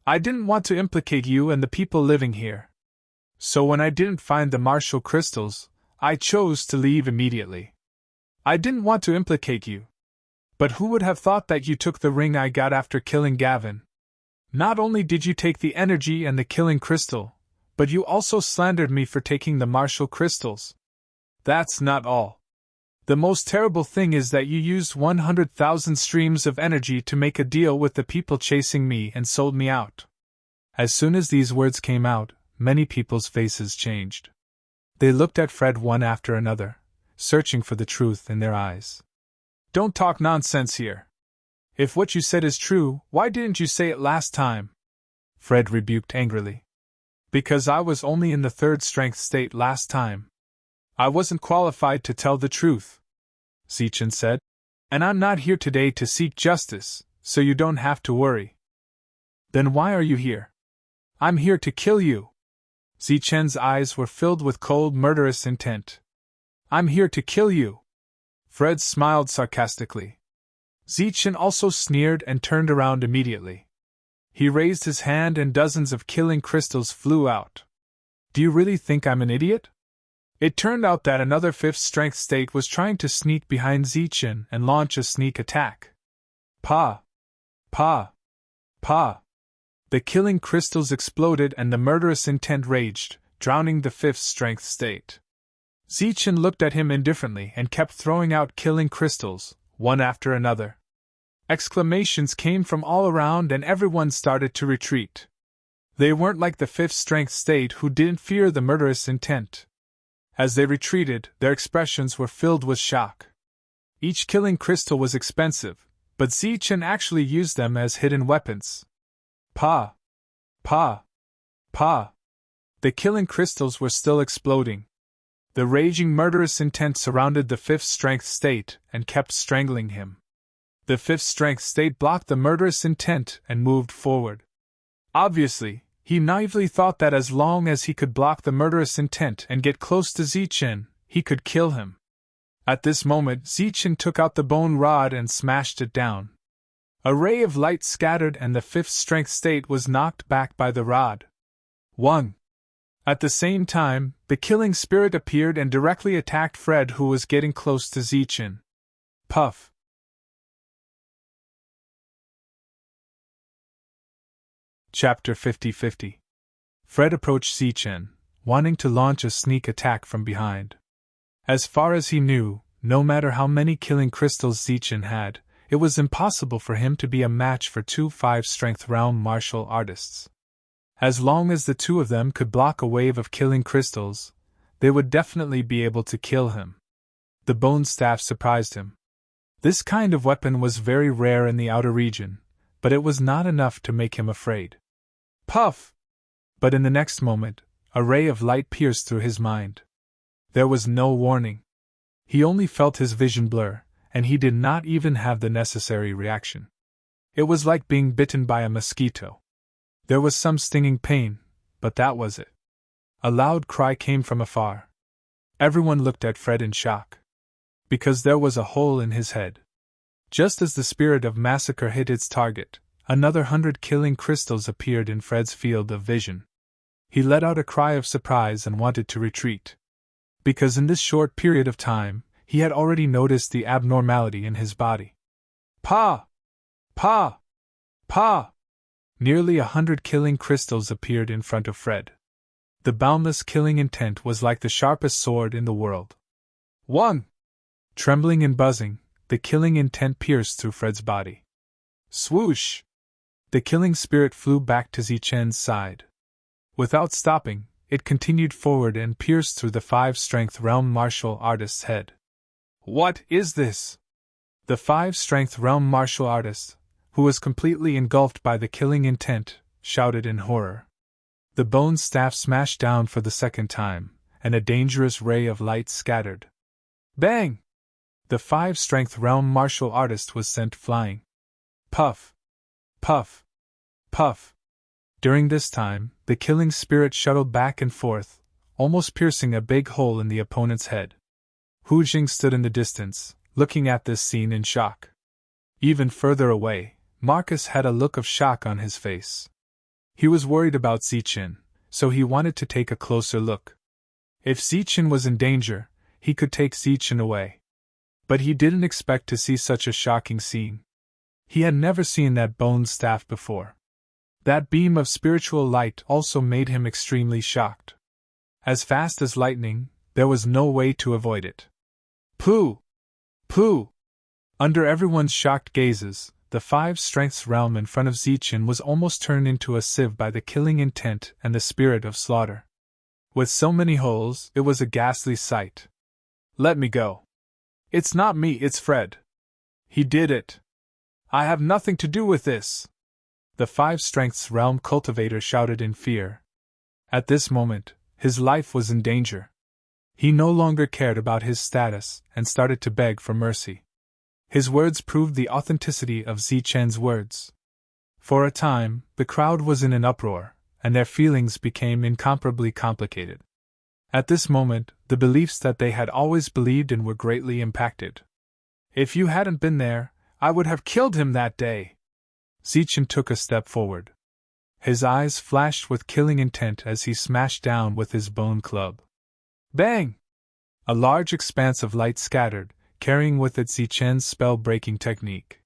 I didn't want to implicate you and the people living here. So when I didn't find the martial crystals, I chose to leave immediately. I didn't want to implicate you. But who would have thought that you took the ring I got after killing Gavin? Not only did you take the energy and the killing crystal, but you also slandered me for taking the martial crystals. That's not all. The most terrible thing is that you used 100,000 streams of energy to make a deal with the people chasing me and sold me out. As soon as these words came out, many people's faces changed. They looked at Fred one after another, searching for the truth in their eyes. Don't talk nonsense here. If what you said is true, why didn't you say it last time? Fred rebuked angrily. Because I was only in the third strength state last time. I wasn't qualified to tell the truth, Zichen said. And I'm not here today to seek justice, so you don't have to worry. Then why are you here? I'm here to kill you. Zichen's eyes were filled with cold, murderous intent. I'm here to kill you. Fred smiled sarcastically. Zichen also sneered and turned around immediately. He raised his hand and dozens of killing crystals flew out. Do you really think I'm an idiot? It turned out that another fifth strength state was trying to sneak behind Zichen and launch a sneak attack. Pa! Pa! Pa! The killing crystals exploded and the murderous intent raged, drowning the fifth strength state. Zichen looked at him indifferently and kept throwing out killing crystals, one after another. Exclamations came from all around and everyone started to retreat. They weren't like the fifth strength state who didn't fear the murderous intent. As they retreated, their expressions were filled with shock. Each killing crystal was expensive, but Zichen actually used them as hidden weapons. Pa! Pa! Pa! The killing crystals were still exploding. The raging murderous intent surrounded the fifth strength state and kept strangling him. The fifth strength state blocked the murderous intent and moved forward. Obviously, he naively thought that as long as he could block the murderous intent and get close to Zichen, he could kill him. At this moment, Zichen took out the bone rod and smashed it down. A ray of light scattered and the fifth strength state was knocked back by the rod. 1. At the same time, the killing spirit appeared and directly attacked Fred, who was getting close to Zichen. Puff. Chapter 50-50. Fred approached Zichen, wanting to launch a sneak attack from behind. As far as he knew, no matter how many killing crystals Zichen had, it was impossible for him to be a match for two 5-strength realm martial artists. As long as the two of them could block a wave of killing crystals, they would definitely be able to kill him. The bone staff surprised him. This kind of weapon was very rare in the outer region, but it was not enough to make him afraid. Puff! But in the next moment, a ray of light pierced through his mind. There was no warning. He only felt his vision blur, and he did not even have the necessary reaction. It was like being bitten by a mosquito. There was some stinging pain, but that was it. A loud cry came from afar. Everyone looked at Fred in shock. Because there was a hole in his head. Just as the spirit of massacre hit its target, another 100 killing crystals appeared in Fred's field of vision. He let out a cry of surprise and wanted to retreat. Because in this short period of time, he had already noticed the abnormality in his body. Pa! Pa! Pa! Nearly 100 killing crystals appeared in front of Fred. The boundless killing intent was like the sharpest sword in the world. 1. Trembling and buzzing, the killing intent pierced through Fred's body. Swoosh! The killing spirit flew back to Zichen's side. Without stopping, it continued forward and pierced through the 5-strength realm martial artist's head. What is this? The 5-strength realm martial artist, who was completely engulfed by the killing intent, shouted in horror. The bone staff smashed down for the second time, and a dangerous ray of light scattered. Bang! The 5-strength realm martial artist was sent flying. Puff! Puff! Puff! During this time, the killing spirit shuttled back and forth, almost piercing a big hole in the opponent's head. Hu Jing stood in the distance, looking at this scene in shock. Even further away, Marcus had a look of shock on his face. He was worried about Zichen, so he wanted to take a closer look. If Zichen was in danger, he could take Zichen away. But he didn't expect to see such a shocking scene. He had never seen that bone staff before. That beam of spiritual light also made him extremely shocked. As fast as lightning, there was no way to avoid it. Pooh! Pooh! Under everyone's shocked gazes, the 5 strengths realm in front of Zichen was almost turned into a sieve by the killing intent and the spirit of slaughter. With so many holes, it was a ghastly sight. Let me go. It's not me, it's Fred. He did it. I have nothing to do with this. The 5 strengths realm cultivator shouted in fear. At this moment, his life was in danger. He no longer cared about his status and started to beg for mercy. His words proved the authenticity of Zichen's words. For a time, the crowd was in an uproar, and their feelings became incomparably complicated. At this moment, the beliefs that they had always believed in were greatly impacted. If you hadn't been there, I would have killed him that day. Zichen took a step forward. His eyes flashed with killing intent as he smashed down with his bone club. Bang! A large expanse of light scattered, carrying with it Zichen's spell-breaking technique.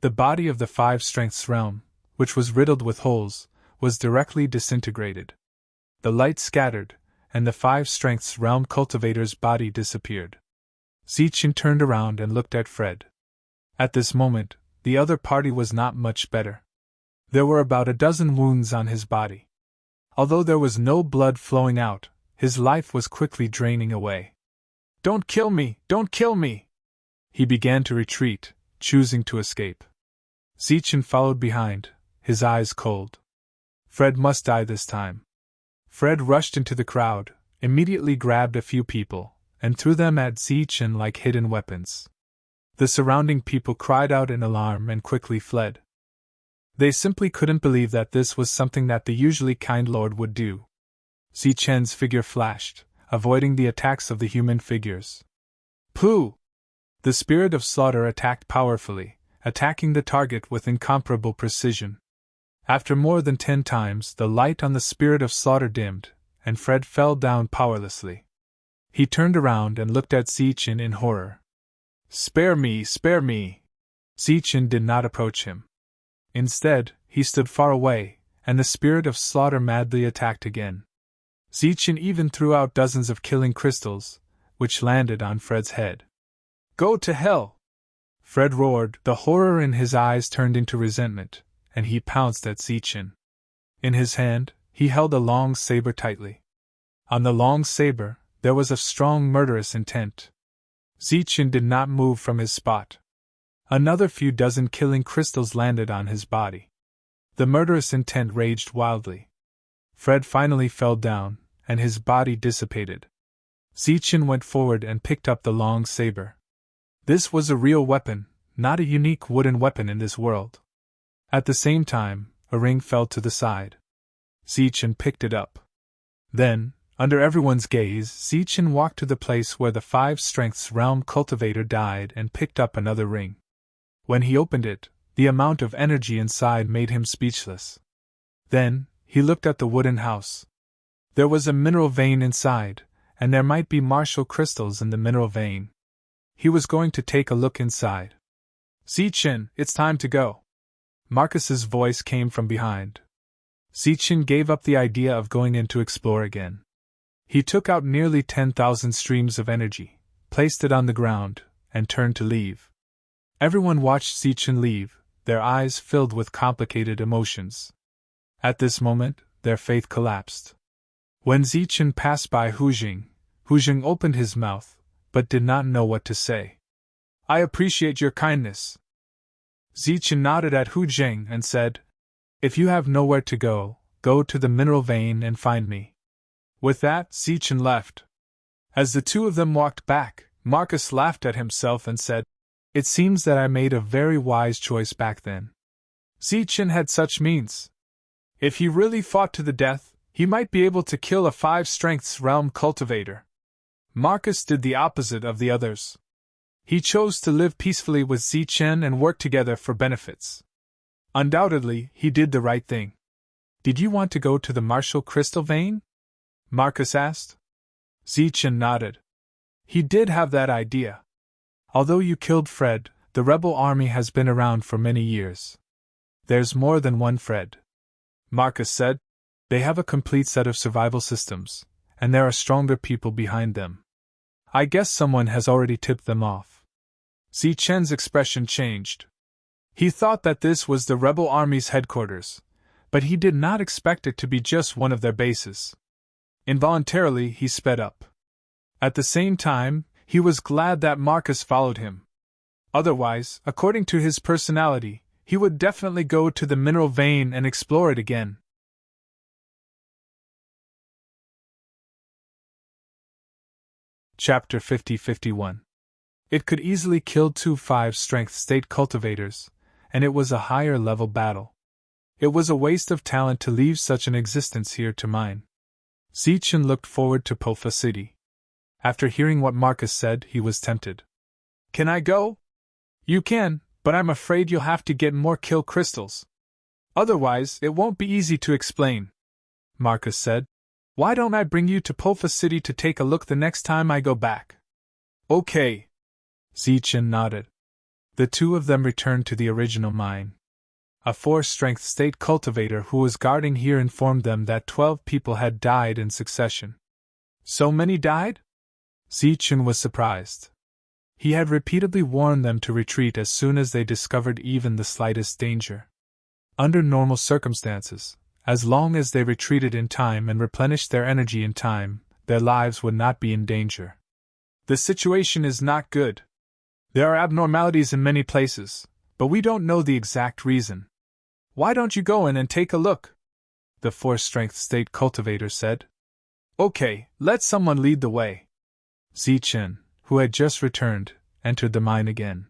The body of the 5 strengths realm, which was riddled with holes, was directly disintegrated. The light scattered, and the 5 strengths realm cultivator's body disappeared. Zichen turned around and looked at Fred. At this moment, the other party was not much better. There were about a dozen wounds on his body. Although there was no blood flowing out, his life was quickly draining away. Don't kill me! Don't kill me! He began to retreat, choosing to escape. Zichen followed behind, his eyes cold. Fred must die this time. Fred rushed into the crowd, immediately grabbed a few people, and threw them at Zichen like hidden weapons. The surrounding people cried out in alarm and quickly fled. They simply couldn't believe that this was something that the usually kind lord would do. Zichen's figure flashed, avoiding the attacks of the human figures. Pooh! The spirit of slaughter attacked powerfully, attacking the target with incomparable precision. After more than 10 times, the light on the spirit of slaughter dimmed, and Fred fell down powerlessly. He turned around and looked at Zichen in horror. Spare me, spare me! Zichen did not approach him. Instead, he stood far away, and the spirit of slaughter madly attacked again. Zichen even threw out dozens of killing crystals, which landed on Fred's head. Go to hell! Fred roared, the horror in his eyes turned into resentment, and he pounced at Zichen. In his hand, he held a long saber tightly. On the long saber, there was a strong murderous intent. Zichen did not move from his spot. Another few dozen killing crystals landed on his body. The murderous intent raged wildly. Fred finally fell down, and his body dissipated. Zichen went forward and picked up the long saber. This was a real weapon, not a unique wooden weapon in this world. At the same time, a ring fell to the side. Zichen picked it up. Then, under everyone's gaze, Zichen walked to the place where the 5 strengths realm cultivator died and picked up another ring. When he opened it, the amount of energy inside made him speechless. Then, he looked at the wooden house. There was a mineral vein inside, and there might be martial crystals in the mineral vein. He was going to take a look inside. Zichen, it's time to go. Marcus's voice came from behind. Zichen gave up the idea of going in to explore again. He took out nearly 10,000 streams of energy, placed it on the ground, and turned to leave. Everyone watched Zichen leave, their eyes filled with complicated emotions. At this moment, their faith collapsed. When Zichen passed by Hu Jing opened his mouth, but did not know what to say. I appreciate your kindness. Zichen nodded at Hu Jing and said, If you have nowhere to go, go to the mineral vein and find me. With that, Zichen left. As the two of them walked back, Marcus laughed at himself and said, It seems that I made a very wise choice back then. Zichen had such means. If he really fought to the death, he might be able to kill a 5 strengths realm cultivator. Marcus did the opposite of the others. He chose to live peacefully with Zichen and work together for benefits. Undoubtedly, he did the right thing. Did you want to go to the Martial Crystal Vein? Marcus asked. Zichen nodded. He did have that idea. Although you killed Fred, the rebel army has been around for many years. There's more than one Fred, Marcus said. They have a complete set of survival systems, and there are stronger people behind them. I guess someone has already tipped them off. Zichen's expression changed. He thought that this was the rebel army's headquarters, but he did not expect it to be just one of their bases. Involuntarily, he sped up. At the same time, he was glad that Marcus followed him. Otherwise, according to his personality, he would definitely go to the mineral vein and explore it again. Chapter 50-51. It could easily kill 2 5-strength state cultivators, and it was a higher-level battle. It was a waste of talent to leave such an existence here to mine. Zichen looked forward to Pofa City. After hearing what Marcus said, he was tempted. Can I go? You can, but I'm afraid you'll have to get more kill crystals. Otherwise, it won't be easy to explain, Marcus said. Why don't I bring you to Pofa City to take a look the next time I go back? Okay. Zichen nodded. The two of them returned to the original mine. A 4-strength state cultivator who was guarding here informed them that 12 people had died in succession. So many died? Zichen was surprised. He had repeatedly warned them to retreat as soon as they discovered even the slightest danger. Under normal circumstances, as long as they retreated in time and replenished their energy in time, their lives would not be in danger. The situation is not good. There are abnormalities in many places, but we don't know the exact reason. Why don't you go in and take a look? The 4-strength state cultivator said. Okay, let someone lead the way. Zichen, who had just returned, entered the mine again.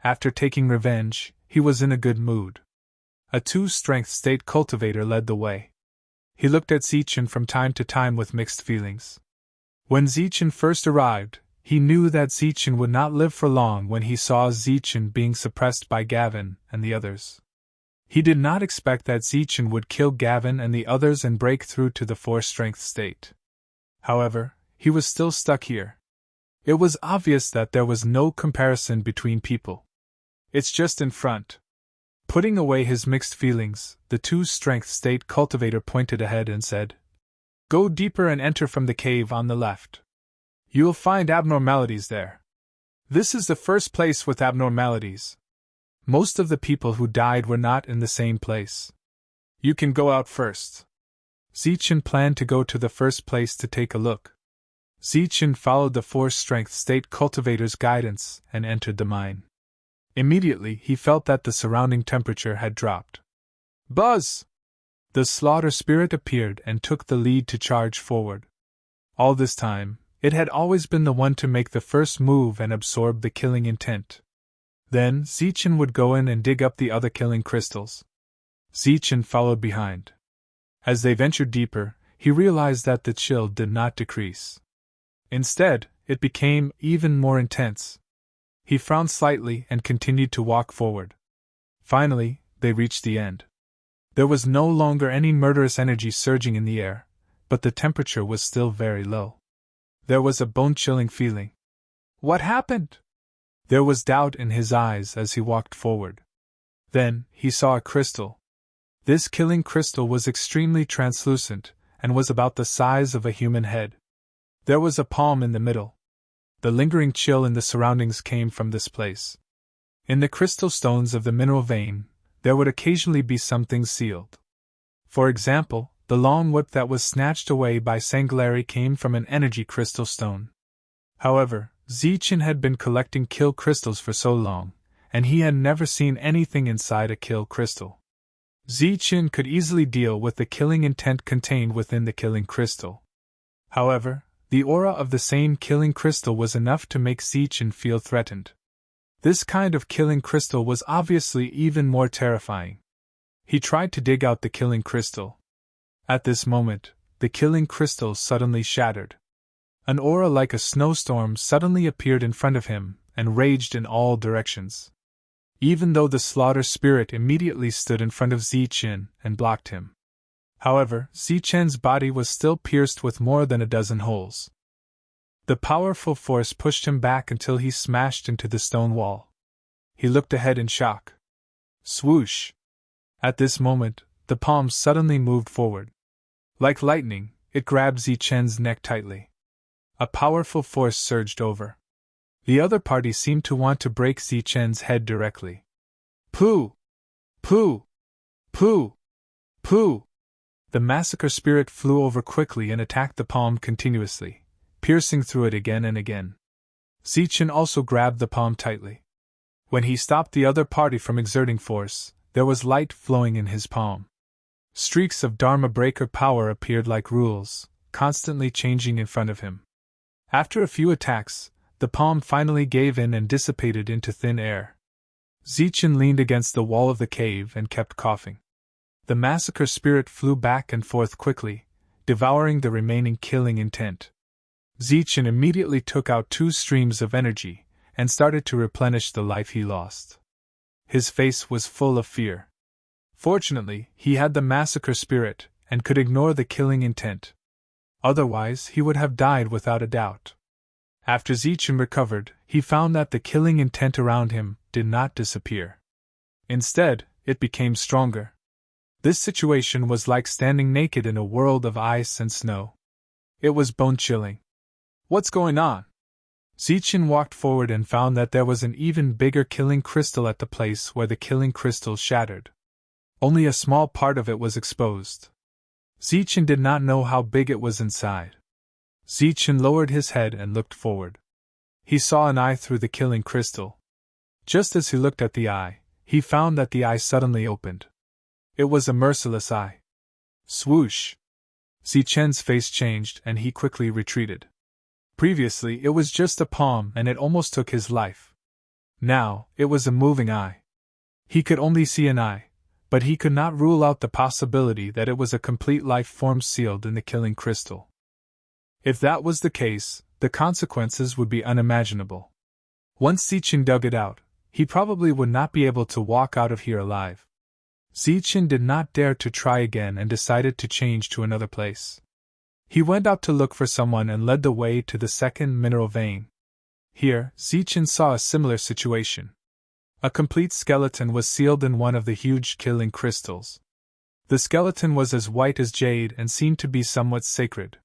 After taking revenge, he was in a good mood. A 2-strength state cultivator led the way. He looked at Zichen from time to time with mixed feelings. When Zichen first arrived, he knew that Zichen would not live for long when he saw Zichen being suppressed by Gavin and the others. He did not expect that Zichen would kill Gavin and the others and break through to the 4-strength state. However, he was still stuck here. It was obvious that there was no comparison between people. It's just in front. Putting away his mixed feelings, the 2-strength state cultivator pointed ahead and said, Go deeper and enter from the cave on the left. You'll find abnormalities there. This is the first place with abnormalities. Most of the people who died were not in the same place. You can go out first. Zichen planned to go to the first place to take a look. Zichen followed the 4-strength state cultivator's guidance and entered the mine. Immediately, he felt that the surrounding temperature had dropped. Buzz! The slaughter spirit appeared and took the lead to charge forward. All this time, it had always been the one to make the first move and absorb the killing intent. Then, Zichen would go in and dig up the other killing crystals. Zichen followed behind. As they ventured deeper, he realized that the chill did not decrease. Instead, it became even more intense. He frowned slightly and continued to walk forward. Finally, they reached the end. There was no longer any murderous energy surging in the air, but the temperature was still very low. There was a bone-chilling feeling. What happened? There was doubt in his eyes as he walked forward. Then, he saw a crystal. This killing crystal was extremely translucent, and was about the size of a human head. There was a palm in the middle. The lingering chill in the surroundings came from this place. In the crystal stones of the mineral vein, there would occasionally be something sealed. For example, the long whip that was snatched away by Sanglari came from an energy crystal stone. However, Zichen had been collecting kill crystals for so long, and he had never seen anything inside a kill crystal. Zichen could easily deal with the killing intent contained within the killing crystal. However, the aura of the same killing crystal was enough to make Zichen feel threatened. This kind of killing crystal was obviously even more terrifying. He tried to dig out the killing crystal. At this moment, the killing crystal suddenly shattered. An aura like a snowstorm suddenly appeared in front of him and raged in all directions. Even though the slaughter spirit immediately stood in front of Zichen and blocked him. However, Zichen's body was still pierced with more than a dozen holes. The powerful force pushed him back until he smashed into the stone wall. He looked ahead in shock. Swoosh! At this moment, the palm suddenly moved forward. Like lightning, it grabbed Zichen's neck tightly. A powerful force surged over. The other party seemed to want to break Zichen's head directly. Pooh! Pooh! Pooh! Pooh! The massacre spirit flew over quickly and attacked the palm continuously, piercing through it again and again. Zichen also grabbed the palm tightly. When he stopped the other party from exerting force, there was light flowing in his palm. Streaks of Dharma breaker power appeared like rules, constantly changing in front of him. After a few attacks, the palm finally gave in and dissipated into thin air. Zichen leaned against the wall of the cave and kept coughing. The massacre spirit flew back and forth quickly, devouring the remaining killing intent. Zichen immediately took out 2 streams of energy and started to replenish the life he lost. His face was full of fear. Fortunately, he had the massacre spirit and could ignore the killing intent. Otherwise, he would have died without a doubt. After Zichen recovered, he found that the killing intent around him did not disappear. Instead, it became stronger. This situation was like standing naked in a world of ice and snow. It was bone-chilling. What's going on? Zichen walked forward and found that there was an even bigger killing crystal at the place where the killing crystal shattered. Only a small part of it was exposed. Zichen did not know how big it was inside. Zichen lowered his head and looked forward. He saw an eye through the killing crystal. Just as he looked at the eye, he found that the eye suddenly opened. It was a merciless eye. Swoosh! Zichen's face changed and he quickly retreated. Previously, it was just a palm and it almost took his life. Now, it was a moving eye. He could only see an eye, but he could not rule out the possibility that it was a complete life form sealed in the killing crystal. If that was the case, the consequences would be unimaginable. Once Zichen dug it out, he probably would not be able to walk out of here alive. Zichen did not dare to try again and decided to change to another place. He went out to look for someone and led the way to the second mineral vein. Here, Zichen saw a similar situation. A complete skeleton was sealed in one of the huge killing crystals. The skeleton was as white as jade and seemed to be somewhat sacred.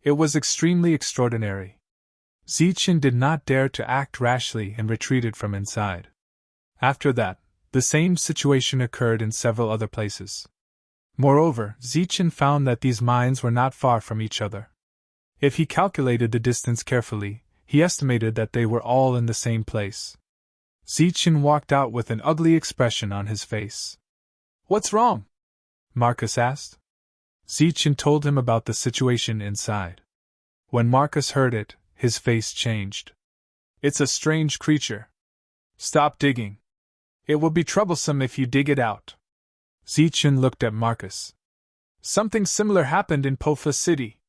It was extremely extraordinary. Zichen did not dare to act rashly and retreated from inside. After that, the same situation occurred in several other places. Moreover, Zichen found that these mines were not far from each other. If he calculated the distance carefully, he estimated that they were all in the same place. Zichen walked out with an ugly expression on his face. "What's wrong?" Marcus asked. Zichen told him about the situation inside. When Marcus heard it, his face changed. "It's a strange creature. Stop digging. It will be troublesome if you dig it out." Zichen looked at Marcus. "Something similar happened in Pofa City.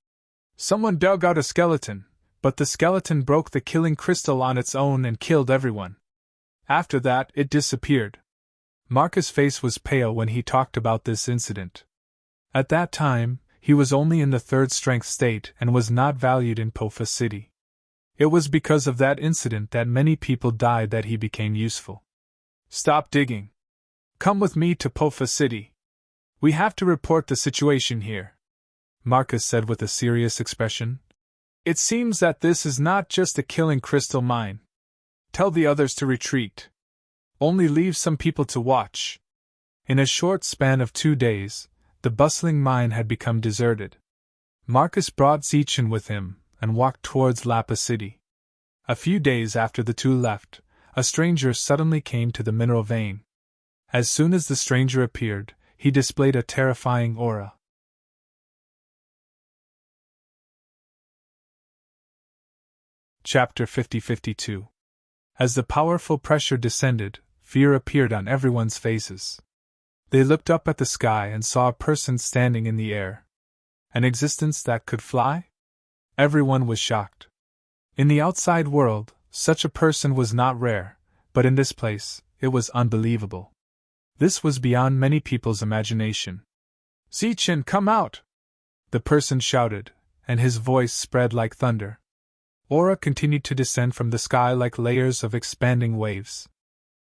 Someone dug out a skeleton, but the skeleton broke the killing crystal on its own and killed everyone. After that, it disappeared." Marcus' face was pale when he talked about this incident. At that time, he was only in the 3rd strength state and was not valued in Pofa City. It was because of that incident that many people died that he became useful. "Stop digging. Come with me to Pofa City. We have to report the situation here," Marcus said with a serious expression. "It seems that this is not just a killing crystal mine. Tell the others to retreat. Only leave some people to watch." In a short span of 2 days, the bustling mine had become deserted. Marcus brought Zichen with him and walked towards Lapa City. A few days after the two left, a stranger suddenly came to the mineral vein. As soon as the stranger appeared, he displayed a terrifying aura. Chapter 50-52. As the powerful pressure descended, fear appeared on everyone's faces. They looked up at the sky and saw a person standing in the air. An existence that could fly? Everyone was shocked. In the outside world, such a person was not rare, but in this place, it was unbelievable. This was beyond many people's imagination. Zichin, come out! The person shouted, and his voice spread like thunder. Aura continued to descend from the sky like layers of expanding waves.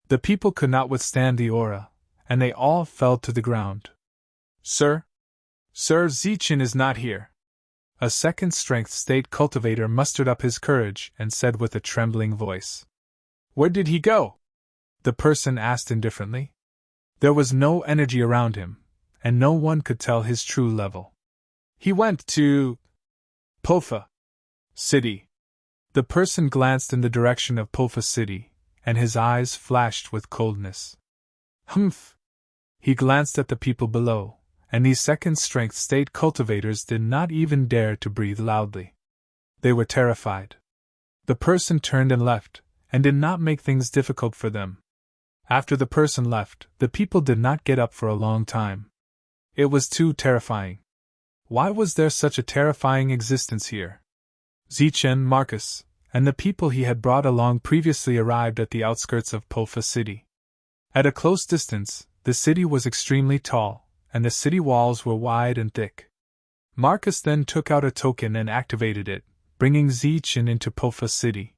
The people could not withstand the aura, and they all fell to the ground. Sir? Sir, Zichin is not here. A second strength state cultivator mustered up his courage and said with a trembling voice. Where did he go? The person asked indifferently. There was no energy around him, and no one could tell his true level. He went to Pofa City. The person glanced in the direction of Pofa City, and his eyes flashed with coldness. Humph! He glanced at the people below, and these second-strength state cultivators did not even dare to breathe loudly. They were terrified. The person turned and left, and did not make things difficult for them. After the person left, the people did not get up for a long time. It was too terrifying. Why was there such a terrifying existence here? Zichin, Marcus, and the people he had brought along previously arrived at the outskirts of Pofa City. At a close distance, the city was extremely tall, and the city walls were wide and thick. Marcus then took out a token and activated it, bringing Zichin into Pofa City.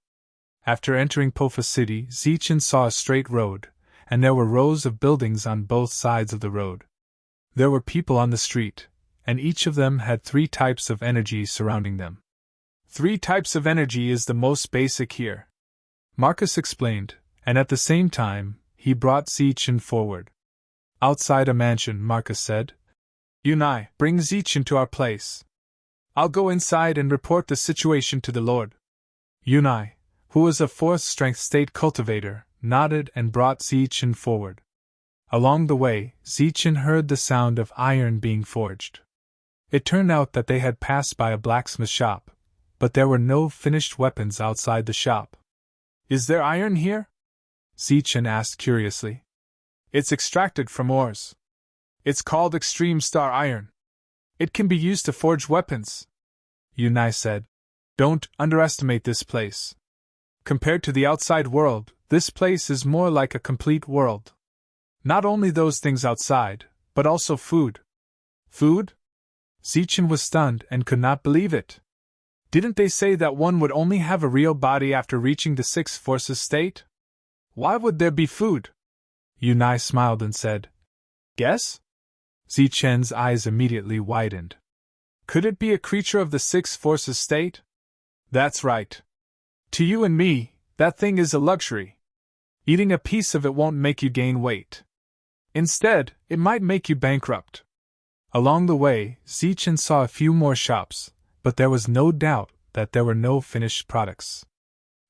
After entering Pofa City, Zichin saw a straight road, and there were rows of buildings on both sides of the road. There were people on the street, and each of them had 3 types of energy surrounding them. 3 types of energy is the most basic here, Marcus explained, and at the same time, he brought Zichin forward. Outside a mansion, Marcus said. Unai, bring Zichin to our place. I'll go inside and report the situation to the Lord. Unai, who was a 4th strength state cultivator, nodded and brought Zichin forward. Along the way, Zichin heard the sound of iron being forged. It turned out that they had passed by a blacksmith shop, but there were no finished weapons outside the shop. Is there iron here? Zichin asked curiously. It's extracted from ores. It's called extreme star iron. It can be used to forge weapons. Unai said. Don't underestimate this place. Compared to the outside world, this place is more like a complete world. Not only those things outside, but also food. Food? Zichin was stunned and could not believe it. Didn't they say that one would only have a real body after reaching the 6th forces state? Why would there be food? Unai smiled and said, Guess? Zichen's eyes immediately widened. Could it be a creature of the 6th forces state? That's right. To you and me, that thing is a luxury. Eating a piece of it won't make you gain weight. Instead, it might make you bankrupt. Along the way, Zichin saw a few more shops, but there was no doubt that there were no finished products.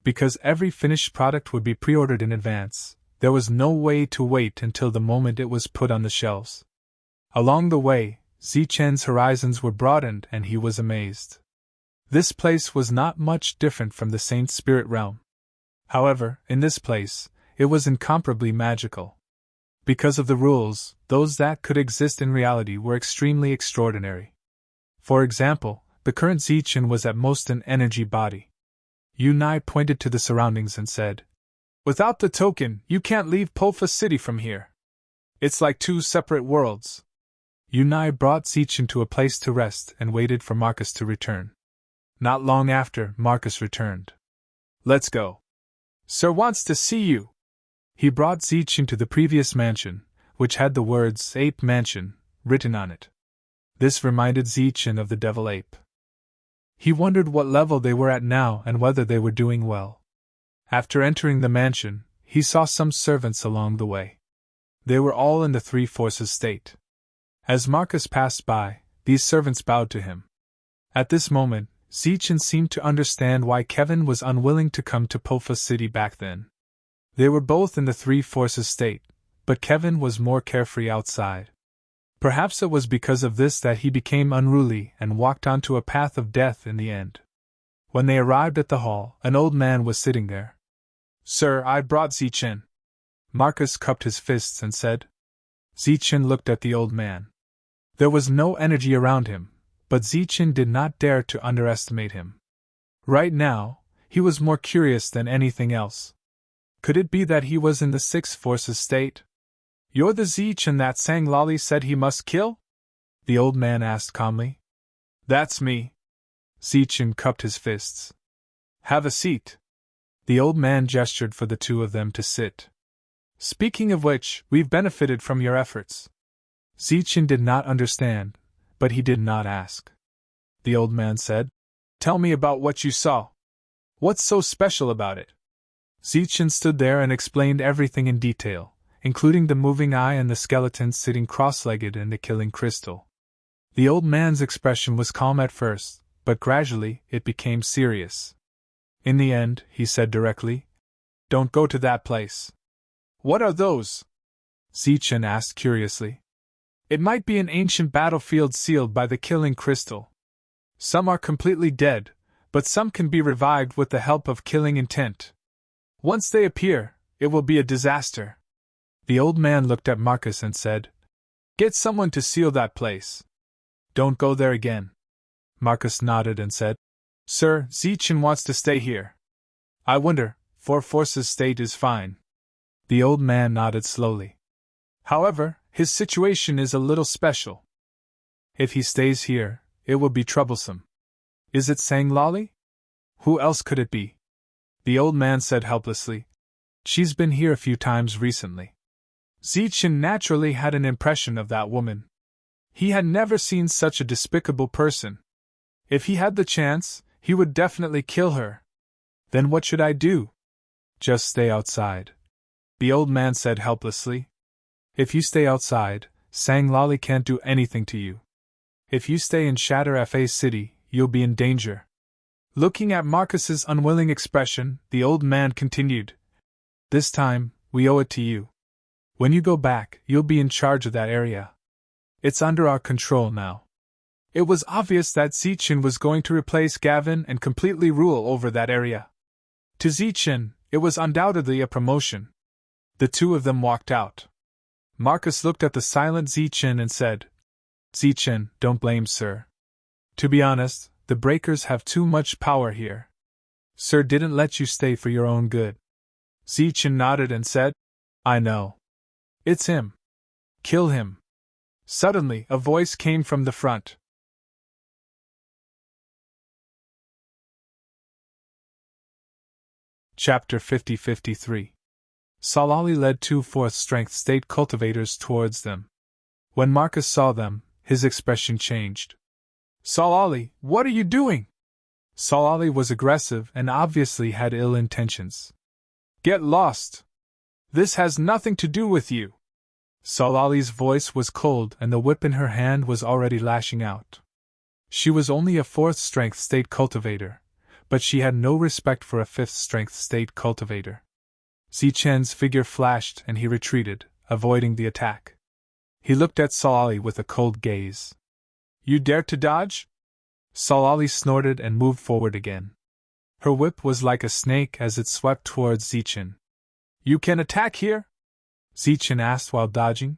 Because every finished product would be pre-ordered in advance, there was no way to wait until the moment it was put on the shelves. Along the way, Zichen's horizons were broadened and he was amazed. This place was not much different from the Saint Spirit realm. However, in this place, it was incomparably magical. Because of the rules, those that could exist in reality were extremely extraordinary. For example, the current Zichin was at most an energy body. Unai pointed to the surroundings and said, Without the token, you can't leave Pofa City from here. It's like 2 separate worlds. Unai brought Zichin to a place to rest and waited for Marcus to return. Not long after, Marcus returned. Let's go. Sir wants to see you. He brought Zichin to the previous mansion, which had the words Ape Mansion written on it. This reminded Zichin of the Devil Ape. He wondered what level they were at now and whether they were doing well. After entering the mansion, he saw some servants along the way. They were all in the 3 forces state. As Marcus passed by, these servants bowed to him. At this moment, Zichin seemed to understand why Kevin was unwilling to come to Pofa City back then. They were both in the 3 forces state, but Kevin was more carefree outside. Perhaps it was because of this that he became unruly and walked onto a path of death in the end. When they arrived at the hall, an old man was sitting there. Sir, I brought Zichin. Marcus cupped his fists and said. Zichin looked at the old man. There was no energy around him, but Zichin did not dare to underestimate him. Right now, he was more curious than anything else. Could it be that he was in the 6th forces state? You're the Zichin that Sang Lali said he must kill? the old man asked calmly. That's me. Zichen cupped his fists. Have a seat. The old man gestured for the two of them to sit. Speaking of which, we've benefited from your efforts. Zichen did not understand, but he did not ask. The old man said, Tell me about what you saw. What's so special about it? Zichen stood there and explained everything in detail, including the moving eye and the skeleton sitting cross-legged in the killing crystal. The old man's expression was calm at first, but gradually it became serious. In the end, he said directly, Don't go to that place. What are those? Zichen asked curiously. It might be an ancient battlefield sealed by the killing crystal. Some are completely dead, but some can be revived with the help of killing intent. Once they appear, it will be a disaster. The old man looked at Marcus and said, Get someone to seal that place. Don't go there again. Marcus nodded and said, Sir, Zichen wants to stay here. I wonder, for Force's state is fine. The old man nodded slowly. However, his situation is a little special. If he stays here, it will be troublesome. Is it Sang Lali? Who else could it be? The old man said helplessly. She's been here a few times recently. Zichen naturally had an impression of that woman. He had never seen such a despicable person. If he had the chance, he would definitely kill her. Then what should I do? Just stay outside. The old man said helplessly. If you stay outside, Sang Lali can't do anything to you. If you stay in Shatter Fa City, you'll be in danger. Looking at Marcus's unwilling expression, the old man continued. This time, we owe it to you. When you go back, you'll be in charge of that area. It's under our control now. It was obvious that Zichen was going to replace Gavin and completely rule over that area. To Zichen, it was undoubtedly a promotion. The two of them walked out. Marcus looked at the silent Zichen and said, Zichen, don't blame Sir. To be honest, the Breakers have too much power here. Sir didn't let you stay for your own good. Zichen nodded and said, I know. It's him. Kill him. Suddenly, a voice came from the front. Chapter 50-53. Salali led 2 4th-strength state cultivators towards them. When Marcus saw them, his expression changed. Salali, what are you doing? Salali was aggressive and obviously had ill intentions. Get lost. This has nothing to do with you. Salali's voice was cold and the whip in her hand was already lashing out. She was only a 4th-strength state cultivator, but she had no respect for a 5th-strength state cultivator. Zichen's figure flashed and he retreated, avoiding the attack. He looked at Salali with a cold gaze. You dare to dodge? Salali snorted and moved forward again. Her whip was like a snake as it swept towards Zichen. You can attack here? Zichen asked while dodging.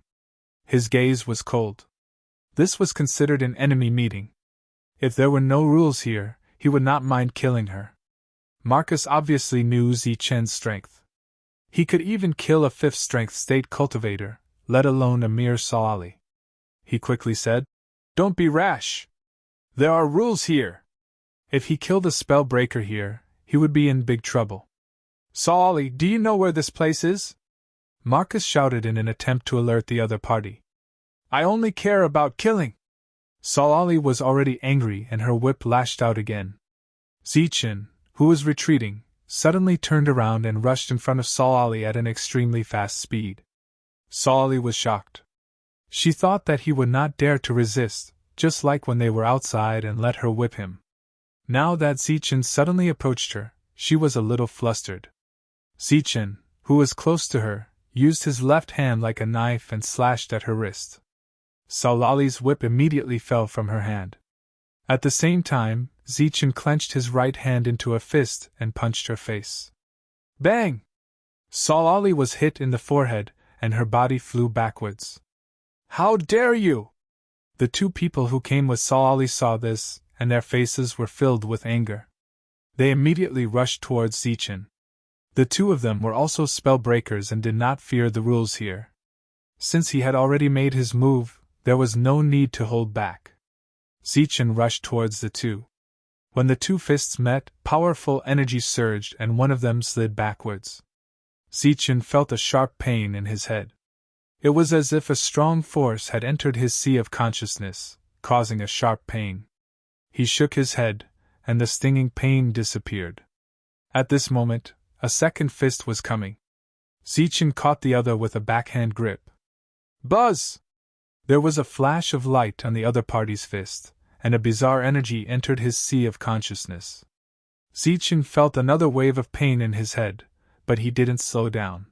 His gaze was cold. This was considered an enemy meeting. If there were no rules here, he would not mind killing her. Marcus obviously knew Zichen's strength. He could even kill a 5th-strength state cultivator, let alone a mere Salali. He quickly said, Don't be rash. There are rules here. If he killed a spellbreaker here, he would be in big trouble. Salali, do you know where this place is? Marcus shouted in an attempt to alert the other party. I only care about killing. Salali was already angry and her whip lashed out again. Zichen, who was retreating, suddenly turned around and rushed in front of Salali at an extremely fast speed. Salali was shocked. She thought that he would not dare to resist, just like when they were outside and let her whip him. Now that Zichen suddenly approached her, she was a little flustered. Zichen, who was close to her, used his left hand like a knife and slashed at her wrist. Salali's whip immediately fell from her hand. At the same time, Zichen clenched his right hand into a fist and punched her face. Bang! Salali was hit in the forehead, and her body flew backwards. How dare you! The 2 people who came with Salali saw this, and their faces were filled with anger. They immediately rushed towards Zichen. The 2 of them were also spellbreakers and did not fear the rules here. Since he had already made his move, there was no need to hold back. Zichen rushed towards the two. When the two fists met, powerful energy surged and one of them slid backwards. Zichen felt a sharp pain in his head. It was as if a strong force had entered his sea of consciousness, causing a sharp pain. He shook his head, and the stinging pain disappeared. At this moment, a second fist was coming. Zichen caught the other with a backhand grip. Buzz! There was a flash of light on the other party's fist, and a bizarre energy entered his sea of consciousness. Zichen felt another wave of pain in his head, but he didn't slow down.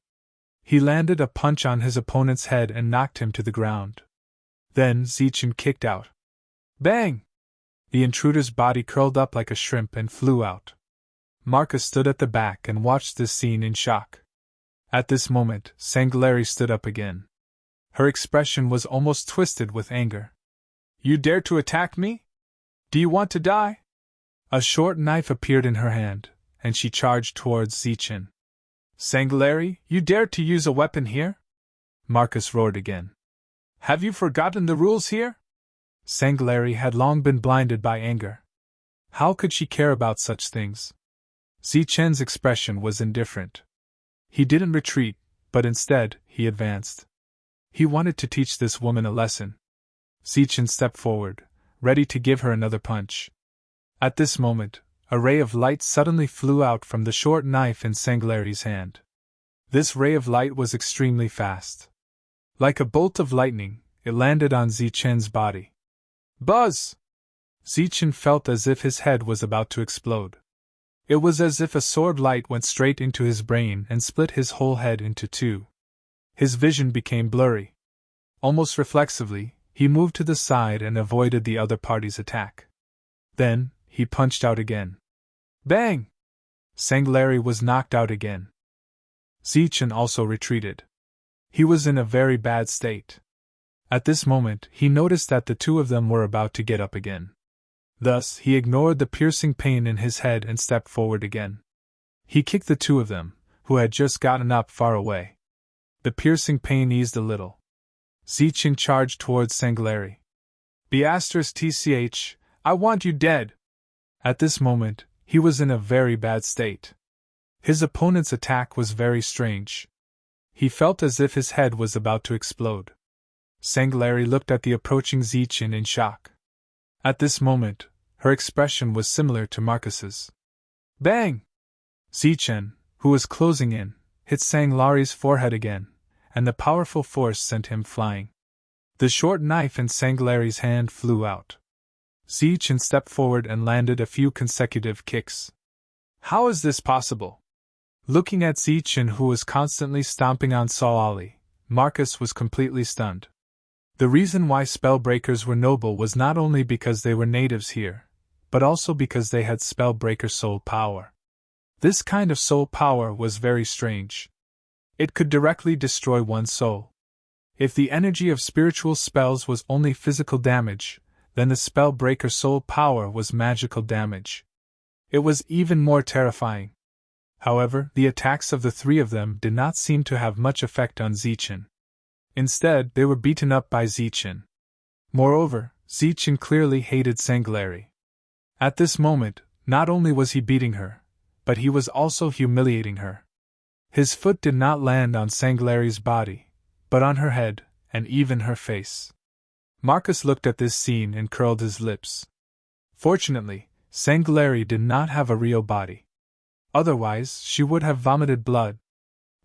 He landed a punch on his opponent's head and knocked him to the ground. Then Zichen kicked out. Bang! The intruder's body curled up like a shrimp and flew out. Marcus stood at the back and watched this scene in shock. At this moment, Sangleri stood up again. Her expression was almost twisted with anger. You dare to attack me? Do you want to die? A short knife appeared in her hand, and she charged towards Zichen. Sangleri, you dare to use a weapon here? Marcus roared again. Have you forgotten the rules here? Sangleri had long been blinded by anger. How could she care about such things? Zichen's expression was indifferent. He didn't retreat, but instead, he advanced. He wanted to teach this woman a lesson. Zichen stepped forward, ready to give her another punch. At this moment, a ray of light suddenly flew out from the short knife in Sangleri's hand. This ray of light was extremely fast. Like a bolt of lightning, it landed on Zichen's body. Buzz! Zichen felt as if his head was about to explode. It was as if a sword light went straight into his brain and split his whole head into two. His vision became blurry. Almost reflexively, he moved to the side and avoided the other party's attack. Then, he punched out again. Bang! Sangleri was knocked out again. Zichen also retreated. He was in a very bad state. At this moment, he noticed that the two of them were about to get up again. Thus, he ignored the piercing pain in his head and stepped forward again. He kicked the two of them, who had just gotten up, far away. The piercing pain eased a little. Zichen charged towards Sangleri. *TCH, I want you dead! At this moment, he was in a very bad state. His opponent's attack was very strange. He felt as if his head was about to explode. Sangleri looked at the approaching Zichen in shock. At this moment, her expression was similar to Marcus's. Bang! Zichen, who was closing in, hit Sangleri's forehead again, and the powerful force sent him flying. The short knife in Sangleri's hand flew out. Zichen stepped forward and landed a few consecutive kicks. How is this possible? Looking at Zichen, who was constantly stomping on Saali, Marcus was completely stunned. The reason why spellbreakers were noble was not only because they were natives here, but also because they had spellbreaker soul power. This kind of soul power was very strange. It could directly destroy one's soul. If the energy of spiritual spells was only physical damage, then the spellbreaker soul power was magical damage. It was even more terrifying. However, the attacks of the three of them did not seem to have much effect on Zichen. Instead, they were beaten up by Zichen. Moreover, Zichen clearly hated Sangleri. At this moment, not only was he beating her, but he was also humiliating her. His foot did not land on Sangleri's body, but on her head, and even her face. Marcus looked at this scene and curled his lips. Fortunately, Sangleri did not have a real body. Otherwise, she would have vomited blood.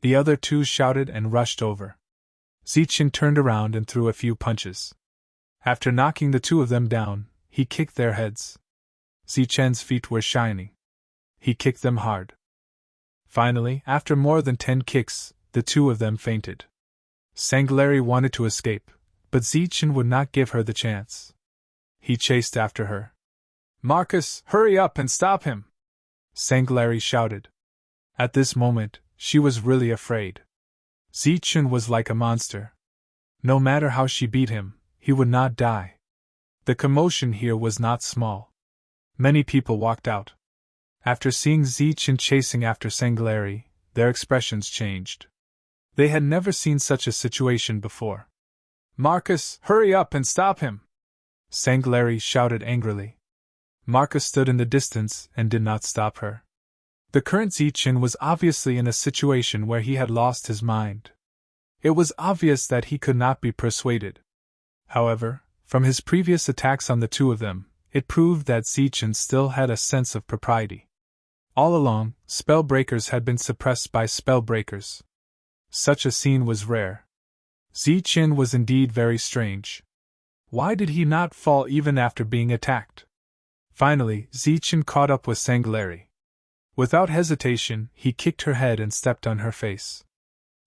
The other two shouted and rushed over. Zichen turned around and threw a few punches. After knocking the two of them down, he kicked their heads. Zichen's feet were shining. He kicked them hard. Finally, after more than 10 kicks, the two of them fainted. Sangleri wanted to escape, but Zichen would not give her the chance. He chased after her. Marcus, hurry up and stop him! Sangleri shouted. At this moment, she was really afraid. Zichen was like a monster. No matter how she beat him, he would not die. The commotion here was not small. Many people walked out. After seeing Zichen chasing after Sangleri, their expressions changed. They had never seen such a situation before. Marcus, hurry up and stop him! Sangleri shouted angrily. Marcus stood in the distance and did not stop her. The current Zichin was obviously in a situation where he had lost his mind. It was obvious that he could not be persuaded. However, from his previous attacks on the two of them, it proved that Zichin still had a sense of propriety. All along, spellbreakers had been suppressed by spellbreakers. Such a scene was rare. Zichin was indeed very strange. Why did he not fall even after being attacked? Finally, Zichin caught up with Sangleri. Without hesitation, he kicked her head and stepped on her face.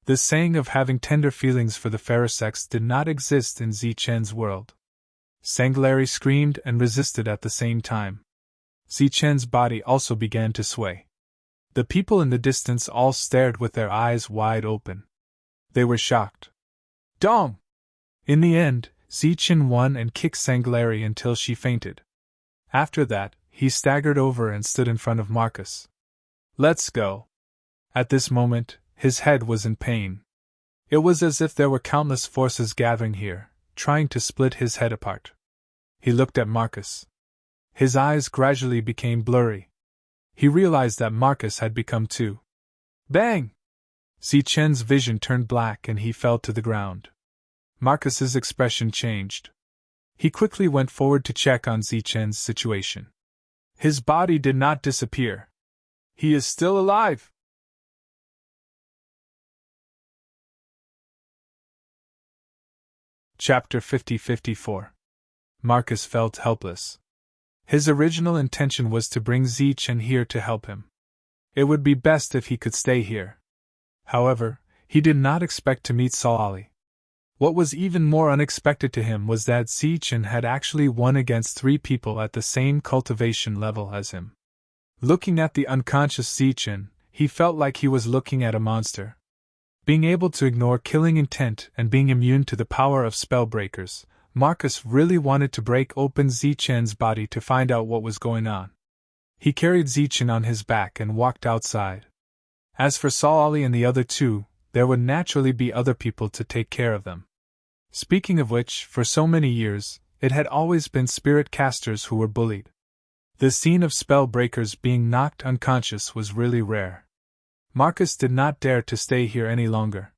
This saying of having tender feelings for the fairer sex did not exist in Zichen's world. Sangleri screamed and resisted at the same time. Zichen's body also began to sway. The people in the distance all stared with their eyes wide open. They were shocked. Dong! In the end, Zichen won and kicked Sangleri until she fainted. After that, he staggered over and stood in front of Marcus. Let's go. At this moment, his head was in pain. It was as if there were countless forces gathering here, trying to split his head apart. He looked at Marcus. His eyes gradually became blurry. He realized that Marcus had become too. Bang! Zichen's vision turned black and he fell to the ground. Marcus's expression changed. He quickly went forward to check on Zichen's situation. His body did not disappear. He is still alive! Chapter 50-54. Marcus felt helpless. His original intention was to bring Zichen here to help him. It would be best if he could stay here. However, he did not expect to meet Salali. What was even more unexpected to him was that Zichen had actually won against 3 people at the same cultivation level as him. Looking at the unconscious Zichen, he felt like he was looking at a monster. Being able to ignore killing intent and being immune to the power of spellbreakers, Marcus really wanted to break open Zichen's body to find out what was going on. He carried Zichen on his back and walked outside. As for Salali and the other 2, there would naturally be other people to take care of them. Speaking of which, for so many years, it had always been spirit casters who were bullied. The scene of spellbreakers being knocked unconscious was really rare. Marcus did not dare to stay here any longer.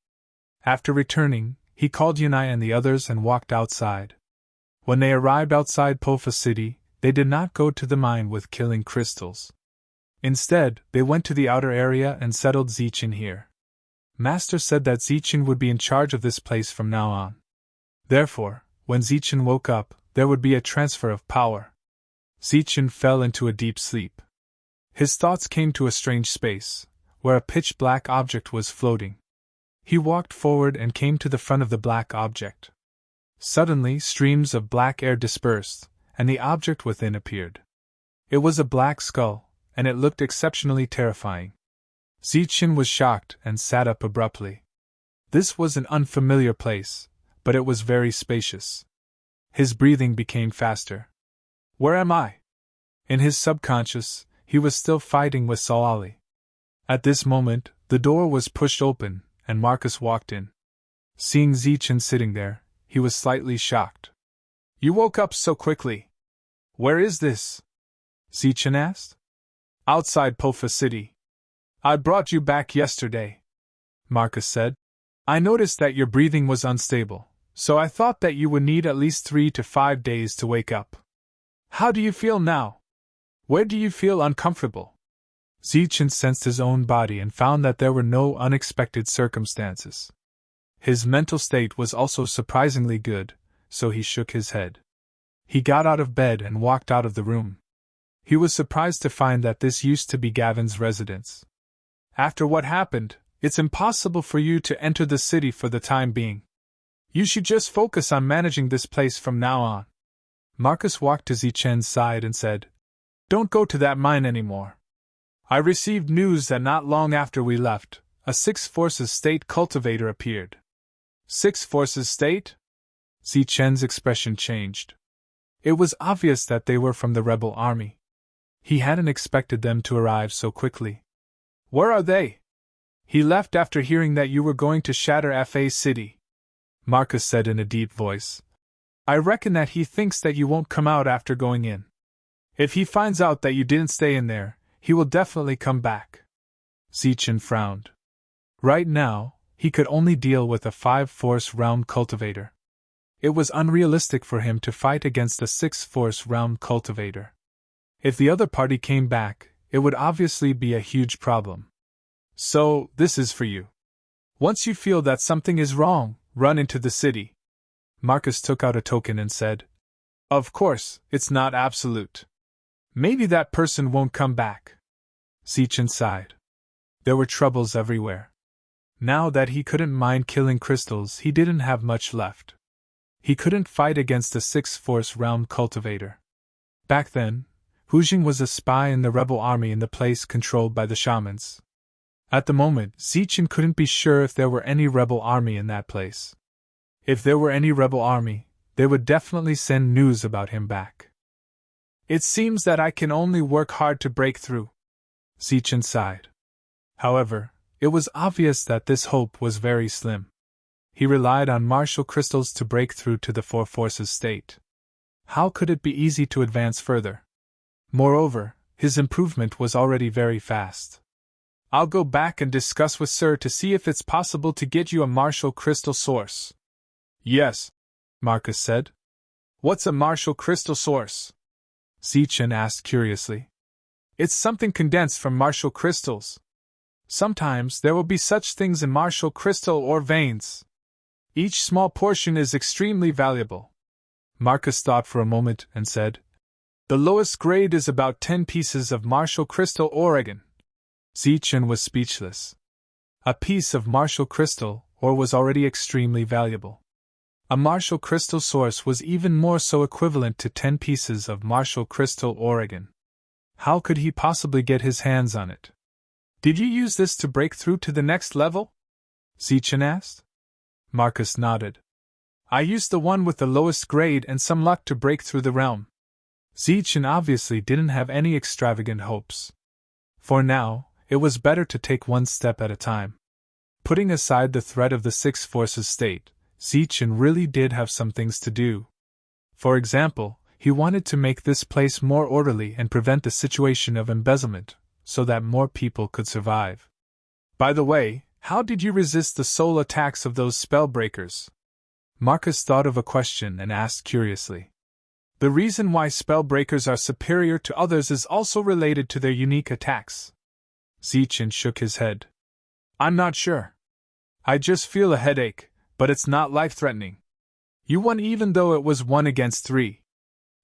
After returning, he called Yunai and the others and walked outside. When they arrived outside Pofa City, they did not go to the mine with killing crystals. Instead, they went to the outer area and settled Zichen here. Master said that Zichen would be in charge of this place from now on. Therefore, when Zichen woke up, there would be a transfer of power. Zichen fell into a deep sleep. His thoughts came to a strange space, where a pitch-black object was floating. He walked forward and came to the front of the black object. Suddenly, streams of black air dispersed, and the object within appeared. It was a black skull, and it looked exceptionally terrifying. Zichen was shocked and sat up abruptly. This was an unfamiliar place, but it was very spacious. His breathing became faster. Where am I? In his subconscious, he was still fighting with Salali. At this moment, the door was pushed open, and Marcus walked in. Seeing Zichen sitting there, he was slightly shocked. You woke up so quickly. Where is this? Zichen asked. Outside Pofa City. I brought you back yesterday, Marcus said. I noticed that your breathing was unstable, so I thought that you would need at least 3 to 5 days to wake up. How do you feel now? Where do you feel uncomfortable? Zichen sensed his own body and found that there were no unexpected circumstances. His mental state was also surprisingly good, so he shook his head. He got out of bed and walked out of the room. He was surprised to find that this used to be Gavin's residence. After what happened, it's impossible for you to enter the city for the time being. You should just focus on managing this place from now on. Marcus walked to Zichen's side and said, Don't go to that mine anymore. I received news that not long after we left, a 6 Forces State cultivator appeared. 6 Forces State? Zichen's expression changed. It was obvious that they were from the rebel army. He hadn't expected them to arrive so quickly. Where are they? He left after hearing that you were going to shatter Fa City. Marcus said in a deep voice. I reckon that he thinks that you won't come out after going in. If he finds out that you didn't stay in there, he will definitely come back. Zichen frowned. Right now, he could only deal with a 5-force round cultivator. It was unrealistic for him to fight against a 6-force round cultivator. If the other party came back, it would obviously be a huge problem. So, this is for you. Once you feel that something is wrong, run into the city. Marcus took out a token and said, Of course, it's not absolute. Maybe that person won't come back. Zichen sighed. There were troubles everywhere. Now that he couldn't mind killing crystals, he didn't have much left. He couldn't fight against a 6-force round cultivator. Back then, Hujing was a spy in the rebel army in the place controlled by the shamans. At the moment, Zichen couldn't be sure if there were any rebel army in that place. If there were any rebel army, they would definitely send news about him back. It seems that I can only work hard to break through. Zichen sighed. However, it was obvious that this hope was very slim. He relied on martial crystals to break through to the 4-forces state. How could it be easy to advance further? Moreover, his improvement was already very fast. I'll go back and discuss with Sir to see if it's possible to get you a martial crystal source. Yes, Marcus said. What's a martial crystal source? Zichen asked curiously. It's something condensed from martial crystals. Sometimes there will be such things in martial crystal or veins. Each small portion is extremely valuable. Marcus thought for a moment and said, The lowest grade is about 10 pieces of martial crystal Oregon. Zichen was speechless. A piece of martial crystal ore was already extremely valuable. A martial crystal source was even more so, equivalent to 10 pieces of martial crystal Oregon. How could he possibly get his hands on it? Did you use this to break through to the next level? Zichen asked. Marcus nodded. I used the one with the lowest grade and some luck to break through the realm. Zichen obviously didn't have any extravagant hopes. For now, it was better to take one step at a time. Putting aside the threat of the 6-forces state, Zichen really did have some things to do. For example, he wanted to make this place more orderly and prevent the situation of embezzlement, so that more people could survive. By the way, how did you resist the soul attacks of those spellbreakers? Marcus thought of a question and asked curiously. The reason why spellbreakers are superior to others is also related to their unique attacks. Zichen shook his head. I'm not sure. I just feel a headache, but it's not life-threatening. You won even though it was 1 against 3.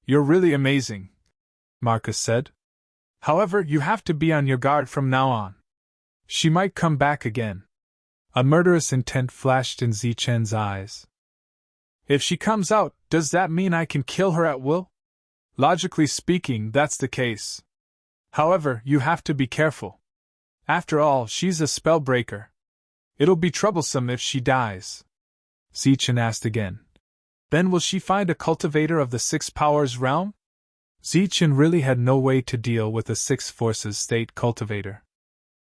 You're really amazing, Marcus said. However, you have to be on your guard from now on. She might come back again. A murderous intent flashed in Zichen's eyes. If she comes out, does that mean I can kill her at will? Logically speaking, that's the case. However, you have to be careful. After all, she's a spellbreaker. It'll be troublesome if she dies. Zichen asked again. Then will she find a cultivator of the 6 powers realm? Zichen really had no way to deal with a 6-forces state cultivator.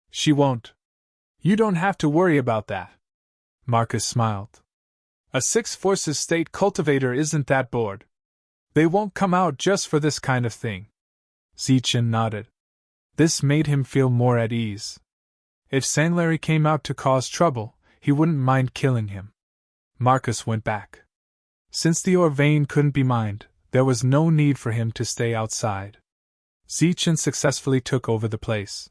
She won't. You don't have to worry about that. Marcus smiled. A 6-forces state cultivator isn't that bored. They won't come out just for this kind of thing. Zichen nodded. This made him feel more at ease. If Sangleri came out to cause trouble, he wouldn't mind killing him. Marcus went back. Since the ore vein couldn't be mined, there was no need for him to stay outside. Zichen successfully took over the place.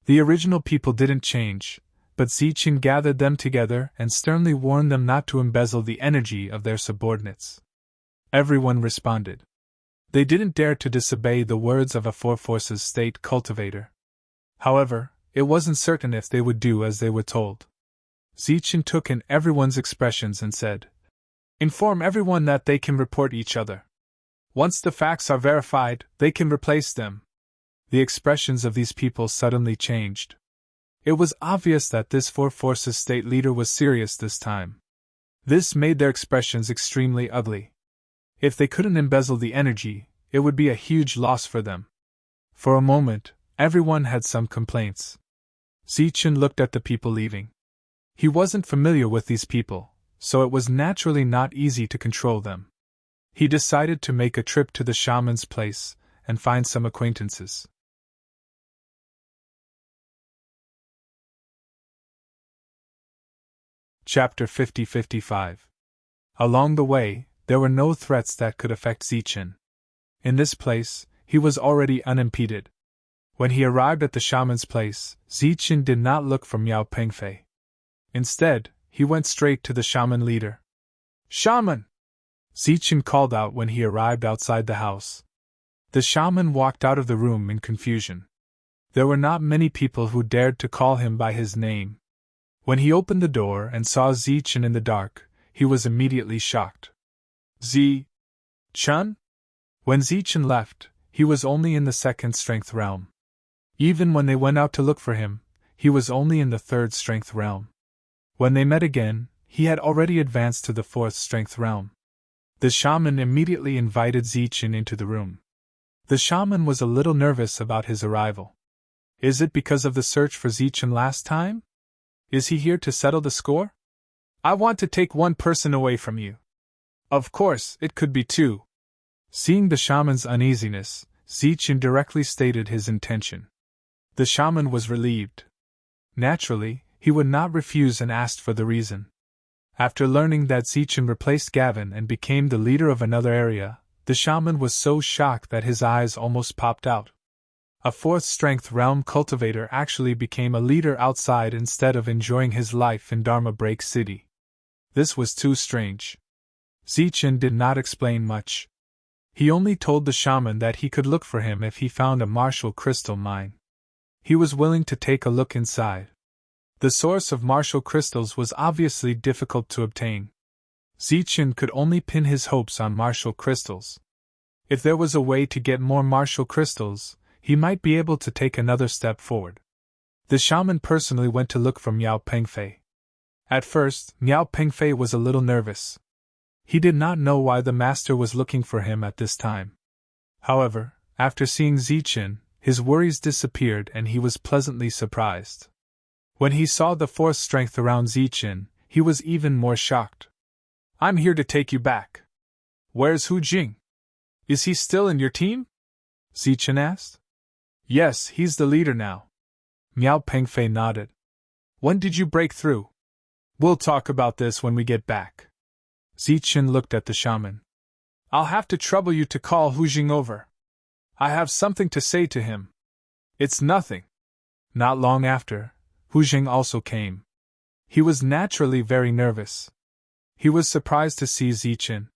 The original people didn't change, but Zichen gathered them together and sternly warned them not to embezzle the energy of their subordinates. Everyone responded. They didn't dare to disobey the words of a 4-forces state cultivator. However, it wasn't certain if they would do as they were told. Zichen took in everyone's expressions and said, Inform everyone that they can report each other. Once the facts are verified, they can replace them. The expressions of these people suddenly changed. It was obvious that this 4-forces state leader was serious this time. This made their expressions extremely ugly. If they couldn't embezzle the energy, it would be a huge loss for them. For a moment, everyone had some complaints. Zichen looked at the people leaving. He wasn't familiar with these people, so it was naturally not easy to control them. He decided to make a trip to the shaman's place and find some acquaintances. Chapter 50-55. Along the way, there were no threats that could affect Zichen. In this place, he was already unimpeded. When he arrived at the shaman's place, Zichen did not look for Miao Pengfei. Instead, he went straight to the shaman leader. "Shaman!" Zichen called out when he arrived outside the house. The shaman walked out of the room in confusion. There were not many people who dared to call him by his name. When he opened the door and saw Zichen in the dark, he was immediately shocked. "Zi-chun?" When Zichen left, he was only in the second strength realm. Even when they went out to look for him, he was only in the third strength realm. When they met again, he had already advanced to the fourth strength realm. The shaman immediately invited Zichen into the room. The shaman was a little nervous about his arrival. Is it because of the search for Zichen last time? Is he here to settle the score? "I want to take one person away from you." "Of course, it could be two." Seeing the shaman's uneasiness, Zichen directly stated his intention. The shaman was relieved. Naturally, he would not refuse and asked for the reason. After learning that Zichen replaced Gavin and became the leader of another area, the shaman was so shocked that his eyes almost popped out. A fourth strength realm cultivator actually became a leader outside instead of enjoying his life in Dharma Break City. This was too strange. Zichen did not explain much. He only told the shaman that he could look for him if he found a martial crystal mine. He was willing to take a look inside. The source of martial crystals was obviously difficult to obtain. Zichen could only pin his hopes on martial crystals. If there was a way to get more martial crystals, he might be able to take another step forward. The shaman personally went to look for Miao Pengfei. At first, Miao Pengfei was a little nervous. He did not know why the master was looking for him at this time. However, after seeing Zichen, his worries disappeared and he was pleasantly surprised. When he saw the fourth strength around Zichen, he was even more shocked. "I'm here to take you back." "Where's Hu Jing? Is he still in your team?" Zichen asked. "Yes, he's the leader now." Miao Pengfei nodded. "When did you break through?" "We'll talk about this when we get back." Zichen looked at the shaman. "I'll have to trouble you to call Hu Jing over. I have something to say to him." "It's nothing." Not long after, Hu Jing also came. He was naturally very nervous. He was surprised to see Zichen.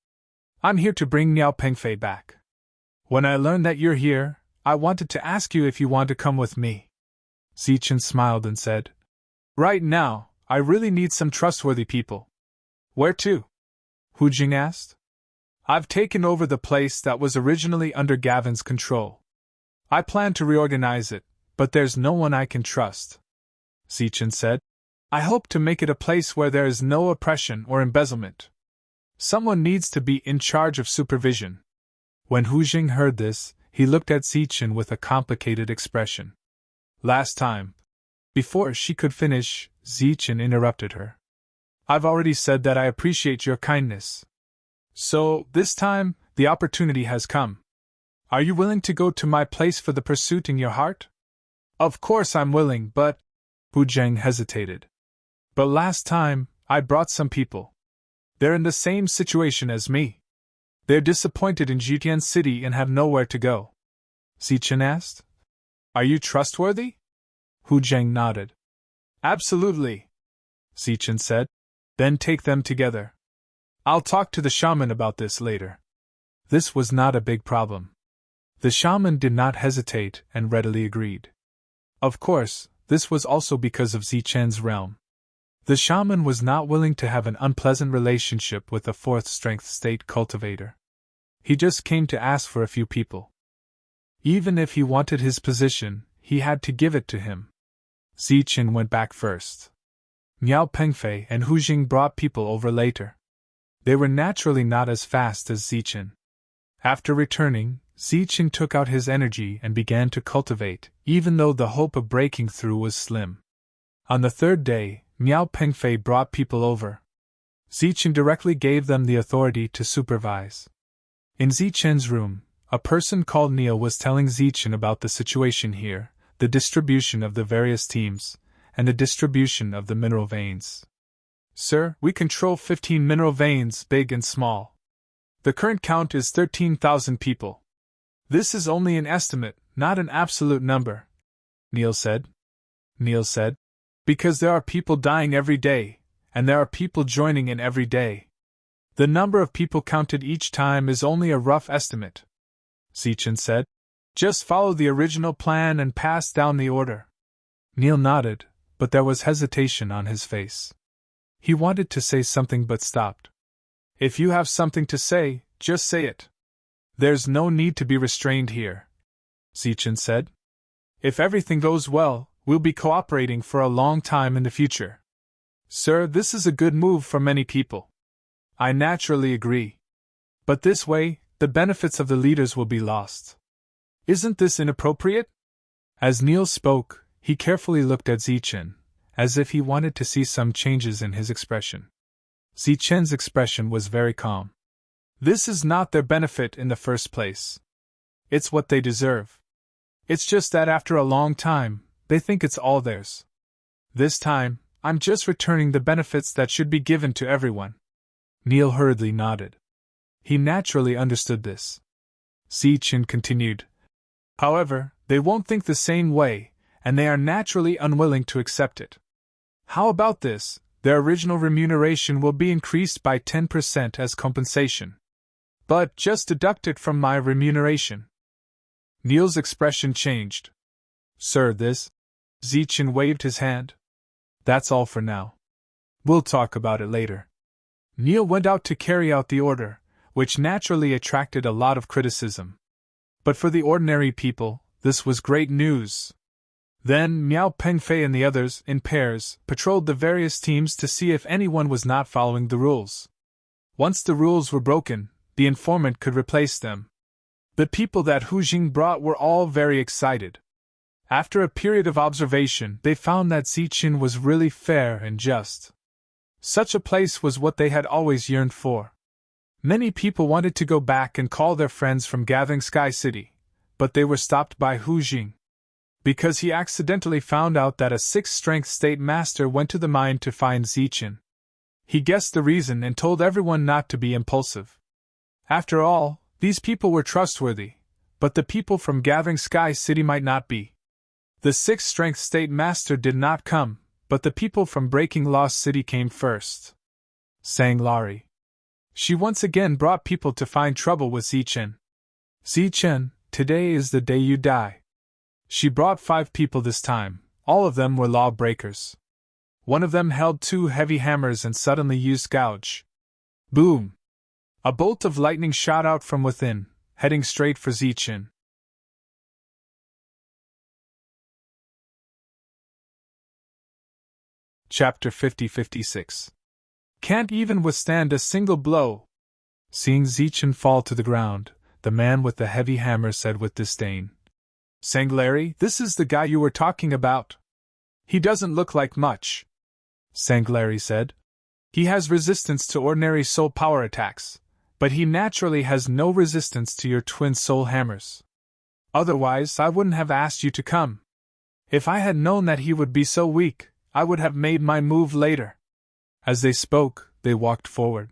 "I'm here to bring Miao Pengfei back. When I learned that you're here, I wanted to ask you if you want to come with me." Zichen smiled and said, "Right now, I really need some trustworthy people." "Where to?" Hu Jing asked. "I've taken over the place that was originally under Gavin's control. I plan to reorganize it, but there's no one I can trust." Zichen said, "I hope to make it a place where there is no oppression or embezzlement. Someone needs to be in charge of supervision." When Hu Jing heard this, he looked at Zichen with a complicated expression. "Last time." Before she could finish, Zichen interrupted her. "I've already said that I appreciate your kindness. So, this time, the opportunity has come. Are you willing to go to my place for the pursuit in your heart?" "Of course I'm willing, but—" Hu Jing hesitated. "But last time, I brought some people. They're in the same situation as me. They're disappointed in Jitian City and have nowhere to go." Zichen asked. "Are you trustworthy?" Hu Jing nodded. "Absolutely," Zichen said. "Then take them together. I'll talk to the shaman about this later." This was not a big problem. The shaman did not hesitate and readily agreed. Of course, this was also because of Zichen's realm. The shaman was not willing to have an unpleasant relationship with a fourth strength state cultivator. He just came to ask for a few people. Even if he wanted his position, he had to give it to him. Zichen went back first. Miao Pengfei and Hu Jing brought people over later. They were naturally not as fast as Zichen. After returning, Zichen took out his energy and began to cultivate, even though the hope of breaking through was slim. On the third day, Miao Pengfei brought people over. Zichen directly gave them the authority to supervise. In Zichen's room, a person called Neil was telling Zichen about the situation here, the distribution of the various teams, and the distribution of the mineral veins. Sir, we control 15 mineral veins, big and small. The current count is 13,000 people. This is only an estimate, not an absolute number, Neil said. Because there are people dying every day, and there are people joining in every day. The number of people counted each time is only a rough estimate, Zichen said. Just follow the original plan and pass down the order. Neil nodded, but there was hesitation on his face. He wanted to say something but stopped. If you have something to say, just say it. There's no need to be restrained here, Zichen said. If everything goes well, we'll be cooperating for a long time in the future. Sir, this is a good move for many people. I naturally agree. But this way, the benefits of the leaders will be lost. Isn't this inappropriate? As Neil spoke, he carefully looked at Zichen, as if he wanted to see some changes in his expression. Zichen's expression was very calm. This is not their benefit in the first place. It's what they deserve. It's just that after a long time, they think it's all theirs. This time, I'm just returning the benefits that should be given to everyone. Neil hurriedly nodded. He naturally understood this. Zichen continued. However, they won't think the same way, and they are naturally unwilling to accept it. How about this? Their original remuneration will be increased by 10% as compensation. But just deduct it from my remuneration. Neil's expression changed. Sir, this? Zichen waved his hand. That's all for now. We'll talk about it later. Neil went out to carry out the order, which naturally attracted a lot of criticism. But for the ordinary people, this was great news. Then Miao Pengfei and the others, in pairs, patrolled the various teams to see if anyone was not following the rules. Once the rules were broken, the informant could replace them. The people that Hu Jing brought were all very excited. After a period of observation, they found that Zichen was really fair and just. Such a place was what they had always yearned for. Many people wanted to go back and call their friends from Gathering Sky City, but they were stopped by Hu Jing. Because he accidentally found out that a 6th-strength state master went to the mine to find Zichen. He guessed the reason and told everyone not to be impulsive. After all, these people were trustworthy, but the people from Gathering Sky City might not be. The 6th-strength state master did not come, but the people from Breaking Lost City came first, sang Laurie. She once again brought people to find trouble with Zichen. Zichen, today is the day you die. She brought 5 people this time, all of them were lawbreakers. One of them held 2 heavy hammers and suddenly used gouge. Boom! A bolt of lightning shot out from within, heading straight for Zichen. Chapter 50-56. Can't even withstand a single blow. Seeing Zichen fall to the ground, the man with the heavy hammer said with disdain. Sanglari, this is the guy you were talking about. He doesn't look like much. Sanglari said. He has resistance to ordinary soul power attacks, but he naturally has no resistance to your twin soul hammers. Otherwise, I wouldn't have asked you to come. If I had known that he would be so weak, I would have made my move later. As they spoke, they walked forward.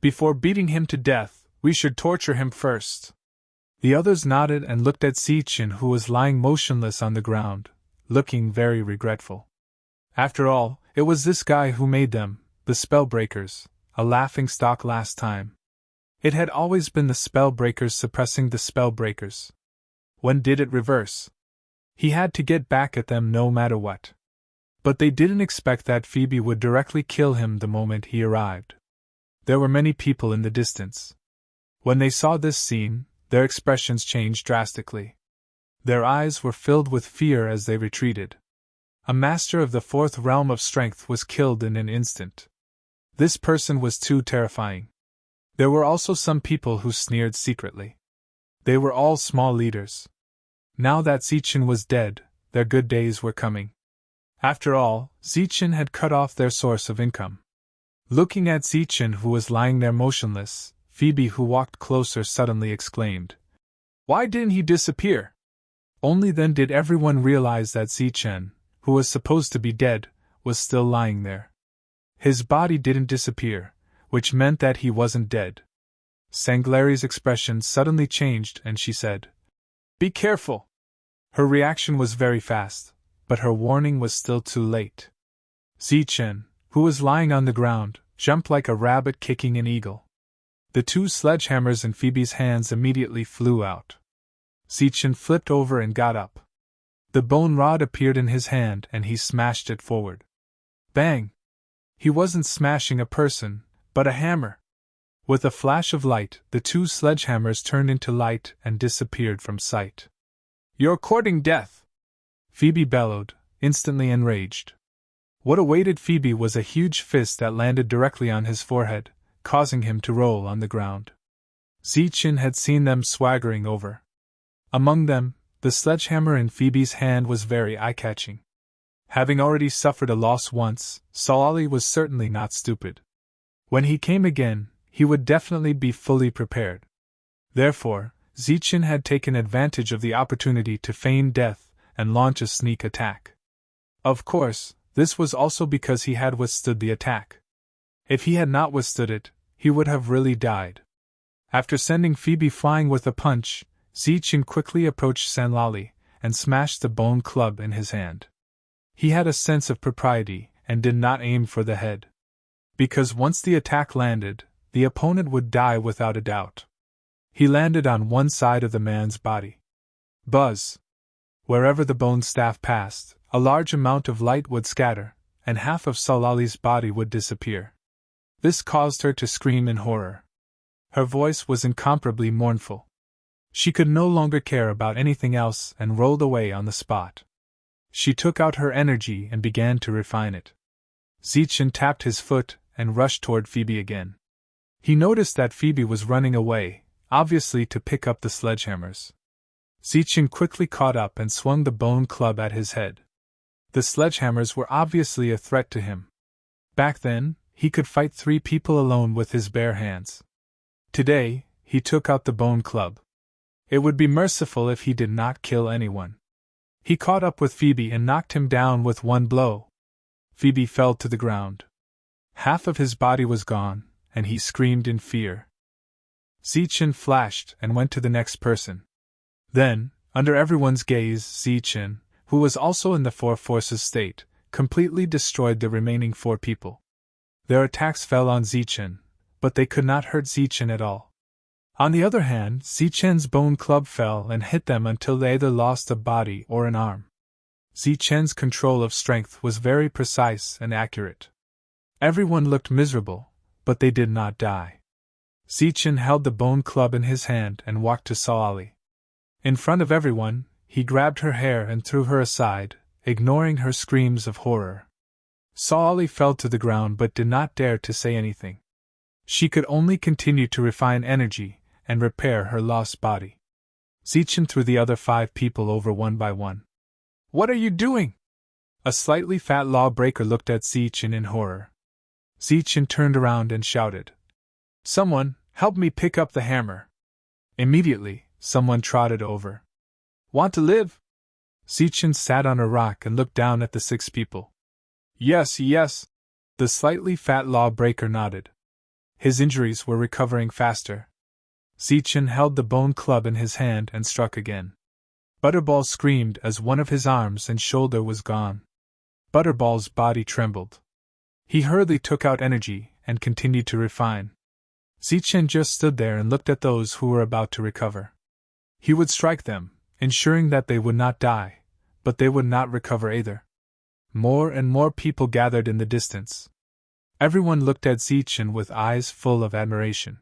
Before beating him to death, we should torture him first. The others nodded and looked at Zichen, who was lying motionless on the ground, looking very regretful. After all, it was this guy who made them, the Spellbreakers, a laughingstock last time. It had always been the Spellbreakers suppressing the Spellbreakers. When did it reverse? He had to get back at them no matter what. But they didn't expect that Phoebe would directly kill him the moment he arrived. There were many people in the distance. When they saw this scene, their expressions changed drastically. Their eyes were filled with fear as they retreated. A master of the 4th realm of strength was killed in an instant. This person was too terrifying. There were also some people who sneered secretly. They were all small leaders. Now that Zichen was dead, their good days were coming. After all, Zichen had cut off their source of income. Looking at Zichen, who was lying there motionless, Phoebe, who walked closer, suddenly exclaimed, "Why didn't he disappear?" Only then did everyone realize that Zichen, who was supposed to be dead, was still lying there. His body didn't disappear, which meant that he wasn't dead. Sanglari's expression suddenly changed and she said, "Be careful." Her reaction was very fast, but her warning was still too late. Zichen, who was lying on the ground, jumped like a rabbit kicking an eagle. The two sledgehammers in Phoebe's hands immediately flew out. Zichen flipped over and got up. The bone rod appeared in his hand and he smashed it forward. Bang! He wasn't smashing a person, but a hammer. With a flash of light, the two sledgehammers turned into light and disappeared from sight. "You're courting death!" Phoebe bellowed, instantly enraged. What awaited Phoebe was a huge fist that landed directly on his forehead, causing him to roll on the ground. Zichen had seen them swaggering over. Among them, the sledgehammer in Phoebe's hand was very eye-catching. Having already suffered a loss once, Solali was certainly not stupid. When he came again, he would definitely be fully prepared. Therefore, Zichen had taken advantage of the opportunity to feign death and launch a sneak attack. Of course, this was also because he had withstood the attack. If he had not withstood it, he would have really died. After sending Phoebe flying with a punch, Zichen quickly approached Sanlali and smashed the bone club in his hand. He had a sense of propriety and did not aim for the head. Because once the attack landed, the opponent would die without a doubt. He landed on one side of the man's body. Buzz! Wherever the bone staff passed, a large amount of light would scatter, and half of Solali's body would disappear. This caused her to scream in horror. Her voice was incomparably mournful. She could no longer care about anything else and rolled away on the spot. She took out her energy and began to refine it. Zichen tapped his foot and rushed toward Phoebe again. He noticed that Phoebe was running away, obviously to pick up the sledgehammers. Zichen quickly caught up and swung the bone club at his head. The sledgehammers were obviously a threat to him. Back then, he could fight 3 people alone with his bare hands. Today, he took out the bone club. It would be merciful if he did not kill anyone. He caught up with Phoebe and knocked him down with one blow. Phoebe fell to the ground. Half of his body was gone, and he screamed in fear. Zichen flashed and went to the next person. Then, under everyone's gaze, Zichen, who was also in the 4 forces state, completely destroyed the remaining 4 people. Their attacks fell on Zichen, but they could not hurt Zichen at all. On the other hand, Zichen's bone club fell and hit them until they either lost a body or an arm. Zichen's control of strength was very precise and accurate. Everyone looked miserable, but they did not die. Zichen held the bone club in his hand and walked to Solali. In front of everyone, he grabbed her hair and threw her aside, ignoring her screams of horror. Solali fell to the ground but did not dare to say anything. She could only continue to refine energy and repair her lost body. Zichen threw the other 5 people over one by one. "What are you doing?" A slightly fat lawbreaker looked at Zichen in horror. Zichen turned around and shouted, "Someone, help me pick up the hammer." Immediately, someone trotted over. "Want to live?" Zichen sat on a rock and looked down at the 6 people. "Yes, yes." The slightly fat lawbreaker nodded. His injuries were recovering faster. Zichen held the bone club in his hand and struck again. Butterball screamed as one of his arms and shoulder was gone. Butterball's body trembled. He hurriedly took out energy and continued to refine. Zichen just stood there and looked at those who were about to recover. He would strike them, ensuring that they would not die, but they would not recover either. More and more people gathered in the distance. Everyone looked at Zichen with eyes full of admiration.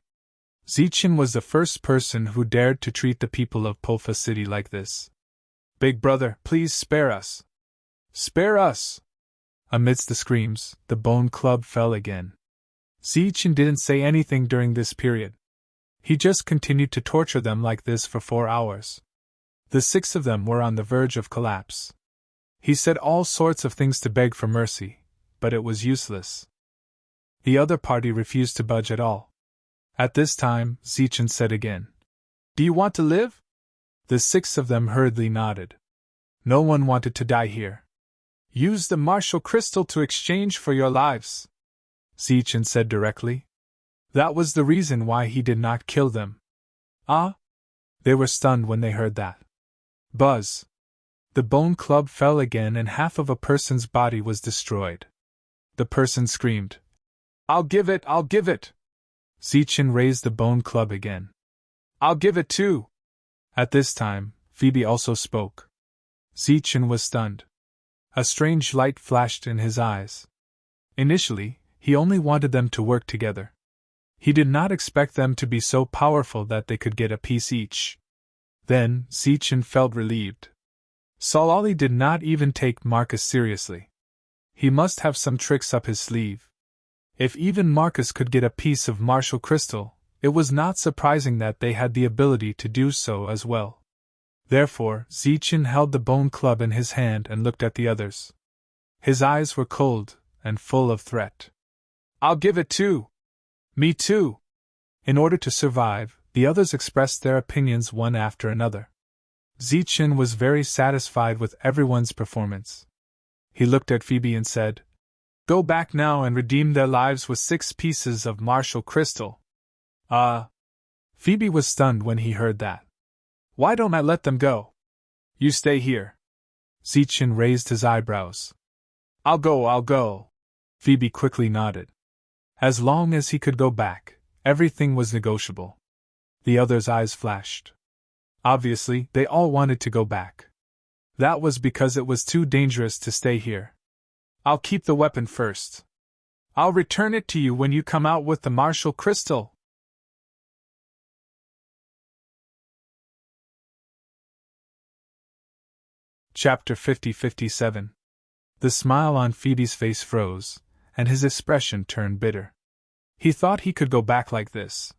Zichen was the first person who dared to treat the people of Polfa City like this. "Big brother, please spare us! Spare us!" Amidst the screams, the bone club fell again. Zichen didn't say anything during this period. He just continued to torture them like this for 4 hours. The 6 of them were on the verge of collapse. He said all sorts of things to beg for mercy, but it was useless. The other party refused to budge at all. At this time, Zichen said again, "Do you want to live?" The 6 of them hurriedly nodded. No one wanted to die here. "Use the martial crystal to exchange for your lives," Zichen said directly. That was the reason why he did not kill them. Ah? They were stunned when they heard that. Buzz! The bone club fell again and half of a person's body was destroyed. The person screamed, "I'll give it, I'll give it!" Zichen raised the bone club again. "I'll give it too!" At this time, Phoebe also spoke. Zichen was stunned. A strange light flashed in his eyes. Initially, he only wanted them to work together. He did not expect them to be so powerful that they could get a piece each. Then, Zichen felt relieved. Solali did not even take Marcus seriously. He must have some tricks up his sleeve. If even Marcus could get a piece of martial crystal, it was not surprising that they had the ability to do so as well. Therefore, Zichen held the bone club in his hand and looked at the others. His eyes were cold and full of threat. "I'll give it too!" "Me too!" In order to survive, the others expressed their opinions one after another. Zichen was very satisfied with everyone's performance. He looked at Phoebe and said, "Go back now and redeem their lives with 6 pieces of martial crystal." Phoebe was stunned when he heard that. "Why don't I let them go?" "You stay here." Zichen raised his eyebrows. I'll go. Phoebe quickly nodded. As long as he could go back, everything was negotiable. The others' eyes flashed. Obviously, they all wanted to go back. That was because it was too dangerous to stay here. "I'll keep the weapon first. I'll return it to you when you come out with the martial crystal." Chapter 50-57. The smile on Phoebe's face froze, and his expression turned bitter. He thought he could go back like this,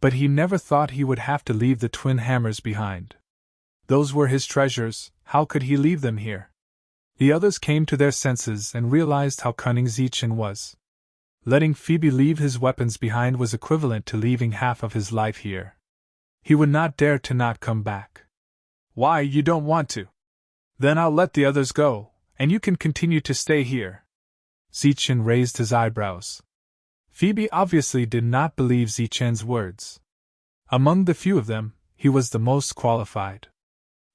but he never thought he would have to leave the twin hammers behind. Those were his treasures, how could he leave them here? The others came to their senses and realized how cunning Zichen was. Letting Phoebe leave his weapons behind was equivalent to leaving half of his life here. He would not dare to not come back. "Why, you don't want to? Then I'll let the others go, and you can continue to stay here." Zichen raised his eyebrows. Phoebe obviously did not believe Zichen's words. Among the few of them, he was the most qualified.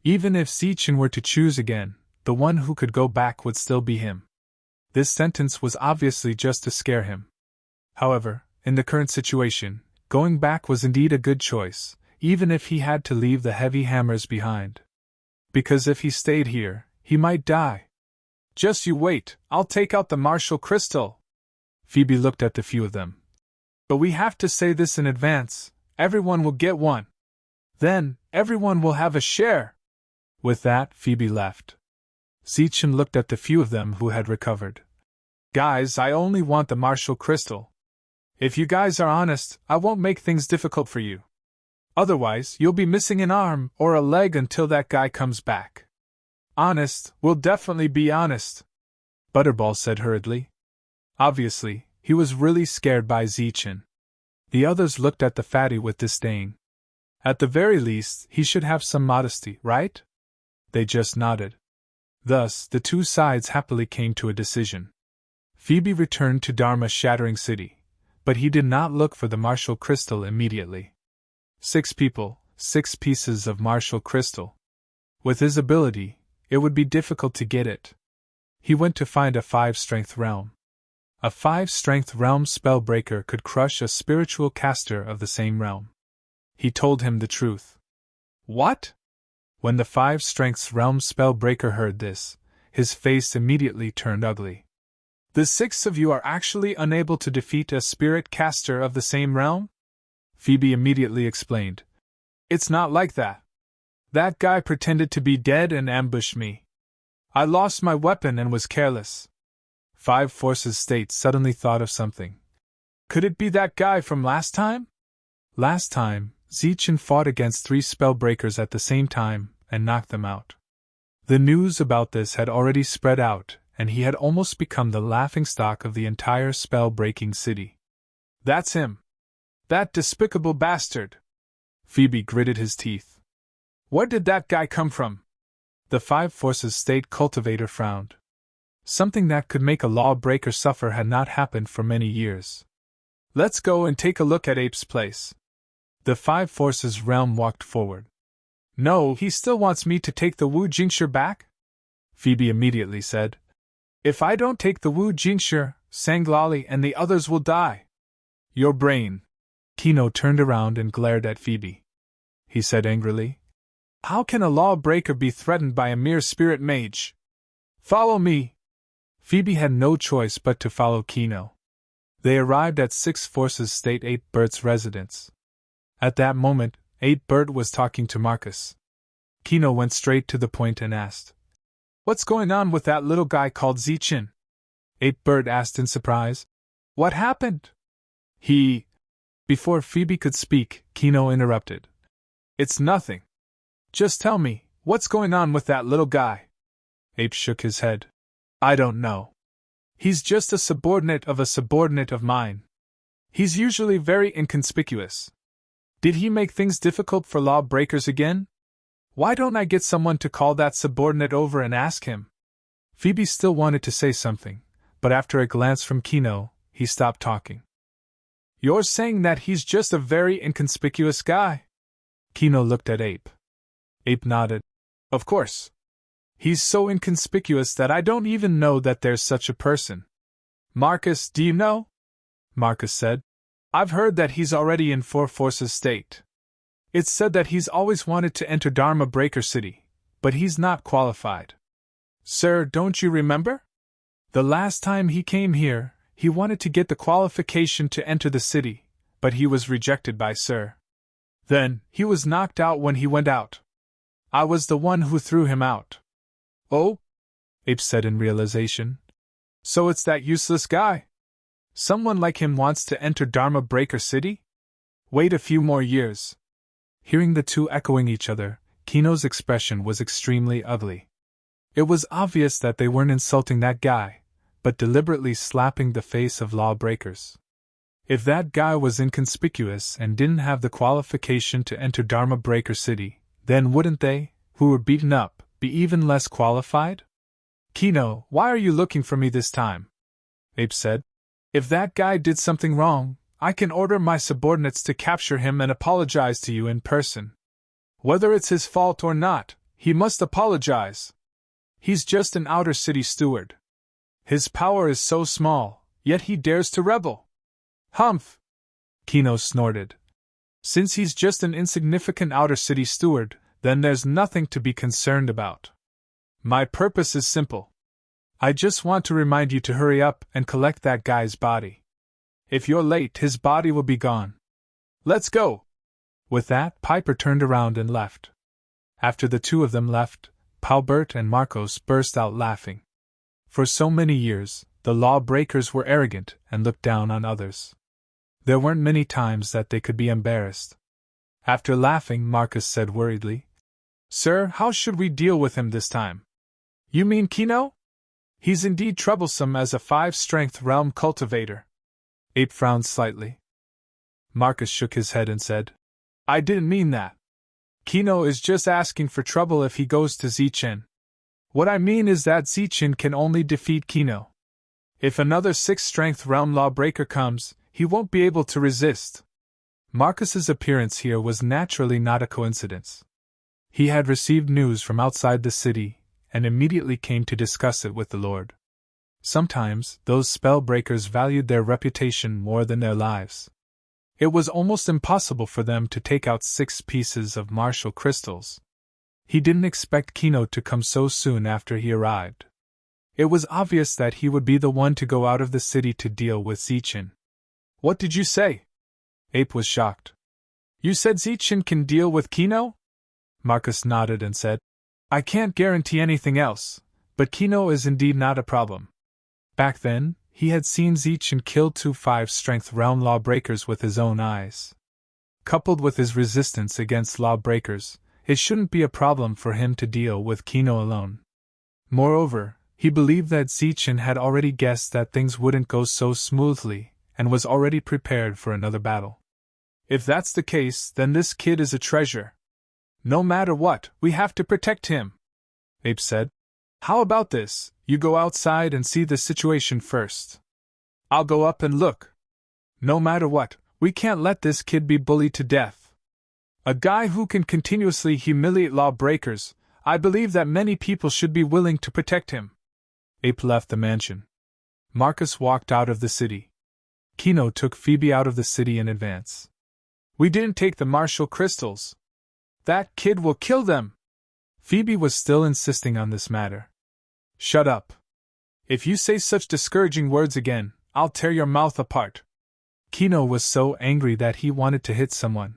Even if Zichen were to choose again, the one who could go back would still be him. This sentence was obviously just to scare him. However, in the current situation, going back was indeed a good choice, even if he had to leave the heavy hammers behind. Because if he stayed here, he might die. "Just you wait, I'll take out the martial crystal." Phoebe looked at the few of them. "But we have to say this in advance, everyone will get one. Then, everyone will have a share." With that, Phoebe left. Zichen looked at the few of them who had recovered. "Guys, I only want the martial crystal. If you guys are honest, I won't make things difficult for you. Otherwise, you'll be missing an arm or a leg until that guy comes back." "Honest, we'll definitely be honest," Butterball said hurriedly. Obviously, he was really scared by Zichen. The others looked at the fatty with disdain. At the very least, he should have some modesty, right? They just nodded. Thus, the two sides happily came to a decision. Phoebe returned to Dharma Shattering City, but he did not look for the martial crystal immediately. 6 people, 6 pieces of martial crystal. With his ability, it would be difficult to get it. He went to find a 5-strength realm. A 5-strength realm spellbreaker could crush a spiritual caster of the same realm. He told him the truth. "What?" When the 5-strength realm spellbreaker heard this, his face immediately turned ugly. "The 6 of you are actually unable to defeat a spirit caster of the same realm?" Phoebe immediately explained. "It's not like that. That guy pretended to be dead and ambushed me. I lost my weapon and was careless." 5 Forces State suddenly thought of something. "Could it be that guy from last time?" Last time, Zichen fought against 3 spellbreakers at the same time and knocked them out. The news about this had already spread out, and he had almost become the laughingstock of the entire spell-breaking city. That's him! That despicable bastard! Phoebe gritted his teeth. Where did that guy come from? The Five Forces State Cultivator frowned. Something that could make a lawbreaker suffer had not happened for many years. Let's go and take a look at Ape's place. The Five Forces realm walked forward. No, he still wants me to take the Wu Jingshi back? Phoebe immediately said. If I don't take the Wu Jingshi, Sanglali and the others will die. Your brain. Kino turned around and glared at Phoebe. He said angrily. How can a lawbreaker be threatened by a mere spirit mage? Follow me. Phoebe had no choice but to follow Kino. They arrived at Six Forces State 8-Bert's residence. At that moment, 8-Bert was talking to Marcus. Kino went straight to the point and asked, What's going on with that little guy called Zichin? 8-Bert asked in surprise. What happened? Before Phoebe could speak, Kino interrupted. It's nothing. Just tell me, what's going on with that little guy? Ape shook his head. I don't know. He's just a subordinate of mine. He's usually very inconspicuous. Did he make things difficult for lawbreakers again? Why don't I get someone to call that subordinate over and ask him? Phoebe still wanted to say something, but after a glance from Kino, he stopped talking. You're saying that he's just a very inconspicuous guy? Kino looked at Ape. Ape nodded. Of course. He's so inconspicuous that I don't even know that there's such a person. Marcus, do you know? Marcus said. I've heard that he's already in Four Forces State. It's said that he's always wanted to enter Dharma Breaker City, but he's not qualified. Sir, don't you remember? The last time he came here, he wanted to get the qualification to enter the city, but he was rejected by Sir. Then, he was knocked out when he went out. I was the one who threw him out. Oh? Ape said in realization. So it's that useless guy? Someone like him wants to enter Dharma Breaker City? Wait a few more years. Hearing the two echoing each other, Kino's expression was extremely ugly. It was obvious that they weren't insulting that guy, but deliberately slapping the face of lawbreakers. If that guy was inconspicuous and didn't have the qualification to enter Dharma Breaker City, then wouldn't they, who were beaten up, be even less qualified? Kino, why are you looking for me this time? Ape said. If that guy did something wrong, I can order my subordinates to capture him and apologize to you in person. Whether it's his fault or not, he must apologize. He's just an outer city steward. His power is so small, yet he dares to rebel. Humph! Kino snorted. Since he's just an insignificant outer city steward, then there's nothing to be concerned about. My purpose is simple. I just want to remind you to hurry up and collect that guy's body. If you're late, his body will be gone. Let's go! With that, Piper turned around and left. After the two of them left, Paubert and Marcos burst out laughing. For so many years, the lawbreakers were arrogant and looked down on others. There weren't many times that they could be embarrassed. After laughing, Marcus said worriedly, Sir, how should we deal with him this time? You mean Kino? He's indeed troublesome as a 5-strength realm cultivator. Ape frowned slightly. Marcus shook his head and said, I didn't mean that. Kino is just asking for trouble if he goes to Zichin. What I mean is that Zichin can only defeat Kino. If another 6-strength realm lawbreaker comes, he won't be able to resist. Marcus's appearance here was naturally not a coincidence. He had received news from outside the city, and immediately came to discuss it with the Lord. Sometimes, those spellbreakers valued their reputation more than their lives. It was almost impossible for them to take out 6 pieces of martial crystals. He didn't expect Kino to come so soon after he arrived. It was obvious that he would be the one to go out of the city to deal with Zichin. What did you say? Ape was shocked. You said Zichin can deal with Kino? Marcus nodded and said, I can't guarantee anything else, but Kino is indeed not a problem. Back then, he had seen Zichin kill 2 5-strength realm lawbreakers with his own eyes. Coupled with his resistance against lawbreakers, it shouldn't be a problem for him to deal with Kino alone. Moreover, He believed that Zichen had already guessed that things wouldn't go so smoothly, and was already prepared for another battle. If that's the case, then this kid is a treasure. No matter what, we have to protect him, Abe said. How about this, you go outside and see the situation first. I'll go up and look. No matter what, we can't let this kid be bullied to death. A guy who can continuously humiliate lawbreakers, I believe that many people should be willing to protect him. Abe left the mansion. Marcus walked out of the city. Kino took Phoebe out of the city in advance. We didn't take the martial crystals. That kid will kill them. Phoebe was still insisting on this matter. Shut up. If you say such discouraging words again, I'll tear your mouth apart. Kino was so angry that he wanted to hit someone.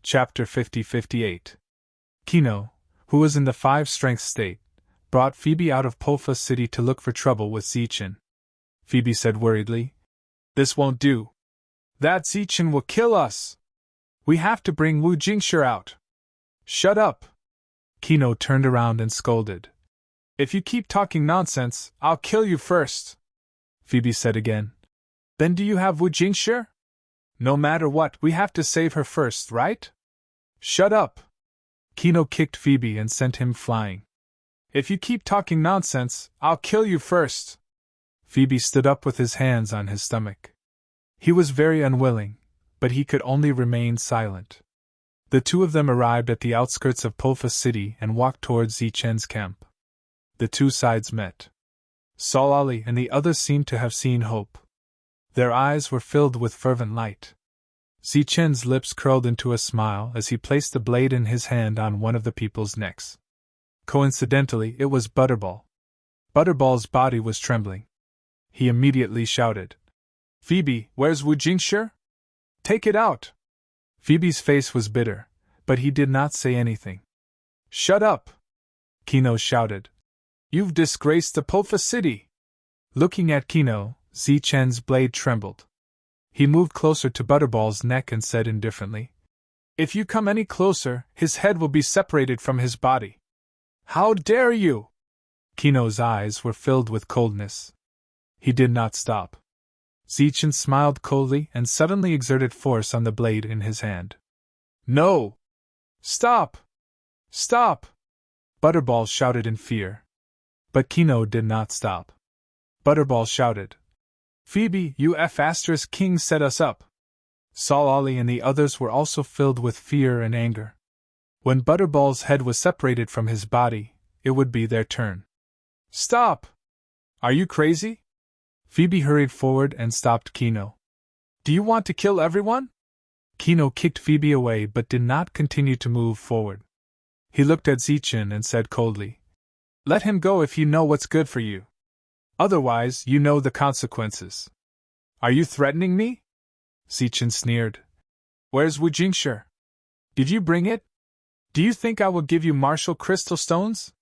Chapter 50-58. Kino, who was in the 5-strength state, brought Phoebe out of Polfa City to look for trouble with Zichen. Phoebe said worriedly, "This won't do. That Zichen will kill us. We have to bring Wu Jingshi out." Shut up. Kino turned around and scolded. If you keep talking nonsense, I'll kill you first. Phoebe said again. Then do you have Wu Jingshi? No matter what, we have to save her first, right? Shut up. Kino kicked Phoebe and sent him flying. If you keep talking nonsense, I'll kill you first. Phoebe stood up with his hands on his stomach. He was very unwilling, but he could only remain silent. The two of them arrived at the outskirts of Polfa City and walked towards Zichen's camp. The two sides met. Saul Ali and the others seemed to have seen hope. Their eyes were filled with fervent light. Zichen's lips curled into a smile as he placed the blade in his hand on one of the people's necks. Coincidentally, it was Butterball. Butterball's body was trembling. He immediately shouted, Phoebe, where's Wu Jingshi? Take it out! Phoebe's face was bitter, but he did not say anything. Shut up! Kino shouted. You've disgraced the Polfa City! Looking at Kino, Zichen's blade trembled. He moved closer to Butterball's neck and said indifferently, If you come any closer, his head will be separated from his body. How dare you! Kino's eyes were filled with coldness. He did not stop. Zichen smiled coldly and suddenly exerted force on the blade in his hand. No! Stop! Stop! Butterball shouted in fear. But Kino did not stop. Butterball shouted, Phoebe, you King set us up. Saul Ali and the others were also filled with fear and anger. When Butterball's head was separated from his body, it would be their turn. Stop! Are you crazy? Phoebe hurried forward and stopped Kino. Do you want to kill everyone? Kino kicked Phoebe away but did not continue to move forward. He looked at Zichen and said coldly, Let him go if you know what's good for you. Otherwise, you know the consequences. Are you threatening me? Zichen sneered. Where's Wu Jingshi? Did you bring it? Do you think I will give you martial crystal stones?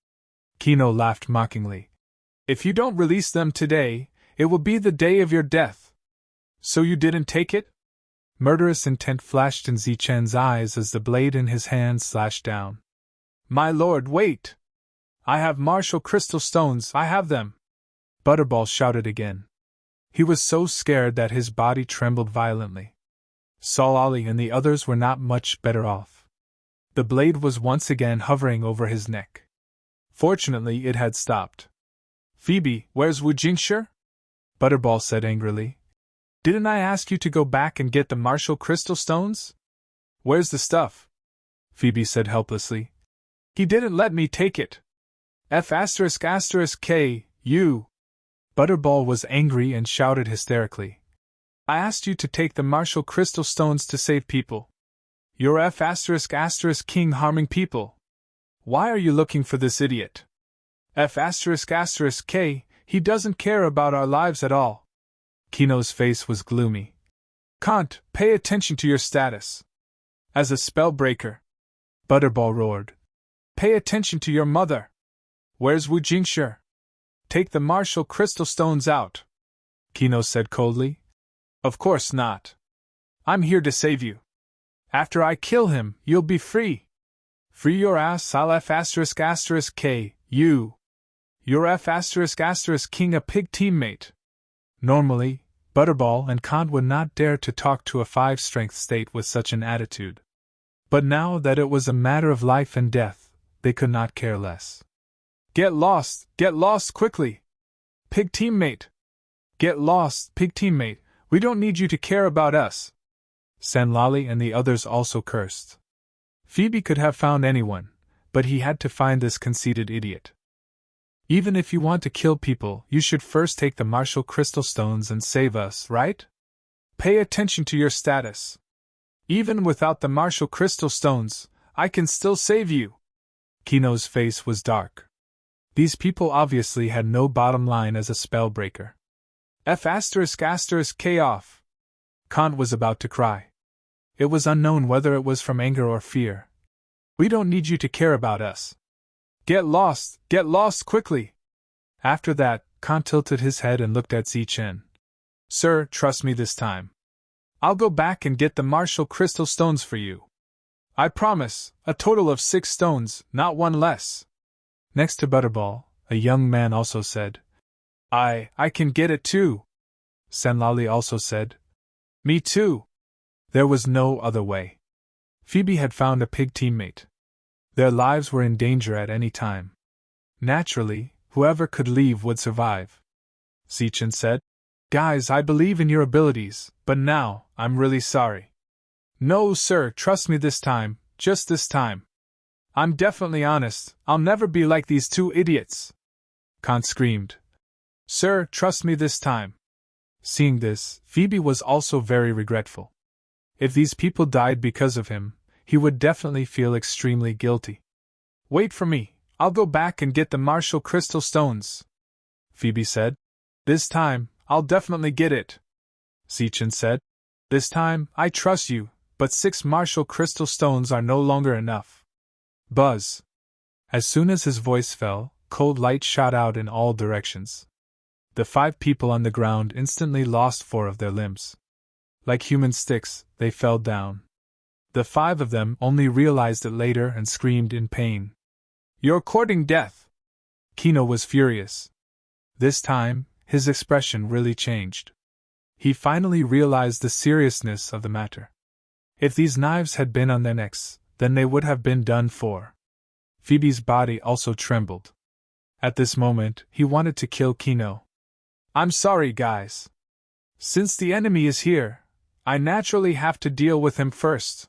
Kino laughed mockingly. If you don't release them today, it will be the day of your death. So you didn't take it? Murderous intent flashed in Zichen's eyes as the blade in his hand slashed down. My lord, wait! I have martial crystal stones, I have them! Butterball shouted again. He was so scared that his body trembled violently. Saul Ali and the others were not much better off. The blade was once again hovering over his neck. Fortunately, it had stopped. Phoebe, where's Wu Jingshi? Butterball said angrily. Didn't I ask you to go back and get the martial crystal stones? Where's the stuff? Phoebe said helplessly. He didn't let me take it. F***K, you! Butterball was angry and shouted hysterically. I asked you to take the martial crystal stones to save people. You're F***king harming people. Why are you looking for this idiot? F***K, he doesn't care about our lives at all. Kino's face was gloomy. Can't, pay attention to your status. As a spellbreaker. Butterball roared. Pay attention to your mother. Where's Wu Jingshi? Take the martial crystal stones out. Kino said coldly. Of course not. I'm here to save you. After I kill him, you'll be free. Free your ass, I'll F K, you. Your F king a pig teammate. Normally, Butterball and Kant would not dare to talk to a 5-strength state with such an attitude. But now that it was a matter of life and death, they could not care less. Get lost quickly! Pig teammate! Get lost, pig teammate, we don't need you to care about us! Sanlali and the others also cursed. Phoebe could have found anyone, but he had to find this conceited idiot. Even if you want to kill people, you should first take the martial crystal stones and save us, right? Pay attention to your status. Even without the martial crystal stones, I can still save you. Kino's face was dark. These people obviously had no bottom line as a spellbreaker. F K off. Kant was about to cry. It was unknown whether it was from anger or fear. We don't need you to care about us. Get lost quickly! After that, Kant tilted his head and looked at Zichen. Sir, trust me this time. I'll go back and get the martial crystal stones for you. I promise, a total of 6 stones, not one less. Next to Butterball, a young man also said, I can get it too. Sanlali also said, Me too. There was no other way. Phoebe had found a pig teammate. Their lives were in danger at any time. Naturally, whoever could leave would survive. Zichen said, Guys, I believe in your abilities, but now, I'm really sorry. No, sir, trust me this time, just this time. I'm definitely honest, I'll never be like these 2 idiots. Kant screamed. Sir, trust me this time. Seeing this, Phoebe was also very regretful. If these people died because of him, he would definitely feel extremely guilty. Wait for me, I'll go back and get the martial crystal stones. Phoebe said. This time, I'll definitely get it. Zichen said. This time, I trust you, but 6 martial crystal stones are no longer enough. Buzz. As soon as his voice fell, cold light shot out in all directions. The 5 people on the ground instantly lost 4 of their limbs. Like human sticks, they fell down. The 5 of them only realized it later and screamed in pain. You're courting death! Kino was furious. This time, his expression really changed. He finally realized the seriousness of the matter. If these knives had been on their necks, then they would have been done for. Phoebe's body also trembled. At this moment, he wanted to kill Kino. I'm sorry, guys. Since the enemy is here, I naturally have to deal with him first.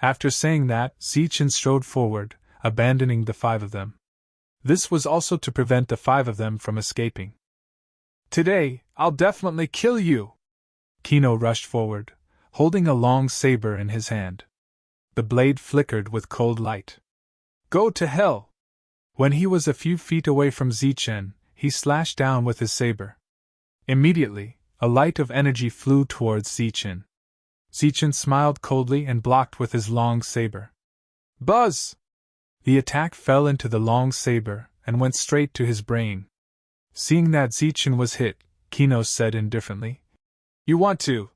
After saying that, Zichen strode forward, abandoning the 5 of them. This was also to prevent the 5 of them from escaping. Today, I'll definitely kill you! Kino rushed forward, holding a long saber in his hand. The blade flickered with cold light. Go to hell! When he was a few feet away from Zichen, he slashed down with his saber. Immediately, a light of energy flew towards Zichen. Zichen smiled coldly and blocked with his long saber. Buzz! The attack fell into the long saber and went straight to his brain. Seeing that Zichen was hit, Kino said indifferently, You want to?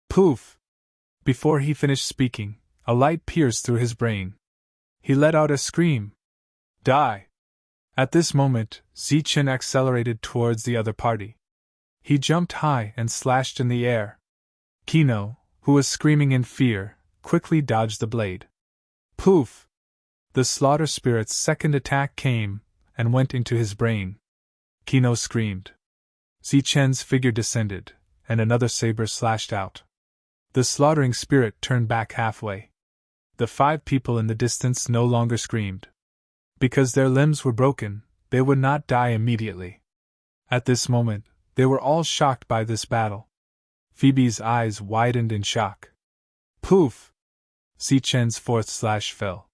Poof! Before he finished speaking, a light pierced through his brain. He let out a scream. Die! At this moment, Zichen accelerated towards the other party. He jumped high and slashed in the air. Kino, who was screaming in fear, quickly dodged the blade. Poof! The slaughter spirit's second attack came and went into his brain. Kino screamed. Zichen's figure descended, and another saber slashed out. The slaughtering spirit turned back halfway. The 5 people in the distance no longer screamed. Because their limbs were broken, they would not die immediately. At this moment, they were all shocked by this battle. Phoebe's eyes widened in shock. Poof! Zichen's 4th slash fell.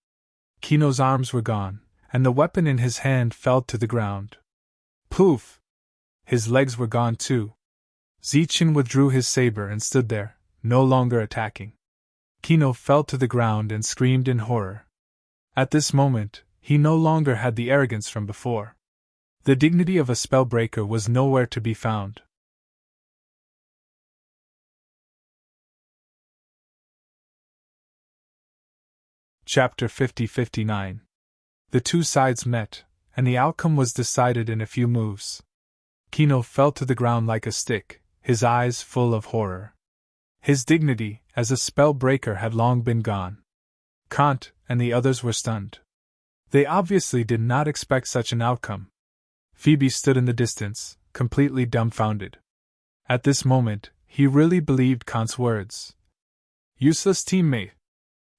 Kino's arms were gone, and the weapon in his hand fell to the ground. Poof! His legs were gone too. Zichen withdrew his saber and stood there, no longer attacking. Kino fell to the ground and screamed in horror. At this moment, he no longer had the arrogance from before. The dignity of a spellbreaker was nowhere to be found. Chapter 50-59. The two sides met, and the outcome was decided in a few moves. Kino fell to the ground like a stick, his eyes full of horror. His dignity as a spell breaker had long been gone. Kant and the others were stunned. They obviously did not expect such an outcome. Phoebe stood in the distance, completely dumbfounded. At this moment, he really believed Kant's words. Useless teammate.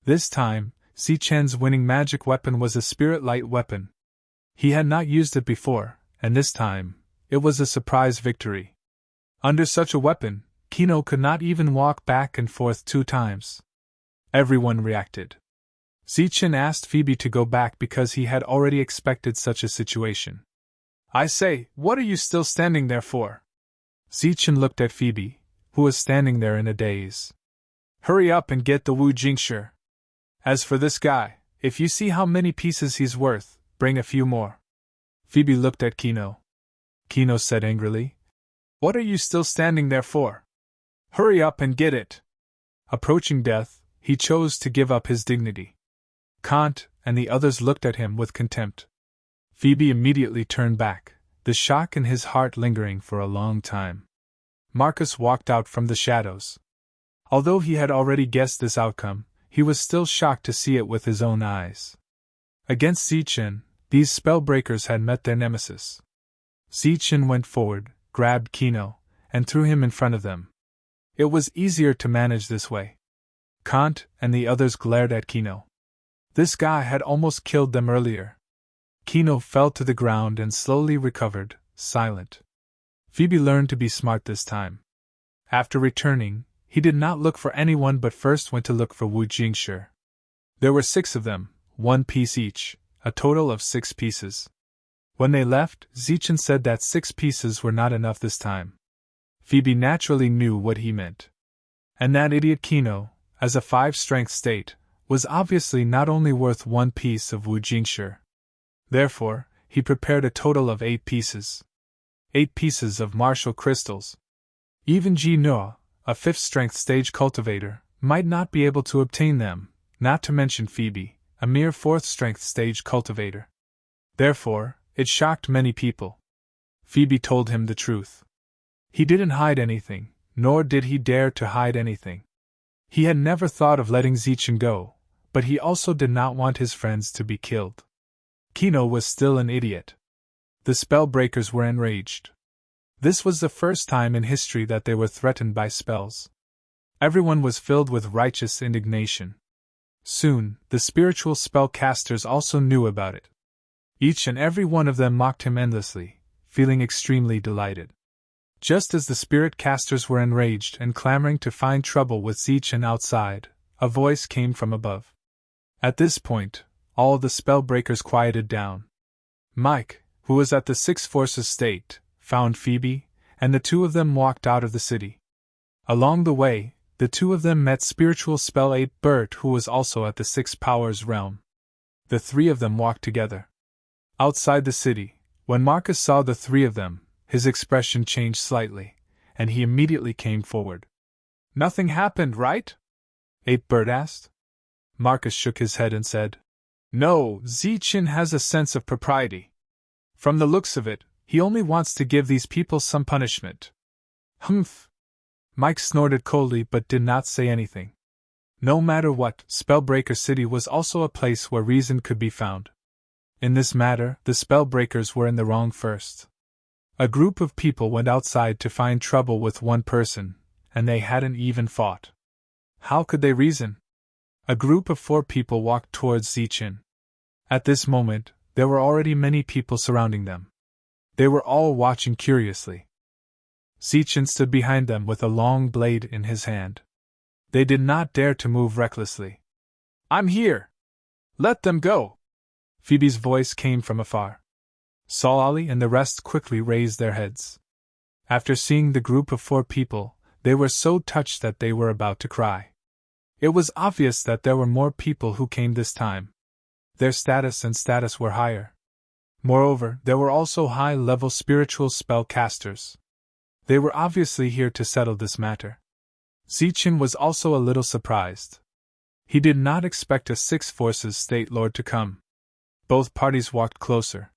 This time, Sichen's winning magic weapon was a spirit light weapon. He had not used it before, and this time, it was a surprise victory. Under such a weapon, Kino could not even walk back and forth 2 times. Everyone reacted. Sichen asked Phoebe to go back because he had already expected such a situation. I say, what are you still standing there for? Sichen looked at Phoebe, who was standing there in a daze. Hurry up and get the Wu Jingshi. As for this guy, if you see how many pieces he's worth, bring a few more. Phoebe looked at Kino. Kino said angrily, What are you still standing there for? Hurry up and get it. Approaching death, he chose to give up his dignity. Kant and the others looked at him with contempt. Phoebe immediately turned back, the shock in his heart lingering for a long time. Marcus walked out from the shadows. Although he had already guessed this outcome, he was still shocked to see it with his own eyes. Against Sichen, these spellbreakers had met their nemesis. Sichen went forward, grabbed Kino, and threw him in front of them. It was easier to manage this way. Kant and the others glared at Kino. This guy had almost killed them earlier. Kino fell to the ground and slowly recovered, silent. Phoebe learned to be smart this time. After returning, he did not look for anyone but first went to look for Wu Jingshi. There were 6 of them, 1 piece each, a total of 6 pieces. When they left, Zichen said that 6 pieces were not enough this time. Phoebe naturally knew what he meant. And that idiot Kino, as a 5 strength state, was obviously not only worth 1 piece of Wu Jingshi. Therefore, he prepared a total of 8 pieces. 8 pieces of martial crystals. Even Ji Noa, a 5th strength stage cultivator, might not be able to obtain them, not to mention Phoebe, a mere 4th strength stage cultivator. Therefore, it shocked many people. Phoebe told him the truth. He didn't hide anything, nor did he dare to hide anything. He had never thought of letting Zichen go, but he also did not want his friends to be killed. Kino was still an idiot. The spellbreakers were enraged. This was the first time in history that they were threatened by spells. Everyone was filled with righteous indignation. Soon, the spiritual spellcasters also knew about it. Each and every one of them mocked him endlessly, feeling extremely delighted. Just as the spirit casters were enraged and clamoring to find trouble with Zichen outside, a voice came from above. At this point, all the spellbreakers quieted down. Mike, who was at the 6 forces state, found Phoebe, and the 2 of them walked out of the city. Along the way, the 2 of them met spiritual spell 8 Bert, who was also at the 6 powers realm. The 3 of them walked together. Outside the city, when Marcus saw the 3 of them, his expression changed slightly, and he immediately came forward. Nothing happened, right? 8 Bert asked. Marcus shook his head and said, No, Zichen has a sense of propriety. From the looks of it, he only wants to give these people some punishment. Humph! Mike snorted coldly but did not say anything. No matter what, Spellbreaker City was also a place where reason could be found. In this matter, the Spellbreakers were in the wrong first. A group of people went outside to find trouble with one person, and they hadn't even fought. How could they reason? A group of 4 people walked towards Zichen. At this moment, there were already many people surrounding them. They were all watching curiously. Zichen stood behind them with a long blade in his hand. They did not dare to move recklessly. I'm here! Let them go! Phoebe's voice came from afar. Saul Ali and the rest quickly raised their heads. After seeing the group of 4 people, they were so touched that they were about to cry. It was obvious that there were more people who came this time. Their status were higher. Moreover, there were also high-level spiritual spellcasters. They were obviously here to settle this matter. Zichen was also a little surprised. He did not expect a Six Forces State Lord to come. Both parties walked closer.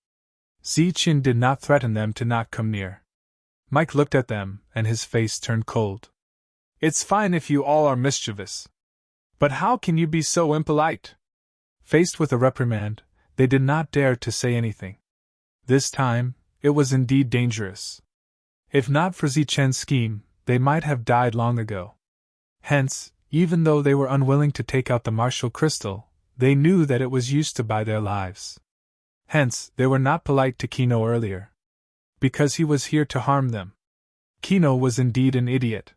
Zichen did not threaten them to not come near. Mike looked at them, and his face turned cold. It's fine if you all are mischievous. But how can you be so impolite? Faced with a reprimand, they did not dare to say anything. This time, it was indeed dangerous. If not for Zichen's scheme, they might have died long ago. Hence, even though they were unwilling to take out the martial crystal, they knew that it was used to buy their lives. Hence, they were not polite to Kino earlier. Because he was here to harm them. Kino was indeed an idiot.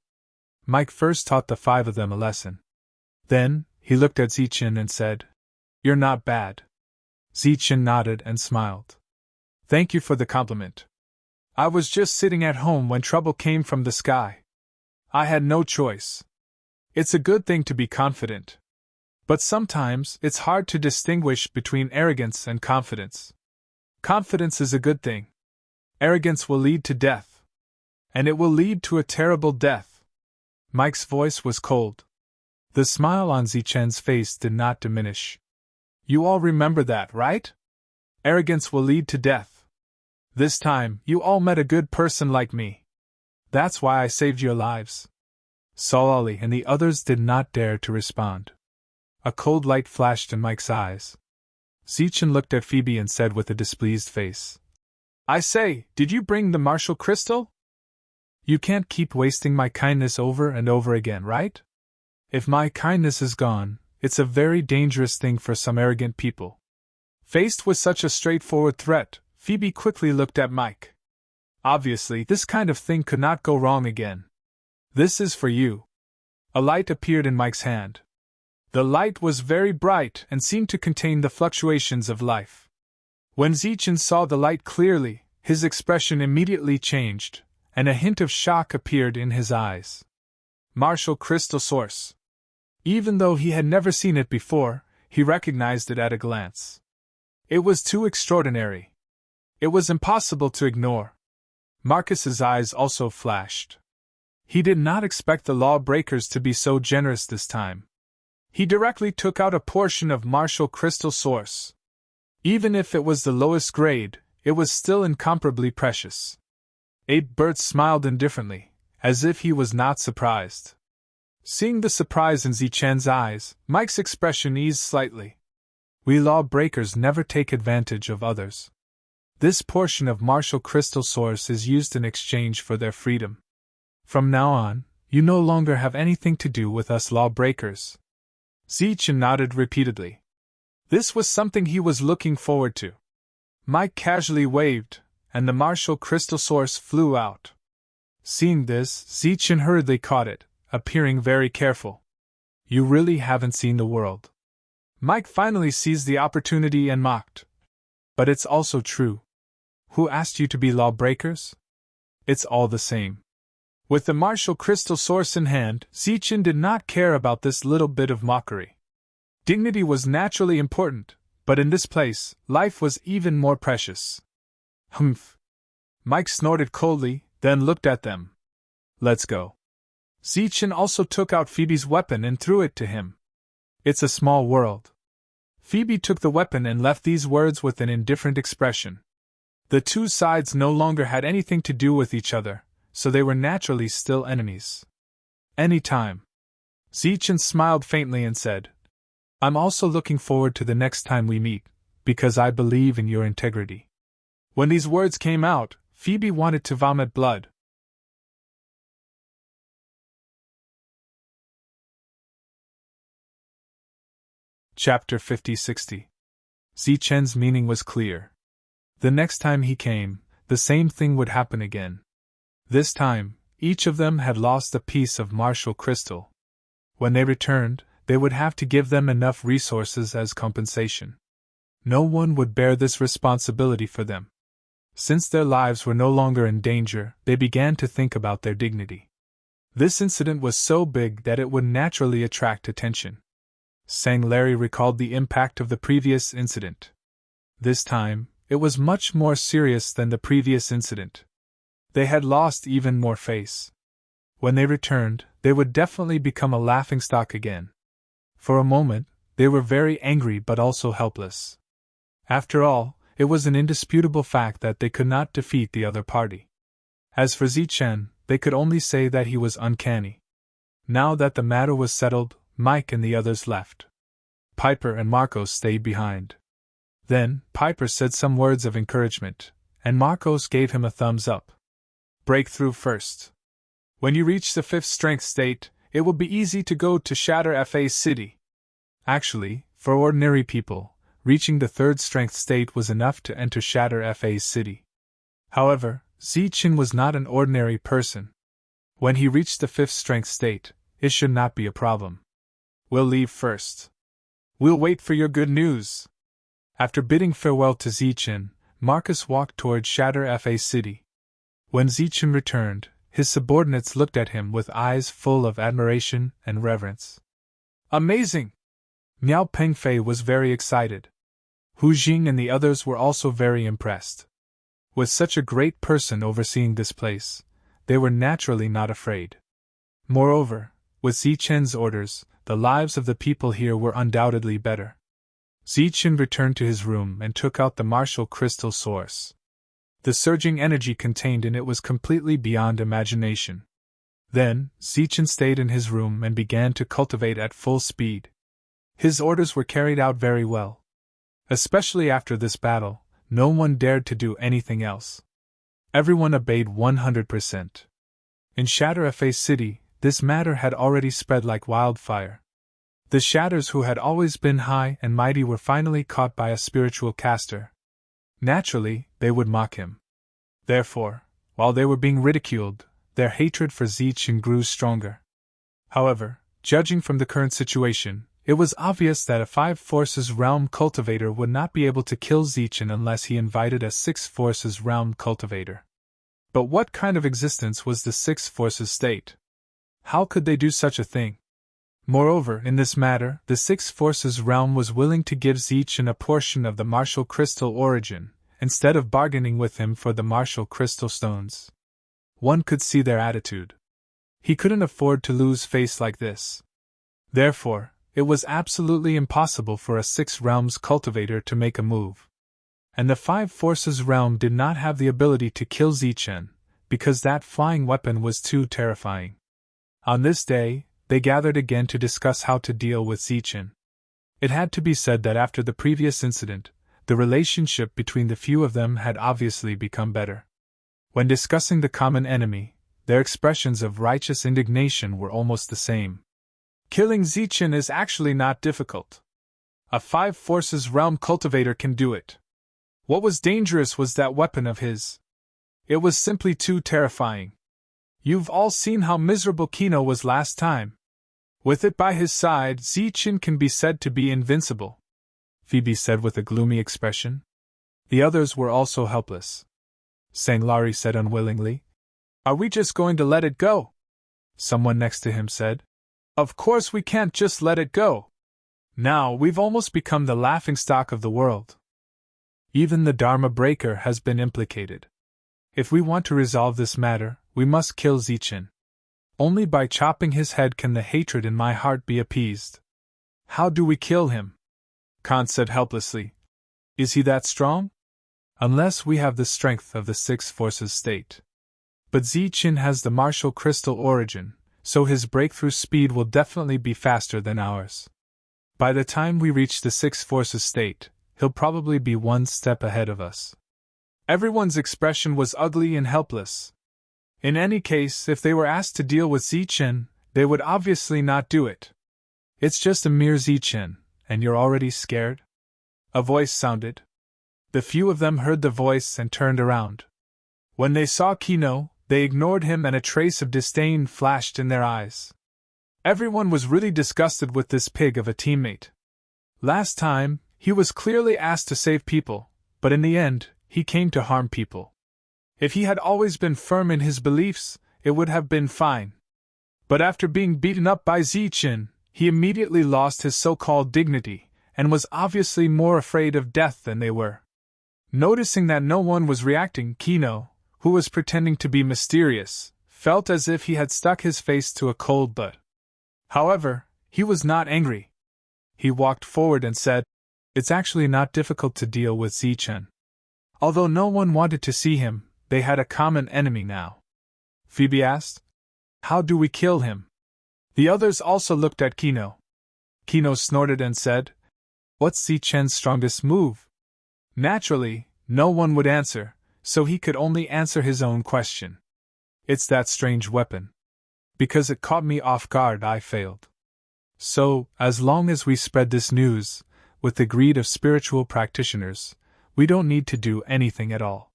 Mike first taught the 5 of them a lesson. Then, he looked at Zichen and said, "You're not bad." Zichen nodded and smiled. "Thank you for the compliment. I was just sitting at home when trouble came from the sky. I had no choice. It's a good thing to be confident. But sometimes it's hard to distinguish between arrogance and confidence. Confidence is a good thing. Arrogance will lead to death. And it will lead to a terrible death." Mike's voice was cold. The smile on Zichen's face did not diminish. "You all remember that, right? Arrogance will lead to death. This time, you all met a good person like me. That's why I saved your lives." Solali and the others did not dare to respond. A cold light flashed in Mike's eyes. Zichen looked at Phoebe and said with a displeased face, "I say, did you bring the martial crystal? You can't keep wasting my kindness over and over again, right? If my kindness is gone, it's a very dangerous thing for some arrogant people." Faced with such a straightforward threat, Phoebe quickly looked at Mike. Obviously, this kind of thing could not go wrong again. "This is for you." A light appeared in Mike's hand. The light was very bright and seemed to contain the fluctuations of life. When Zichen saw the light clearly, his expression immediately changed, and a hint of shock appeared in his eyes. Martial crystal source. Even though he had never seen it before, he recognized it at a glance. It was too extraordinary. It was impossible to ignore. Marcus's eyes also flashed. He did not expect the lawbreakers to be so generous this time. He directly took out a portion of martial crystal source. Even if it was the lowest grade, it was still incomparably precious. 8 Birds smiled indifferently, as if he was not surprised. Seeing the surprise in Zichen's eyes, Mike's expression eased slightly. We lawbreakers never take advantage of others. This portion of martial crystal source is used in exchange for their freedom. From now on, you no longer have anything to do with us lawbreakers. Zichen nodded repeatedly. This was something he was looking forward to. Mike casually waved, and the martial crystal source flew out. Seeing this, Zichen hurriedly caught it, appearing very careful. You really haven't seen the world. Mike finally seized the opportunity and mocked. But it's also true. Who asked you to be lawbreakers? It's all the same. With the martial crystal source in hand, Zichen did not care about this little bit of mockery. Dignity was naturally important, but in this place, life was even more precious. Humph. Mike snorted coldly, then looked at them. Let's go. Zichen also took out Phoebe's weapon and threw it to him. It's a small world. Phoebe took the weapon and left these words with an indifferent expression. The two sides no longer had anything to do with each other, so they were naturally still enemies. Any time. Zichen smiled faintly and said, I'm also looking forward to the next time we meet, because I believe in your integrity. When these words came out, Phoebe wanted to vomit blood. Chapter 50-60. Zichen's meaning was clear. The next time he came, the same thing would happen again. This time, each of them had lost a piece of martial crystal. When they returned, they would have to give them enough resources as compensation. No one would bear this responsibility for them. Since their lives were no longer in danger, they began to think about their dignity. This incident was so big that it would naturally attract attention. Sang Larry recalled the impact of the previous incident. This time, it was much more serious than the previous incident. They had lost even more face. When they returned, they would definitely become a laughingstock again. For a moment, they were very angry but also helpless. After all, it was an indisputable fact that they could not defeat the other party. As for Zichen, they could only say that he was uncanny. Now that the matter was settled, Mike and the others left. Piper and Marcos stayed behind. Then, Piper said some words of encouragement, and Marcos gave him a thumbs up. Breakthrough first. When you reach the 5th strength state, it will be easy to go to Shatter FA City. Actually, for ordinary people, reaching the 3rd strength state was enough to enter Shatter FA City. However, Zichen was not an ordinary person. When he reached the 5th strength state, it should not be a problem. We'll leave first. We'll wait for your good news. After bidding farewell to Zichen, Marcus walked toward Shatter FA City. When Zichen returned, his subordinates looked at him with eyes full of admiration and reverence. Amazing! Miao Pengfei was very excited. Hu Jing and the others were also very impressed. With such a great person overseeing this place, they were naturally not afraid. Moreover, with Zichen's orders, the lives of the people here were undoubtedly better. Zichen returned to his room and took out the martial crystal source. The surging energy contained in it was completely beyond imagination. Then, Zichen stayed in his room and began to cultivate at full speed. His orders were carried out very well. Especially after this battle, no one dared to do anything else. Everyone obeyed 100%. In Shatter FA City, this matter had already spread like wildfire. The Shatters who had always been high and mighty were finally caught by a spiritual caster. Naturally, they would mock him. Therefore, while they were being ridiculed, their hatred for Zichen grew stronger. However, judging from the current situation, it was obvious that a 5 forces realm cultivator would not be able to kill Zichen unless he invited a 6 forces realm cultivator. But what kind of existence was the 6 forces state? How could they do such a thing? Moreover, in this matter, the 6 forces realm was willing to give Zichen a portion of the martial crystal origin, instead of bargaining with him for the martial crystal stones. One could see their attitude. He couldn't afford to lose face like this. Therefore, it was absolutely impossible for a 6 realms cultivator to make a move. And the 5 forces realm did not have the ability to kill Zichen, because that flying weapon was too terrifying. On this day, they gathered again to discuss how to deal with Zichen. It had to be said that after the previous incident, the relationship between the few of them had obviously become better. When discussing the common enemy, their expressions of righteous indignation were almost the same. Killing Zichen is actually not difficult. A 5 forces realm cultivator can do it. What was dangerous was that weapon of his. It was simply too terrifying. You've all seen how miserable Kino was last time. With it by his side, Zichen can be said to be invincible, Phoebe said with a gloomy expression. The others were also helpless. Sanglari said unwillingly. Are we just going to let it go? Someone next to him said. Of course we can't just let it go. Now we've almost become the laughingstock of the world. Even the Dharma Breaker has been implicated. If we want to resolve this matter, we must kill Zichen. Only by chopping his head can the hatred in my heart be appeased. How do we kill him? Khan said helplessly. Is he that strong? Unless we have the strength of the 6 forces state. But Zichen has the martial crystal origin, so his breakthrough speed will definitely be faster than ours. By the time we reach the 6 forces state, he'll probably be one step ahead of us. Everyone's expression was ugly and helpless. In any case, if they were asked to deal with Zichen, they would obviously not do it. It's just a mere Zichen, and you're already scared? A voice sounded. The few of them heard the voice and turned around. When they saw Kino, they ignored him and a trace of disdain flashed in their eyes. Everyone was really disgusted with this pig of a teammate. Last time, he was clearly asked to save people, but in the end, he came to harm people. If he had always been firm in his beliefs, it would have been fine. But after being beaten up by Zichen, he immediately lost his so-called dignity, and was obviously more afraid of death than they were. Noticing that no one was reacting, Kino, who was pretending to be mysterious, felt as if he had stuck his face to a cold butt. However, he was not angry. He walked forward and said, "It's actually not difficult to deal with Zichen. Although no one wanted to see him, they had a common enemy now." Phoebe asked, "How do we kill him?" The others also looked at Kino. Kino snorted and said, "What's Zichen's strongest move?" Naturally, no one would answer, so he could only answer his own question. "It's that strange weapon. Because it caught me off guard, I failed." So, as long as we spread this news, with the greed of spiritual practitioners, we don't need to do anything at all.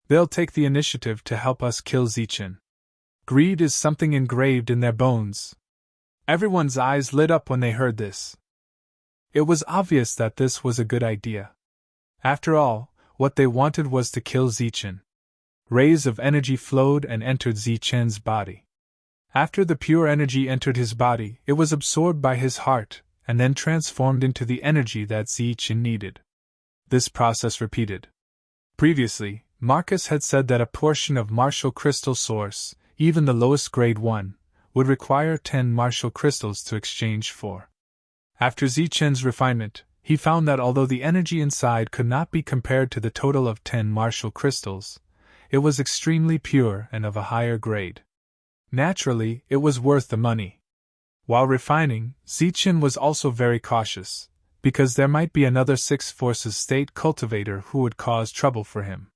They'll take the initiative to help us kill Zichen. Greed is something engraved in their bones. Everyone's eyes lit up when they heard this. It was obvious that this was a good idea. After all, what they wanted was to kill Zichen. Rays of energy flowed and entered Zichen's body. After the pure energy entered his body, it was absorbed by his heart, and then transformed into the energy that Zichen needed. This process repeated. Previously, Marcus had said that a portion of martial crystal source, even the lowest grade one, would require 10 martial crystals to exchange for. After Zichen's refinement, he found that although the energy inside could not be compared to the total of 10 martial crystals, it was extremely pure and of a higher grade. Naturally, it was worth the money. While refining, Zichen was also very cautious, because there might be another 6 Forces State cultivator who would cause trouble for him.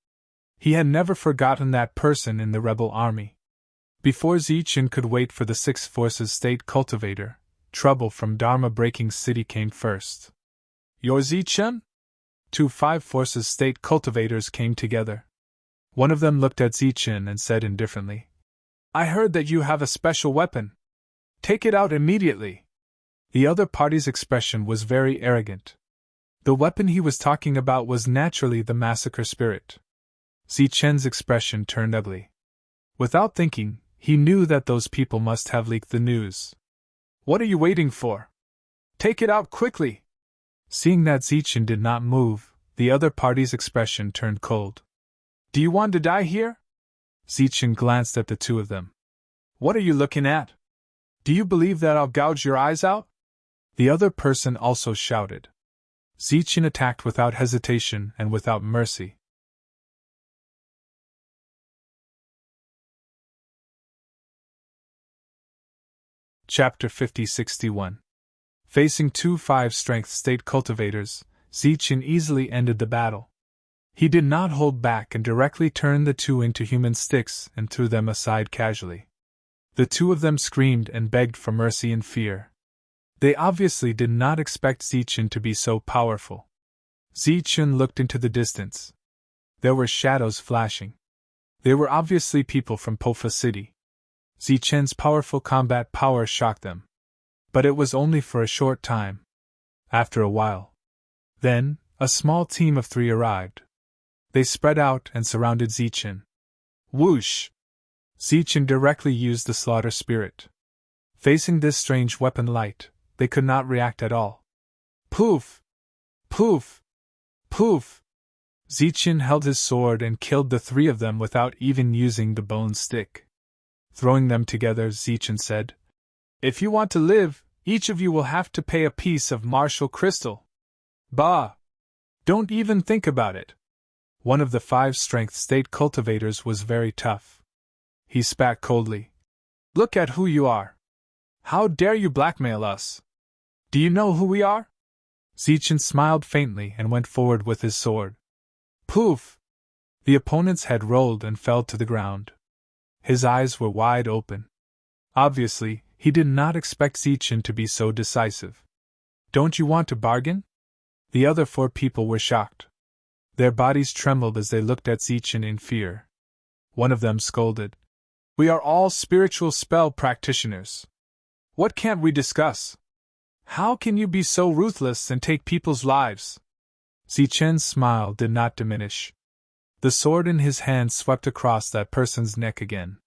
He had never forgotten that person in the rebel army. Before Zichen could wait for the 6 Forces State cultivator, trouble from Dharma Breaking City came first. "You're Zichen?" 2 5 Forces State cultivators came together. One of them looked at Zichen and said indifferently, "I heard that you have a special weapon. Take it out immediately." The other party's expression was very arrogant. The weapon he was talking about was naturally the massacre spirit. Zichen's expression turned ugly. Without thinking, he knew that those people must have leaked the news. "What are you waiting for? Take it out quickly!" Seeing that Zichen did not move, the other party's expression turned cold. "Do you want to die here?" Zichen glanced at the two of them. "What are you looking at? Do you believe that I'll gouge your eyes out?" The other person also shouted. Zichen attacked without hesitation and without mercy. Chapter 50-61. Facing 2 5 strength state cultivators, Zichen easily ended the battle. He did not hold back and directly turned the two into human sticks and threw them aside casually. The two of them screamed and begged for mercy in fear. They obviously did not expect Zichen to be so powerful. Zichen looked into the distance. There were shadows flashing. They were obviously people from Pofa City. Zichen's powerful combat power shocked them. But it was only for a short time. After a while. Then, a small team of 3 arrived. They spread out and surrounded Zichen. Whoosh! Zichen directly used the slaughter spirit. Facing this strange weapon light, they could not react at all. Poof! Poof! Poof! Zichen held his sword and killed the 3 of them without even using the bone stick. Throwing them together, Zichen said, "If you want to live, each of you will have to pay a piece of martial crystal." Bah! Don't even think about it. One of the 5 strength state cultivators was very tough. He spat coldly. "Look at who you are. How dare you blackmail us? Do you know who we are?" Zichen smiled faintly and went forward with his sword. Poof! The opponent's head rolled and fell to the ground. His eyes were wide open. Obviously, he did not expect Zichen to be so decisive. "Don't you want to bargain?" The other 4 people were shocked. Their bodies trembled as they looked at Zichen in fear. One of them scolded. "We are all spiritual spell practitioners. What can't we discuss? How can you be so ruthless and take people's lives?" Zichen's smile did not diminish. The sword in his hand swept across that person's neck again.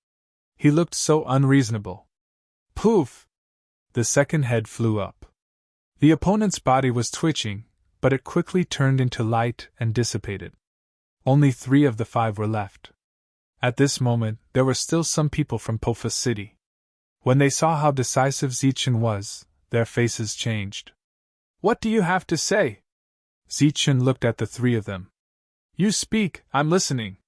He looked so unreasonable. Poof! The second head flew up. The opponent's body was twitching, but it quickly turned into light and dissipated. Only 3 of the 5 were left. At this moment, there were still some people from Pofa City. When they saw how decisive Zichen was, their faces changed. What do you have to say? Zichen looked at the three of them. You speak, I'm listening.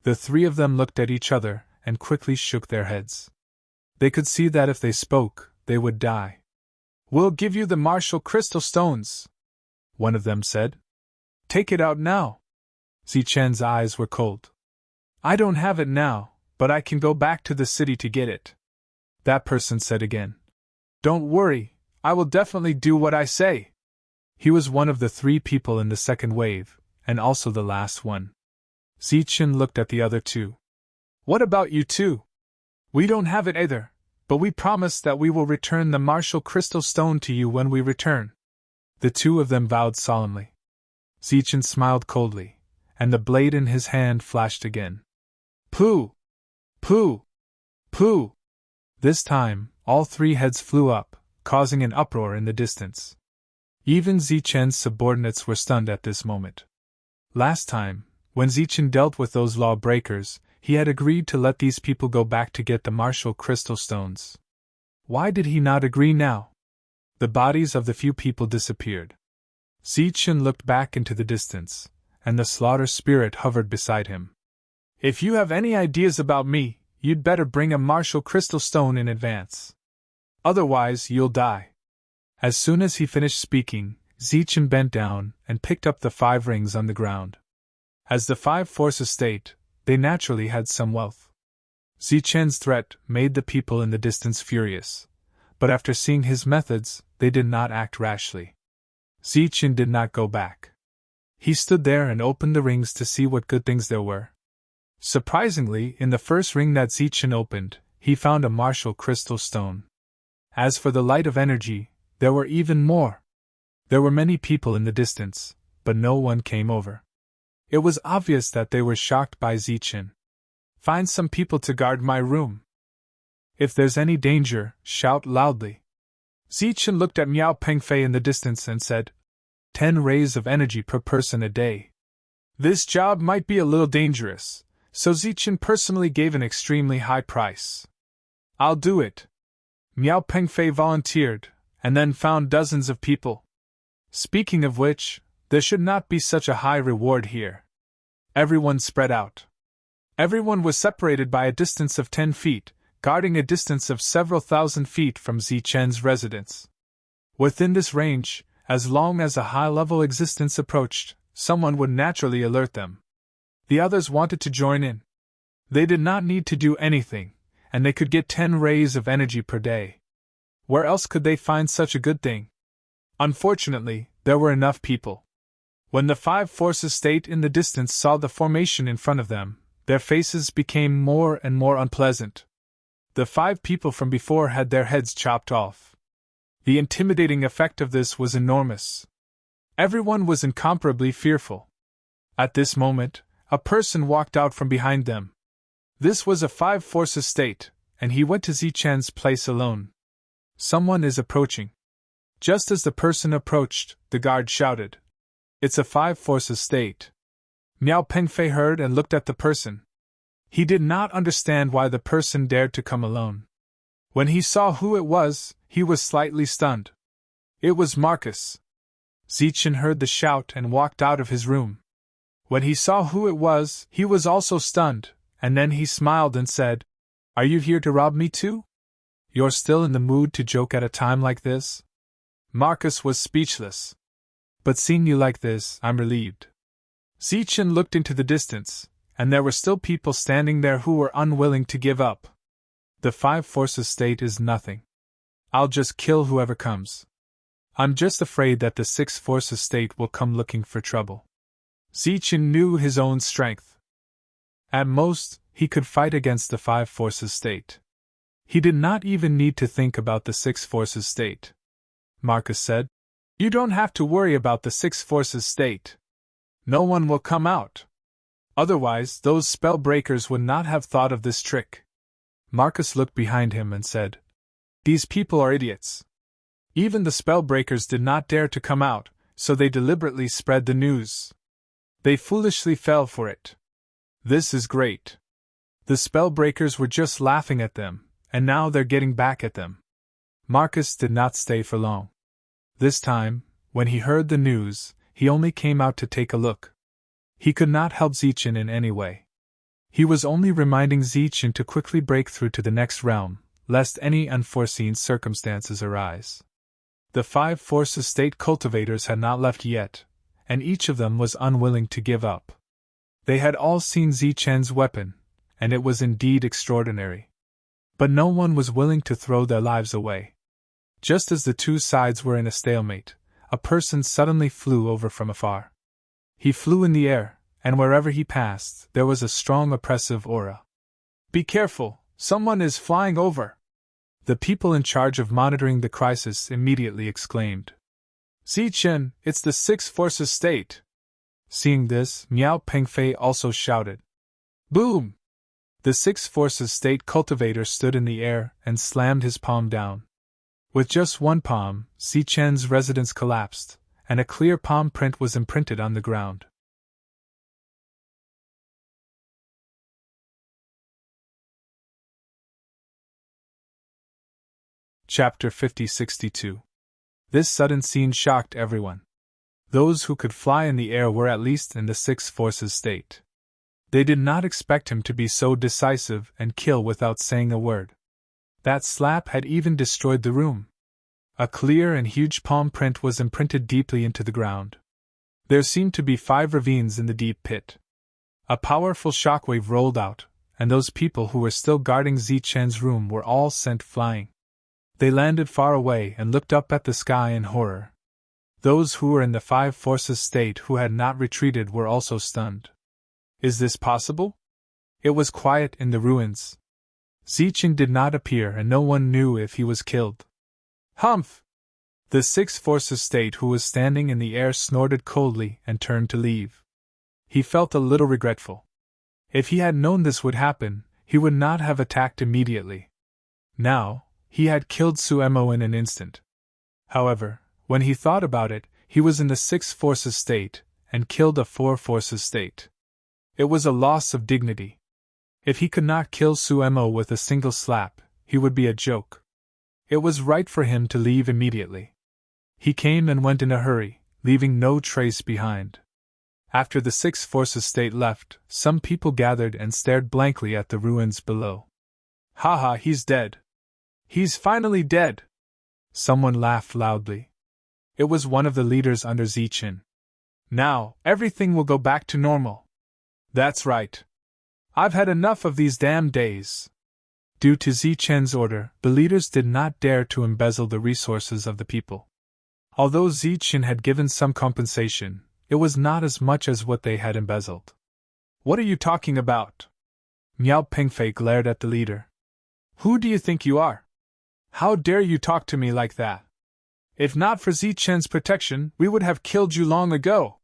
The three of them looked at each other and quickly shook their heads. They could see that if they spoke, they would die. We'll give you the martial crystal stones, one of them said. Take it out now. Zichen's eyes were cold. I don't have it now, but I can go back to the city to get it. That person said again. Don't worry, I will definitely do what I say. He was one of the three people in the second wave, and also the last one. Zichen looked at the other two. What about you two? We don't have it either, but we promise that we will return the martial crystal stone to you when we return. The two of them vowed solemnly. Zichen smiled coldly, and the blade in his hand flashed again. Pooh! Pooh! Pooh! This time, all three heads flew up, causing an uproar in the distance. Even Zichen's subordinates were stunned at this moment. Last time, when Zichen dealt with those lawbreakers, he had agreed to let these people go back to get the martial crystal stones. Why did he not agree now? The bodies of the few people disappeared. Zichen looked back into the distance, and the slaughter spirit hovered beside him. If you have any ideas about me, you'd better bring a martial crystal stone in advance. Otherwise, you'll die. As soon as he finished speaking, Zichen bent down and picked up the 5 rings on the ground. As the 5 forces state, they naturally had some wealth. Zichen's threat made the people in the distance furious, but after seeing his methods, they did not act rashly. Zichen did not go back. He stood there and opened the rings to see what good things there were. Surprisingly, in the first ring that Zichen opened, he found a martial crystal stone. As for the light of energy, there were even more. There were many people in the distance, but no one came over. It was obvious that they were shocked by Zichen. Find some people to guard my room. If there's any danger, shout loudly. Zichen looked at Miao Pengfei in the distance and said, 10 rays of energy per person a day. This job might be a little dangerous, so Zichen personally gave an extremely high price. I'll do it. Miao Pengfei volunteered, and then found dozens of people. Speaking of which, there should not be such a high reward here. Everyone spread out. Everyone was separated by a distance of 10 feet, guarding a distance of several thousand feet from Zichen's residence. Within this range, as long as a high-level existence approached, someone would naturally alert them. The others wanted to join in. They did not need to do anything, and they could get 10 rays of energy per day. Where else could they find such a good thing? Unfortunately, there were enough people. When the 5 forces state in the distance saw the formation in front of them, their faces became more and more unpleasant. The 5 people from before had their heads chopped off. The intimidating effect of this was enormous. Everyone was incomparably fearful. At this moment, a person walked out from behind them. This was a 5 forces state, and he went to Zichen's place alone. Someone is approaching. Just as the person approached, the guard shouted, It's a 5 forces state. Miao Pengfei heard and looked at the person. He did not understand why the person dared to come alone. When he saw who it was, he was slightly stunned. It was Marcus. Zichen heard the shout and walked out of his room. When he saw who it was, he was also stunned, and then he smiled and said, Are you here to rob me too? You're still in the mood to joke at a time like this? Marcus was speechless. But seeing you like this, I'm relieved. Zichen looked into the distance, and there were still people standing there who were unwilling to give up. The 5 forces state is nothing. I'll just kill whoever comes. I'm just afraid that the 6 forces state will come looking for trouble. Zichen knew his own strength. At most, he could fight against the 5 forces state. He did not even need to think about the 6 forces state. Marcus said, You don't have to worry about the 6 forces state. No one will come out. Otherwise, those spell breakers would not have thought of this trick. Marcus looked behind him and said, These people are idiots. Even the spell breakers did not dare to come out, so they deliberately spread the news. They foolishly fell for it. This is great. The spell breakers were just laughing at them, and now they're getting back at them. Marcus did not stay for long. This time, when he heard the news, he only came out to take a look. He could not help Zichen in any way. He was only reminding Zichen to quickly break through to the next realm, lest any unforeseen circumstances arise. The 5 Forces State cultivators had not left yet, and each of them was unwilling to give up. They had all seen Zichen's weapon, and it was indeed extraordinary. But no one was willing to throw their lives away. Just as the two sides were in a stalemate, a person suddenly flew over from afar. He flew in the air, and wherever he passed, there was a strong oppressive aura. "Be careful, someone is flying over!" The people in charge of monitoring the crisis immediately exclaimed. "Zichen, it's the 6 Forces State!" Seeing this, Miao Pengfei also shouted. Boom! The 6 Forces State cultivator stood in the air and slammed his palm down. With just one palm, Zichen's residence collapsed, and a clear palm print was imprinted on the ground. Chapter 50-62. This sudden scene shocked everyone. Those who could fly in the air were at least in the 6 Forces State. They did not expect him to be so decisive and kill without saying a word. That slap had even destroyed the room. A clear and huge palm print was imprinted deeply into the ground. There seemed to be 5 ravines in the deep pit. A powerful shockwave rolled out, and those people who were still guarding Zichen's room were all sent flying. They landed far away and looked up at the sky in horror. Those who were in the 5 Forces State who had not retreated were also stunned. Is this possible? It was quiet in the ruins. Zichen did not appear and no one knew if he was killed. Humph! The 6 Forces State who was standing in the air snorted coldly and turned to leave. He felt a little regretful. If he had known this would happen, he would not have attacked immediately. Now, he had killed Suemo in an instant. However, when he thought about it, he was in the 6 Forces State, and killed a 4 Forces State. It was a loss of dignity. If he could not kill Suemo with a single slap, he would be a joke. It was right for him to leave immediately. He came and went in a hurry, leaving no trace behind. After the 6 Forces State left, some people gathered and stared blankly at the ruins below. "Haha, he's dead. He's finally dead!" Someone laughed loudly. It was one of the leaders under Zichen. "Now, everything will go back to normal." "That's right. I've had enough of these damn days." Due to Zichen's order, the leaders did not dare to embezzle the resources of the people. Although Zichen had given some compensation, it was not as much as what they had embezzled. "What are you talking about?" Miao Pengfei glared at the leader. "Who do you think you are? How dare you talk to me like that? If not for Zichen's protection, we would have killed you long ago."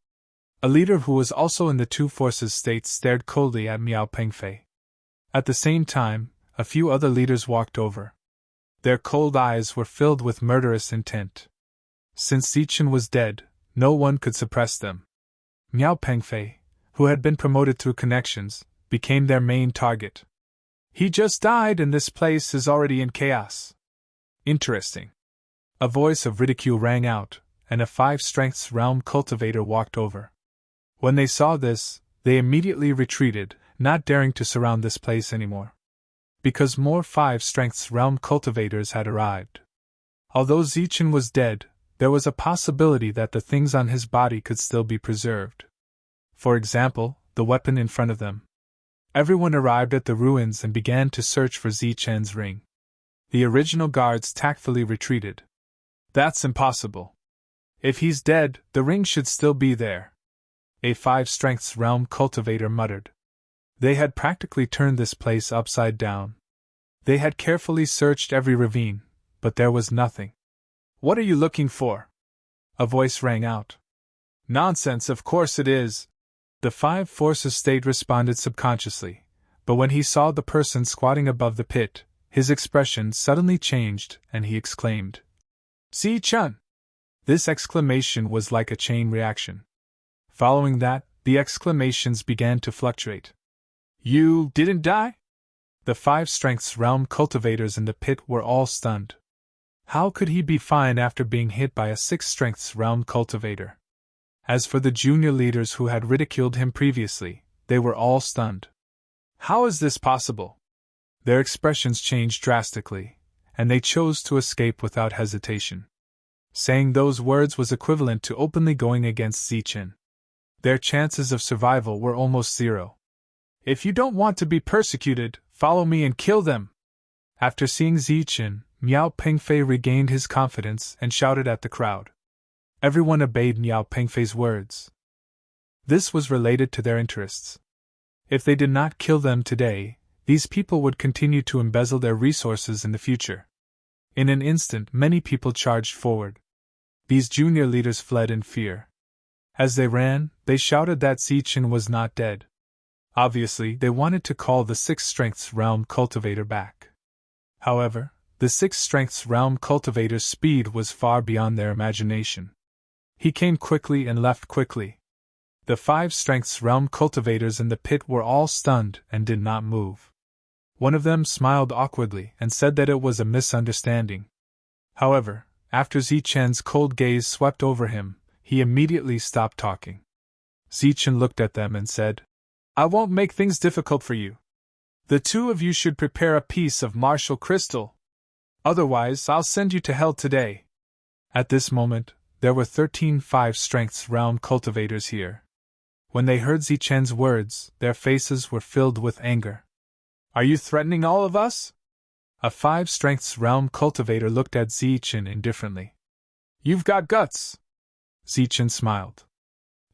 A leader who was also in the 2 Forces State stared coldly at Miao Pengfei. At the same time, a few other leaders walked over. Their cold eyes were filled with murderous intent. Since Zichen was dead, no one could suppress them. Miao Pengfei, who had been promoted through connections, became their main target. "He just died and this place is already in chaos." Interesting. A voice of ridicule rang out, and a 5 Strengths realm cultivator walked over. When they saw this, they immediately retreated, not daring to surround this place anymore. Because more 5 Strengths realm cultivators had arrived. Although Zichen was dead, there was a possibility that the things on his body could still be preserved. For example, the weapon in front of them. Everyone arrived at the ruins and began to search for Zichen's ring. The original guards tactfully retreated. "That's impossible. If he's dead, the ring should still be there," a 5 Strengths realm cultivator muttered. They had practically turned this place upside down. They had carefully searched every ravine, but there was nothing. "What are you looking for?" a voice rang out. "Nonsense, of course it is," the 5 Forces State responded subconsciously, but when he saw the person squatting above the pit, his expression suddenly changed and he exclaimed, "Zichen!" This exclamation was like a chain reaction. Following that, the exclamations began to fluctuate. "You didn't die?" The 5 Strengths realm cultivators in the pit were all stunned. How could he be fine after being hit by a 6 strengths realm cultivator? As for the junior leaders who had ridiculed him previously, they were all stunned. How is this possible? Their expressions changed drastically, and they chose to escape without hesitation. Saying those words was equivalent to openly going against Zichen. Their chances of survival were almost zero. If you don't want to be persecuted, follow me and kill them. After seeing Zichen, Miao Pengfei regained his confidence and shouted at the crowd. Everyone obeyed Miao Pengfei's words. This was related to their interests. If they did not kill them today, these people would continue to embezzle their resources in the future. In an instant, many people charged forward. These junior leaders fled in fear. As they ran, they shouted that Zichen was not dead. Obviously, they wanted to call the 6 strengths realm cultivator back. However, the 6 strengths realm cultivator's speed was far beyond their imagination. He came quickly and left quickly. The 5 strengths realm cultivators in the pit were all stunned and did not move. One of them smiled awkwardly and said that it was a misunderstanding. However, after Zichen's cold gaze swept over him, he immediately stopped talking. Zichen looked at them and said, I won't make things difficult for you. The 2 of you should prepare a piece of martial crystal. Otherwise, I'll send you to hell today. At this moment, there were 13 5 strengths realm cultivators here. When they heard Zichen's words, their faces were filled with anger. Are you threatening all of us? A 5 strengths realm cultivator looked at Zichen indifferently. You've got guts. Zichen smiled.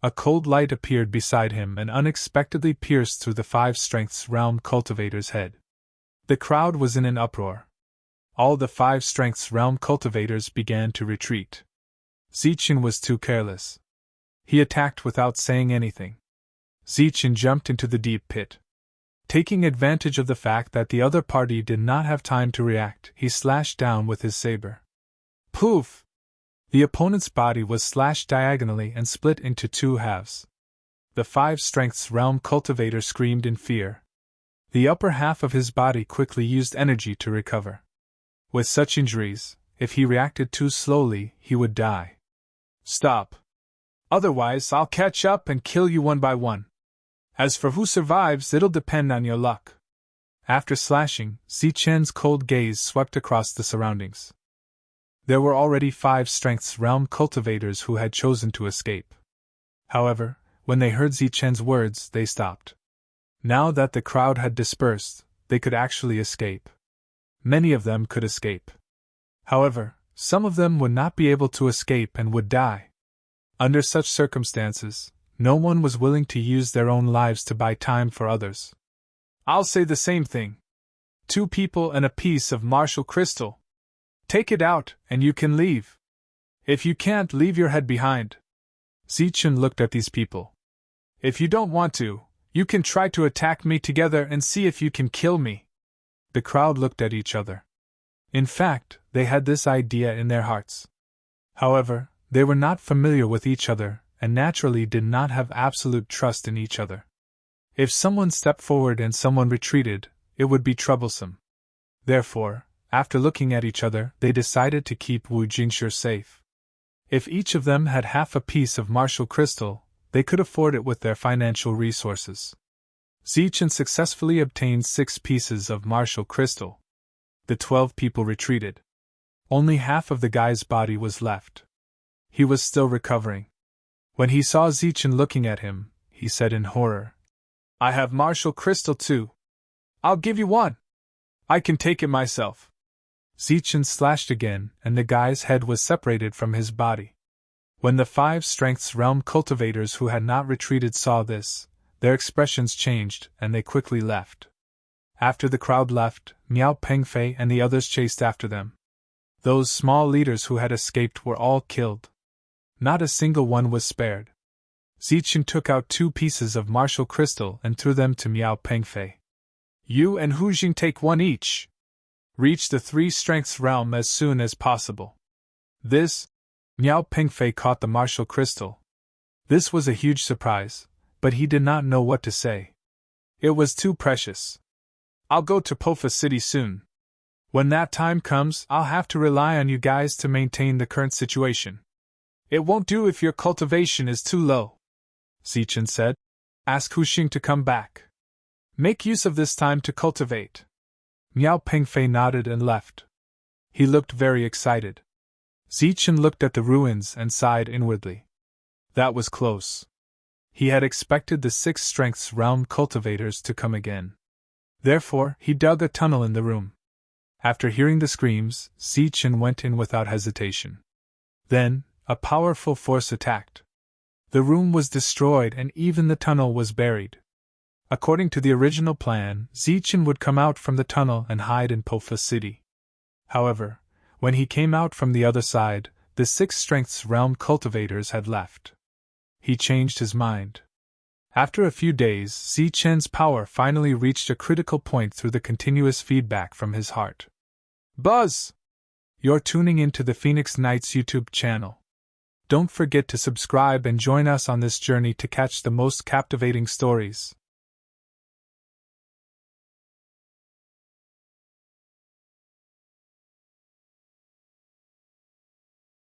A cold light appeared beside him and unexpectedly pierced through the 5 strengths realm cultivator's head. The crowd was in an uproar. All the 5 strengths realm cultivators began to retreat. Zichen was too careless. He attacked without saying anything. Zichen jumped into the deep pit. Taking advantage of the fact that the other party did not have time to react, he slashed down with his saber. Poof! The opponent's body was slashed diagonally and split into 2 halves. The 5 strengths realm cultivator screamed in fear. The upper half of his body quickly used energy to recover. With such injuries, if he reacted too slowly, he would die. Stop! Otherwise, I'll catch up and kill you one by one. As for who survives, it'll depend on your luck. After slashing, Zichen's cold gaze swept across the surroundings. There were already 5 strengths realm cultivators who had chosen to escape. However, when they heard Zichen's words, they stopped. Now that the crowd had dispersed, they could actually escape. Many of them could escape. However, some of them would not be able to escape and would die. Under such circumstances, no one was willing to use their own lives to buy time for others. I'll say the same thing. 2 people and a piece of martial crystal. Take it out, and you can leave. If you can't, leave your head behind. Zichen looked at these people. If you don't want to, you can try to attack me together and see if you can kill me. The crowd looked at each other. In fact, they had this idea in their hearts. However, they were not familiar with each other, and naturally did not have absolute trust in each other. If someone stepped forward and someone retreated, it would be troublesome. Therefore, after looking at each other, they decided to keep Wu Jingshi safe. If each of them had half a piece of martial crystal, they could afford it with their financial resources. Zichen successfully obtained 6 pieces of martial crystal. The 12 people retreated. Only half of the guy's body was left. He was still recovering. When he saw Zichen looking at him, he said in horror, I have martial crystal too. I'll give you one. I can take it myself. Zichen slashed again, and the guy's head was separated from his body. When the 5 strengths realm cultivators who had not retreated saw this, their expressions changed and they quickly left. After the crowd left, Miao Pengfei and the others chased after them. Those small leaders who had escaped were all killed. Not a single one was spared. Zichen took out 2 pieces of martial crystal and threw them to Miao Pengfei. You and Hu Jing take 1 each. Reach the 3 strengths realm as soon as possible. This, Miao Pengfei caught the martial crystal. This was a huge surprise, but he did not know what to say. It was too precious. I'll go to Pofa City soon. When that time comes, I'll have to rely on you guys to maintain the current situation. It won't do if your cultivation is too low, Zichen said. Ask Huxing to come back. Make use of this time to cultivate. Miao Pengfei nodded and left. He looked very excited. Zichen looked at the ruins and sighed inwardly. That was close. He had expected the 6 strengths realm cultivators to come again. Therefore, he dug a tunnel in the room. After hearing the screams, Zichen went in without hesitation. Then, a powerful force attacked. The room was destroyed and even the tunnel was buried. According to the original plan, Zichen would come out from the tunnel and hide in Pofa City. However, when he came out from the other side, the 6 strengths realm cultivators had left. He changed his mind. After a few days, Zichen's power finally reached a critical point through the continuous feedback from his heart. Buzz! You're tuning into the Phoenix Knights YouTube channel. Don't forget to subscribe and join us on this journey to catch the most captivating stories.